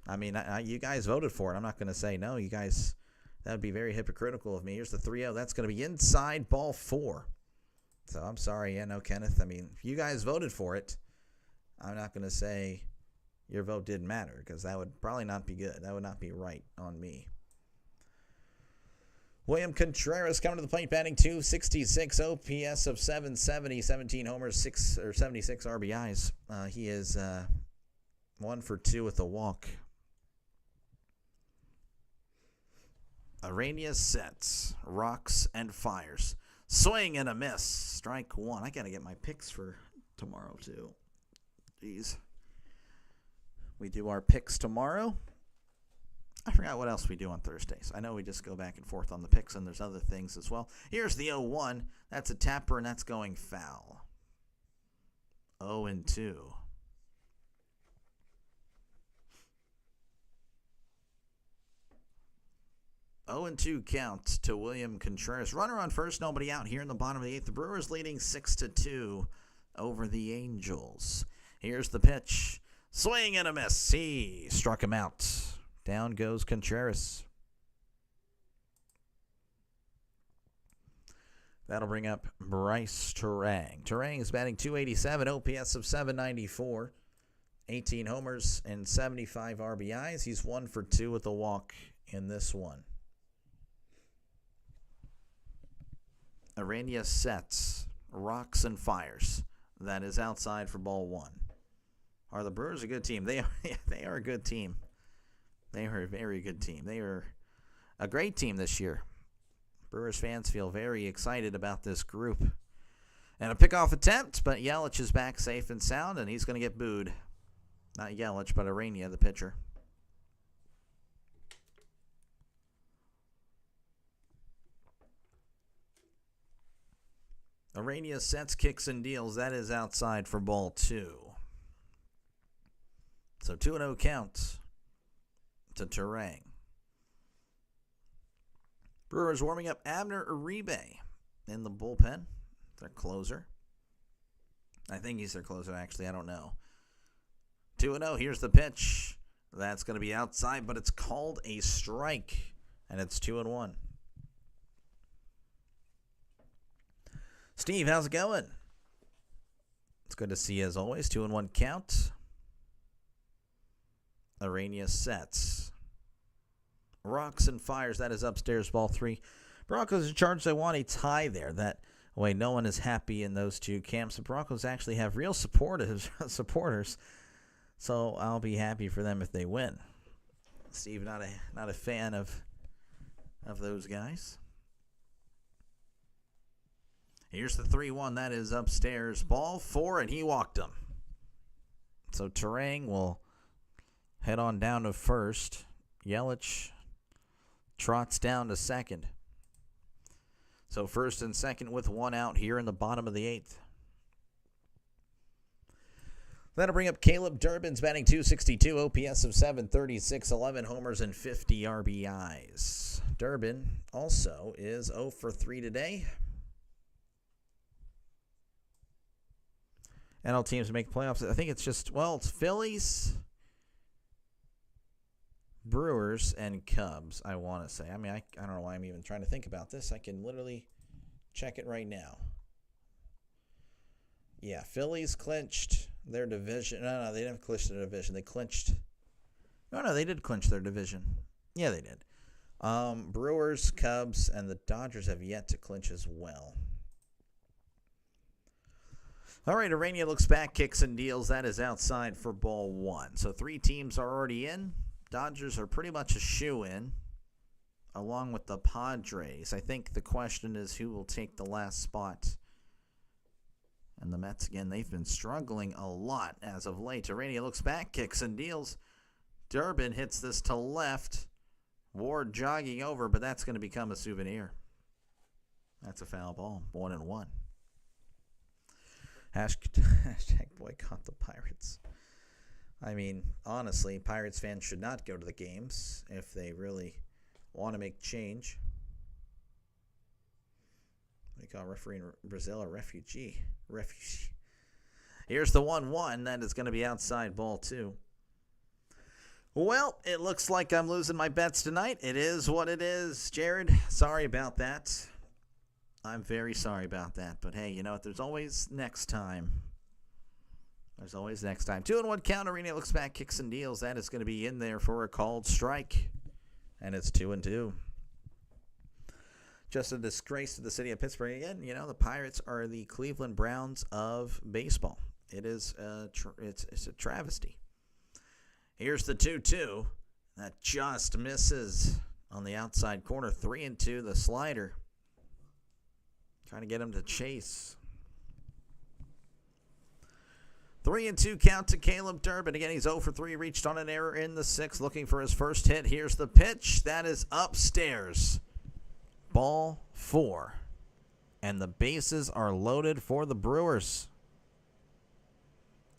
I mean, you guys voted for it. I'm not going to say no. You guys, that would be very hypocritical of me. Here's the 3-0. That's going to be inside ball 4. So I'm sorry. Yeah, no, Kenneth. I mean, if you guys voted for it, I'm not going to say your vote didn't matter, because that would probably not be good. That would not be right on me. William Contreras coming to the plate, batting .266, OPS of 770, 17 homers, 76 RBIs. He is 1 for 2 with a walk. Arania sets, rocks and fires. Swing and a miss. Strike 1. I got to get my picks for tomorrow, too. Jeez. We do our picks tomorrow. I forgot what else we do on Thursdays. I know we just go back and forth on the picks, and there's other things as well. Here's the 0-1. That's a tapper, and that's going foul. 0-2. Oh and 2 count to William Contreras. Runner on first, nobody out here in the bottom of the 8th. The Brewers leading 6-2 over the Angels. Here's the pitch. Swing and a miss. He struck him out. Down goes Contreras. That'll bring up Bryce Turang. Turang is batting .287, OPS of 794, 18 homers and 75 RBIs. He's 1 for 2 with a walk in this one. Arania sets, rocks and fires. That is outside for ball 1. Are the Brewers a good team? They are a good team. They are a very good team. They are a great team this year. Brewers fans feel very excited about this group. And a pickoff attempt, but Yelich is back safe and sound, and he's going to get booed. Not Yelich, but Arania, the pitcher. Arania sets, kicks, and deals. That is outside for ball 2. So 2-0 count to Turang. Brewers warming up Abner Uribe in the bullpen. Their closer. I think he's their closer, actually. I don't know. 2-0. Here's the pitch. That's going to be outside, but it's called a strike. And it's 2-1. Steve, how's it going? It's good to see you as always. 2-1 count. Arania sets. Rocks and fires. That is upstairs, ball 3. Broncos are charged. They want a tie there. That way, no one is happy in those two camps. The Broncos actually have real supporters. So I'll be happy for them if they win. Steve, not a fan of those guys. Here's the 3-1. That is upstairs, ball 4, and he walked him. So Turang will head on down to first. Yelich trots down to second. So first and second with 1 out here in the bottom of the 8th. That'll bring up Caleb Durbin's batting .262, OPS of 736, 11 homers and 50 RBIs. Durbin also is 0 for 3 today. NL teams to make playoffs. I think it's just, it's Phillies, Brewers, and Cubs, I want to say. I mean, I don't know why I'm even trying to think about this. I can literally check it right now. Yeah, Phillies clinched their division. No, they didn't clinch their division. They clinched. No, they did clinch their division. Yeah, they did. Brewers, Cubs, and the Dodgers have yet to clinch as well. All right, Arania looks back, kicks and deals. That is outside for ball 1. So 3 teams are already in. Dodgers are pretty much a shoo-in, along with the Padres. I think the question is who will take the last spot. And the Mets, again, they've been struggling a lot as of late. Arania looks back, kicks and deals. Durbin hits this to left. Ward jogging over, but that's going to become a souvenir. That's a foul ball, 1-1. Hashtag boycott the Pirates. I mean, honestly, Pirates fans should not go to the games if they really want to make change. They call a referee in Brazil a refugee. Here's the 1-1. That is going to be outside ball 2. Well, it looks like I'm losing my bets tonight. It is what it is, Jared. Sorry about that. I'm very sorry about that. But hey, you know what? There's always next time. There's always next time. 2-1 count. Arena looks back, kicks and deals. That is going to be in there for a called strike. And it's 2-2. Just a disgrace to the city of Pittsburgh. Again, you know, the Pirates are the Cleveland Browns of baseball. It is it's a travesty. Here's the 2-2. That just misses on the outside corner. 3-2, the slider. Trying to get him to chase. 3-2 count to Caleb Durbin. Again, he's 0 for 3. Reached on an error in the 6th. Looking for his first hit. Here's the pitch. That is upstairs. Ball 4. And the bases are loaded for the Brewers.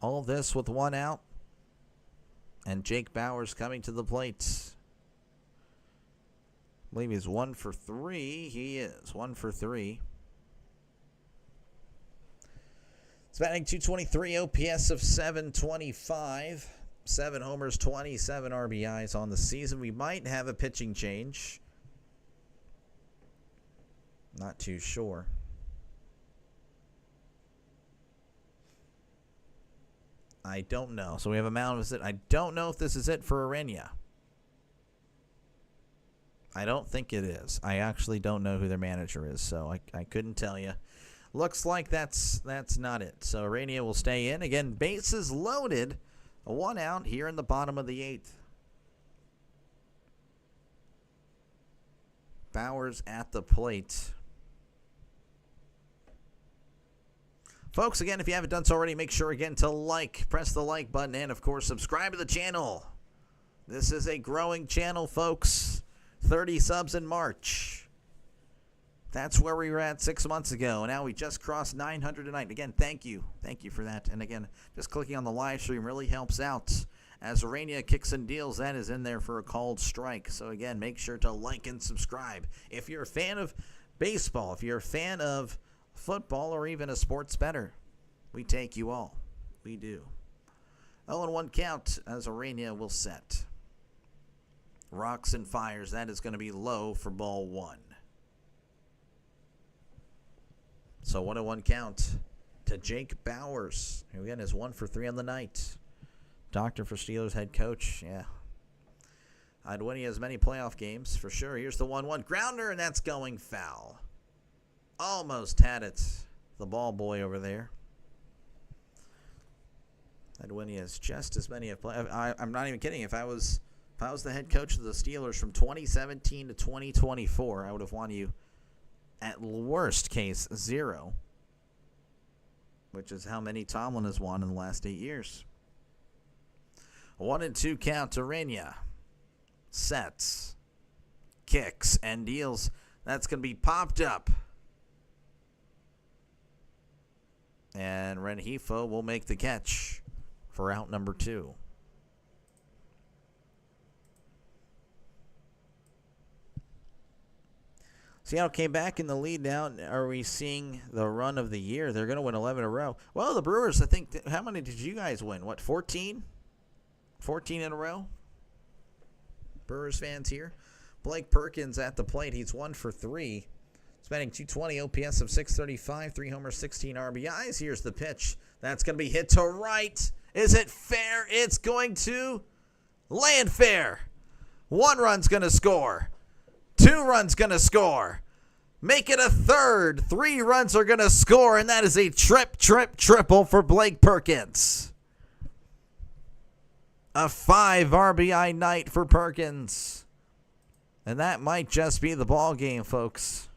All this with 1 out. And Jake Bauers coming to the plate. I believe he's 1 for 3. He is 1 for 3. He's batting .223, OPS of .725, 7 homers, 27 RBIs on the season. We might have a pitching change. Not too sure. I don't know. So we have a mound visit. I don't know if this is it for Arena. I don't think it is. I actually don't know who their manager is, so I couldn't tell you. Looks like that's not it. So Arena will stay in. Again, bases loaded. A 1 out here in the bottom of the 8th. Bauers at the plate. Folks, again, if you haven't done so already, make sure again to press the like button, and of course subscribe to the channel. This is a growing channel, folks. 30 subs in March. That's where we were at 6 months ago. Now we just crossed 900 tonight. Again, thank you. Thank you for that. And again, just clicking on the live stream really helps out. As Arena kicks and deals, that is in there for a called strike. So again, make sure to like and subscribe. If you're a fan of baseball, if you're a fan of football, or even a sports bettor, we take you all. We do. 0-1 count as Arena will set. Rocks and fires. That is going to be low for ball 1. So 1-1 count to Jake Bauers, who again is 1 for 3 on the night. Doctor for Steelers head coach. Yeah. I'd win as many playoff games for sure. Here's the 1-1 grounder, and that's going foul. Almost had it. The ball boy over there. I'd win as just as many of I'm not even kidding. If I was the head coach of the Steelers from 2017 to 2024, I would have won you at worst case 0, which is how many Tomlin has won in the last 8 years. 1-2 count to Arena. Sets, kicks, and deals. That's going to be popped up. And Rengifo will make the catch for out number 2. Seattle came back in the lead now. Are we seeing the run of the year? They're going to win 11 in a row. Well, the Brewers, I think, how many did you guys win? What, 14? 14 in a row? Brewers fans here. Blake Perkins at the plate. He's 1 for 3. He's batting .220, OPS of .635, 3 homers, 16 RBIs. Here's the pitch. That's going to be hit to right. Is it fair? It's going to land fair. 1 run's going to score. 2 runs going to score. Make it a third. 3 runs are going to score, and that is a triple for Blake Perkins. A 5 RBI night for Perkins. And that might just be the ball game, folks.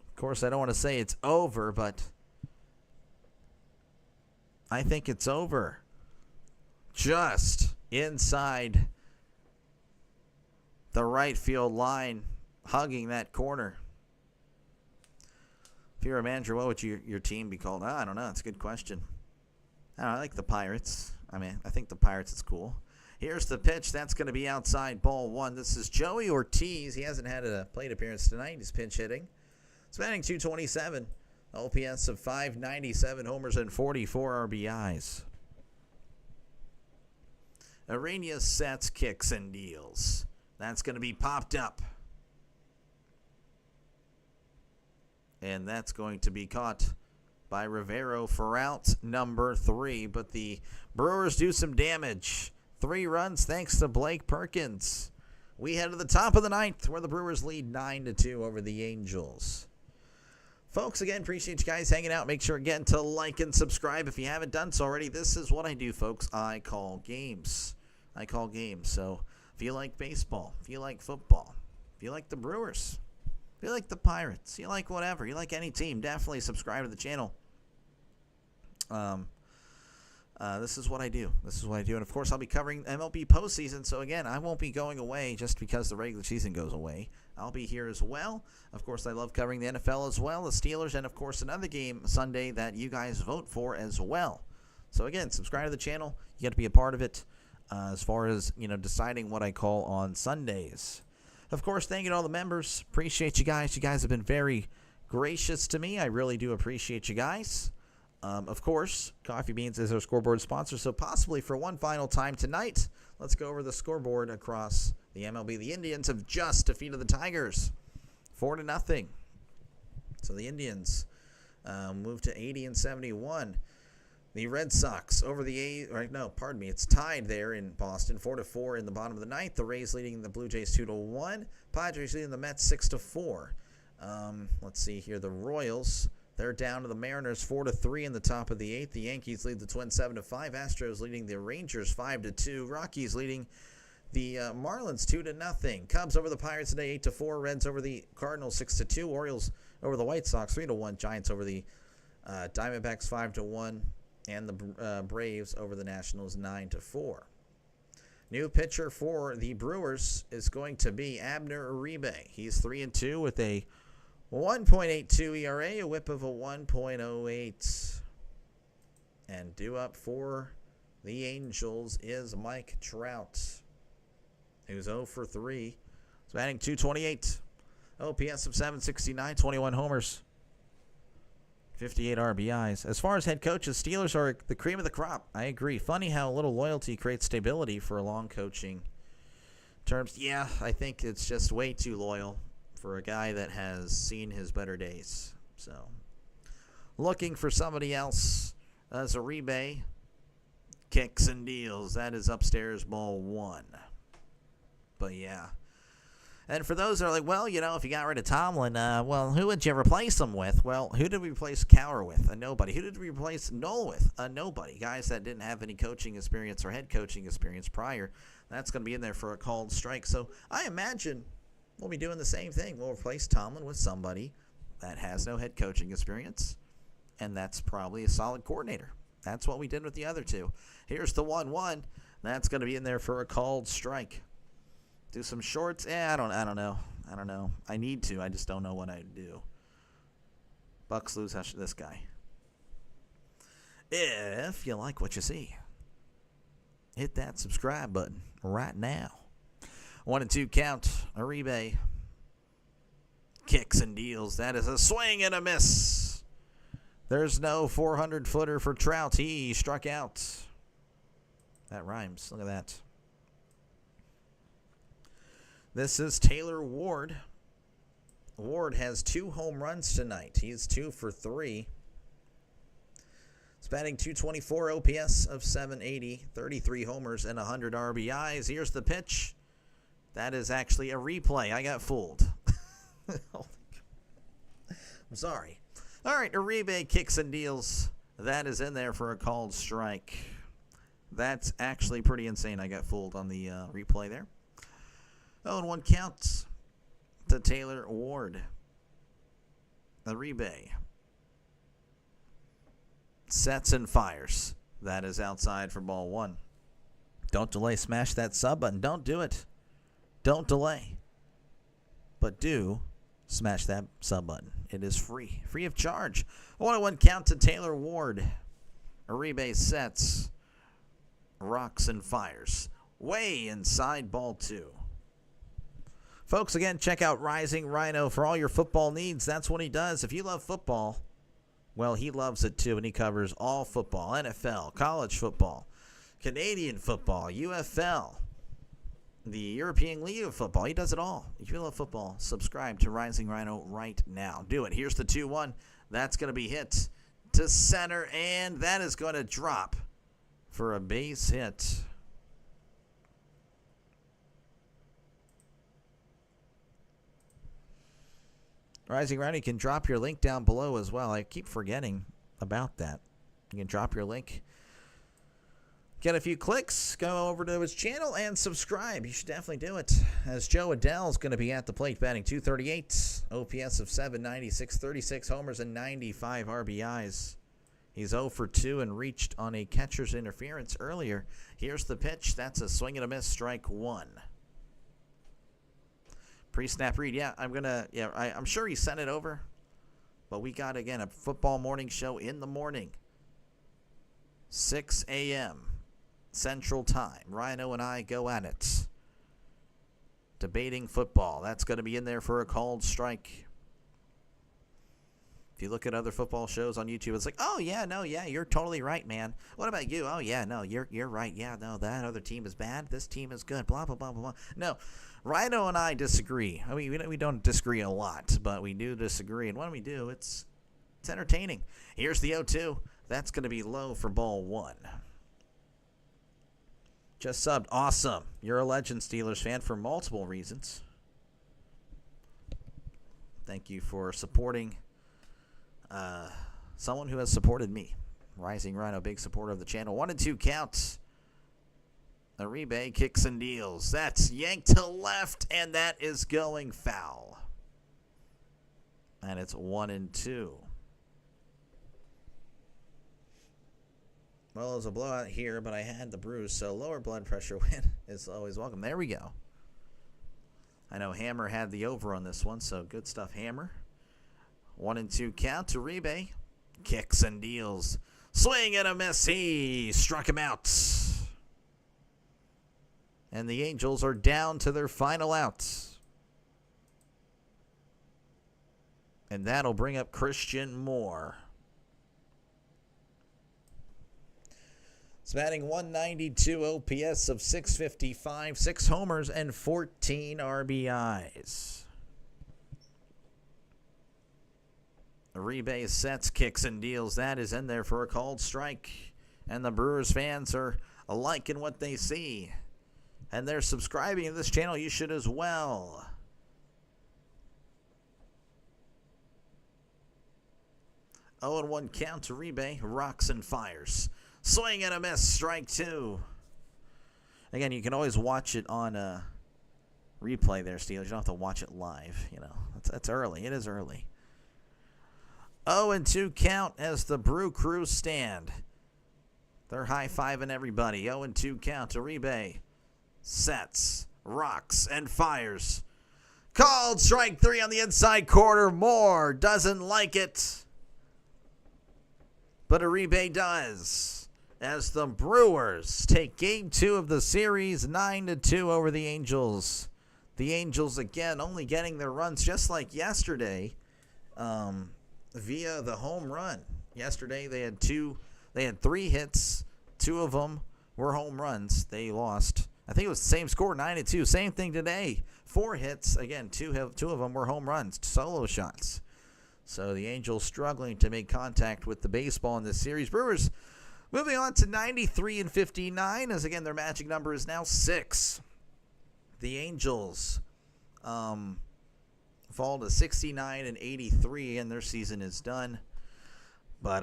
Of course, I don't want to say it's over, but I think it's over. Just inside the right field line, hugging that corner. If you're a manager, what would your team be called? I don't know. It's a good question. I like the Pirates. I mean, I think the Pirates is cool. Here's the pitch. That's going to be outside, ball one. This is Joey Ortiz. He hasn't had a plate appearance tonight. He's pinch hitting. He's batting .227. OPS of .597, homers and 44 RBIs. Arena sets, kicks, and deals. That's going to be popped up. And that's going to be caught by Rivero for out number 3. But the Brewers do some damage. 3 runs thanks to Blake Perkins. We head to the top of the 9th where the Brewers lead 9-2 over the Angels. Folks, again, appreciate you guys hanging out. Make sure, again, to like and subscribe if you haven't done so already. This is what I do, folks. I call games. So if you like baseball, if you like football, if you like the Brewers, if you like the Pirates, you like whatever, you like any team, definitely subscribe to the channel. This is what I do. And, of course, I'll be covering MLB postseason. So, again, I won't be going away just because the regular season goes away. I'll be here as well. Of course, I love covering the NFL as well, the Steelers, and, of course, another game Sunday that you guys vote for as well. So, again, subscribe to the channel. You got to be a part of it as far as, deciding what I call on Sundays. Of course, thank you to all the members. Appreciate you guys. You guys have been very gracious to me. I really do appreciate you guys. Of course, Coffee Beans is our scoreboard sponsor, so possibly for one final time tonight, let's go over the scoreboard across the MLB. The Indians have just defeated the Tigers 4-0. So the Indians move to 80-71. The Red Sox over the it's tied there in Boston, 4-4 in the bottom of the 9th. The Rays leading the Blue Jays 2-1. Padres leading the Mets 6-4. Let's see here, the Royals. They're down to the Mariners 4-3 in the top of the 8th. The Yankees lead the Twins 7-5. Astros leading the Rangers 5-2. Rockies leading the Marlins 2-0. Cubs over the Pirates today 8-4. Reds over the Cardinals 6-2. Orioles over the White Sox 3-1. Giants over the Diamondbacks 5-1. And the Braves over the Nationals 9-4. New pitcher for the Brewers is going to be Abner Uribe. He's 3-2 with a 1.82 ERA, a whip of a 1.08. And due up for the Angels is Mike Trout, who's 0 for 3. He's batting .228. OPS of .769, 21 homers, 58 RBIs. As far as head coaches, Steelers are the cream of the crop. I agree. Funny how a little loyalty creates stability for long coaching terms. Yeah, I think it's just way too loyal for a guy that has seen his better days. So, looking for somebody else. Uribe kicks and deals. That is upstairs, ball 1. But yeah. And for those that are like, well, if you got rid of Tomlin, who would you replace him with? Well, who did we replace Cowher with? A nobody. Who did we replace Knoll with? A nobody. Guys that didn't have any coaching experience or head coaching experience prior. That's going to be in there for a called strike. So I imagine we'll be doing the same thing. We'll replace Tomlin with somebody that has no head coaching experience, and that's probably a solid coordinator. That's what we did with the other two. Here's the 1-1. That's going to be in there for a called strike. Do some shorts? I don't know. I need to. I just don't know what I'd do. Bucks lose this guy. If you like what you see, hit that subscribe button right now. 1-2 count. Uribe kicks and deals. That is a swing and a miss. There's no 400-footer for Trout. He struck out. That rhymes. Look at that. This is Taylor Ward. Ward has 2 home runs tonight. He's 2 for 3. He's batting .224, OPS of .780, 33 homers and 100 RBIs. Here's the pitch. That is actually a replay. I got fooled. I'm sorry. All right, Uribe kicks and deals. That is in there for a called strike. That's actually pretty insane. I got fooled on the replay there. 0-1 counts to Taylor Ward. Uribe sets and fires. That is outside for ball 1. Don't delay. Smash that sub button. Don't do it. Don't delay. But do smash that sub button. It is free of charge. 1-1 count to Taylor Ward. Uribe sets, rocks and fires. Way inside, ball 2. Folks, again, check out Rising Rhino for all your football needs. That's what he does. If you love football, well, he loves it too, and he covers all football, NFL, college football, Canadian football, UFL, the European League of Football. He does it all. If you love football, subscribe to Rising Rhino right now. Do it. Here's the 2-1. That's going to be hit to center, and that is going to drop for a base hit. Rising Rhino, you can drop your link down below as well. I keep forgetting about that. You can drop your link. Get a few clicks, go over to his channel, and subscribe. You should definitely do it. As Joe Adell's going to be at the plate, batting .238, OPS of 796, 36 homers, and 95 RBIs. He's 0 for 2 and reached on a catcher's interference earlier. Here's the pitch. That's a swing and a miss, strike 1. Pre-snap read. Yeah, I'm sure he sent it over. But we got, again, a football morning show in the morning. 6 a.m. Central Time. Rhino and I go at it. Debating football. That's going to be in there for a called strike. If you look at other football shows on YouTube, it's like, oh, yeah, no, yeah, you're totally right, man. What about you? Oh, yeah, no, you're right. Yeah, no, that other team is bad. This team is good. Blah, blah, blah, blah, blah. No, Rhino and I disagree. I mean, we don't disagree a lot, but we do disagree. And when we do, it's entertaining. Here's the 0-2. That's going to be low for ball 1. Just subbed. Awesome. You're a legend, Steelers fan, for multiple reasons. Thank you for supporting someone who has supported me. Rising Rhino, big supporter of the channel. 1-2 counts. Uribe kicks and deals. That's yanked to left, and that is going foul. And it's 1-2. Well, it was a blowout here, but I had the bruise, so lower blood pressure win is always welcome. There we go. I know Hammer had the over on this one, so good stuff, Hammer. 1-2 count to Uribe. Kicks and deals. Swing and a miss. He struck him out. And the Angels are down to their final out. And that'll bring up Christian Moore. It's batting .192 OPS of 655, 6 homers, and 14 RBIs. Uribe sets, kicks, and deals. That is in there for a called strike. And the Brewers fans are liking what they see. And they're subscribing to this channel. You should as well. Oh, and 1 count to Uribe. Rocks and fires. Swing and a miss. Strike 2. Again, you can always watch it on replay there, Steelers. You don't have to watch it live. You know, that's early. It is early. 0-2 count as the Brew Crew stand. They're high-fiving everybody. 0-2 count to Uribe. Sets, rocks, and fires. Called strike 3 on the inside corner. Moore doesn't like it. But Uribe does. As the Brewers take Game 2 of the series, 9-2 over the Angels. The Angels, again, only getting their runs just like yesterday. Via the home run. Yesterday they had 3 hits. 2 of them were home runs. They lost. I think it was the same score, 9-2. Same thing today. 4 hits. Again, 2 of them were home runs, solo shots. So the Angels struggling to make contact with the baseball in this series. Brewers moving on to 93-59, as again their magic number is now 6. The Angels fall to 69-83, and their season is done. But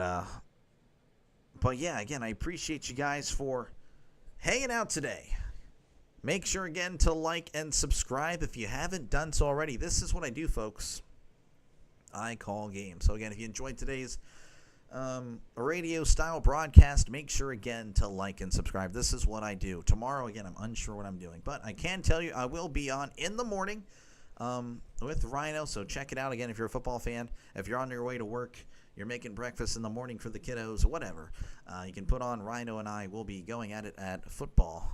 yeah, again, I appreciate you guys for hanging out today. Make sure, again, to like and subscribe if you haven't done so already. This is what I do, folks. I call games. So, again, if you enjoyed today's radio-style broadcast, make sure, again, to like and subscribe. This is what I do. Tomorrow, again, I'm unsure what I'm doing. But I can tell you I will be on in the morning. with Rhino. So check it out again if you're a football fan. If you're on your way to work, you're making breakfast in the morning for the kiddos, or whatever, you can put on Rhino and I will be going at it at football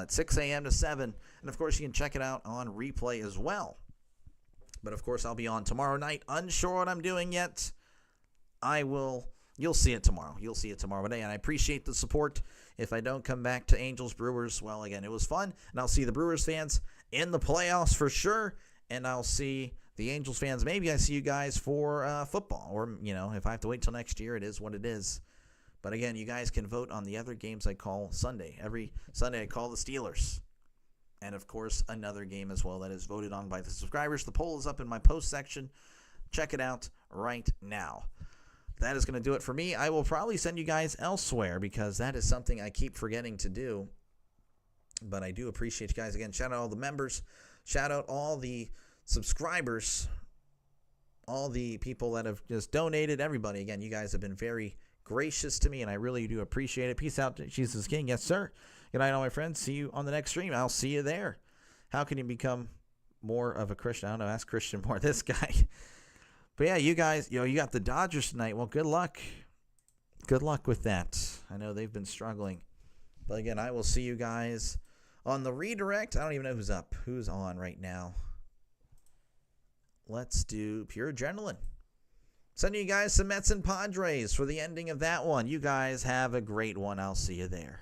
at 6 a.m. to 7. And, of course, you can check it out on replay as well. But, of course, I'll be on tomorrow night. Unsure what I'm doing yet. You'll see it tomorrow. You'll see it tomorrow day. And I appreciate the support. If I don't come back to Angels Brewers, well, again, it was fun. And I'll see the Brewers fans in the playoffs for sure. And I'll see the Angels fans. Maybe I see you guys for football. Or, if I have to wait till next year, it is what it is. But, again, you guys can vote on the other games I call Sunday. Every Sunday I call the Steelers. And, of course, another game as well that is voted on by the subscribers. The poll is up in my post section. Check it out right now. That is going to do it for me. I will probably send you guys elsewhere because that is something I keep forgetting to do. But I do appreciate you guys. Again, shout out all the members. Shout out all the subscribers. All the people that have just donated. Everybody. Again, you guys have been very gracious to me, and I really do appreciate it. Peace out, Jesus King. Yes, sir. Good night, all my friends. See you on the next stream. I'll see you there. How can you become more of a Christian? I don't know. Ask Christian more. This guy. But yeah, you guys, you got the Dodgers tonight. Well, good luck. Good luck with that. I know they've been struggling. But again, I will see you guys on the redirect. I don't even know who's up. Who's on right now? Let's do Pure Adrenaline. Sending you guys some Mets and Padres for the ending of that one. You guys have a great one. I'll see you there.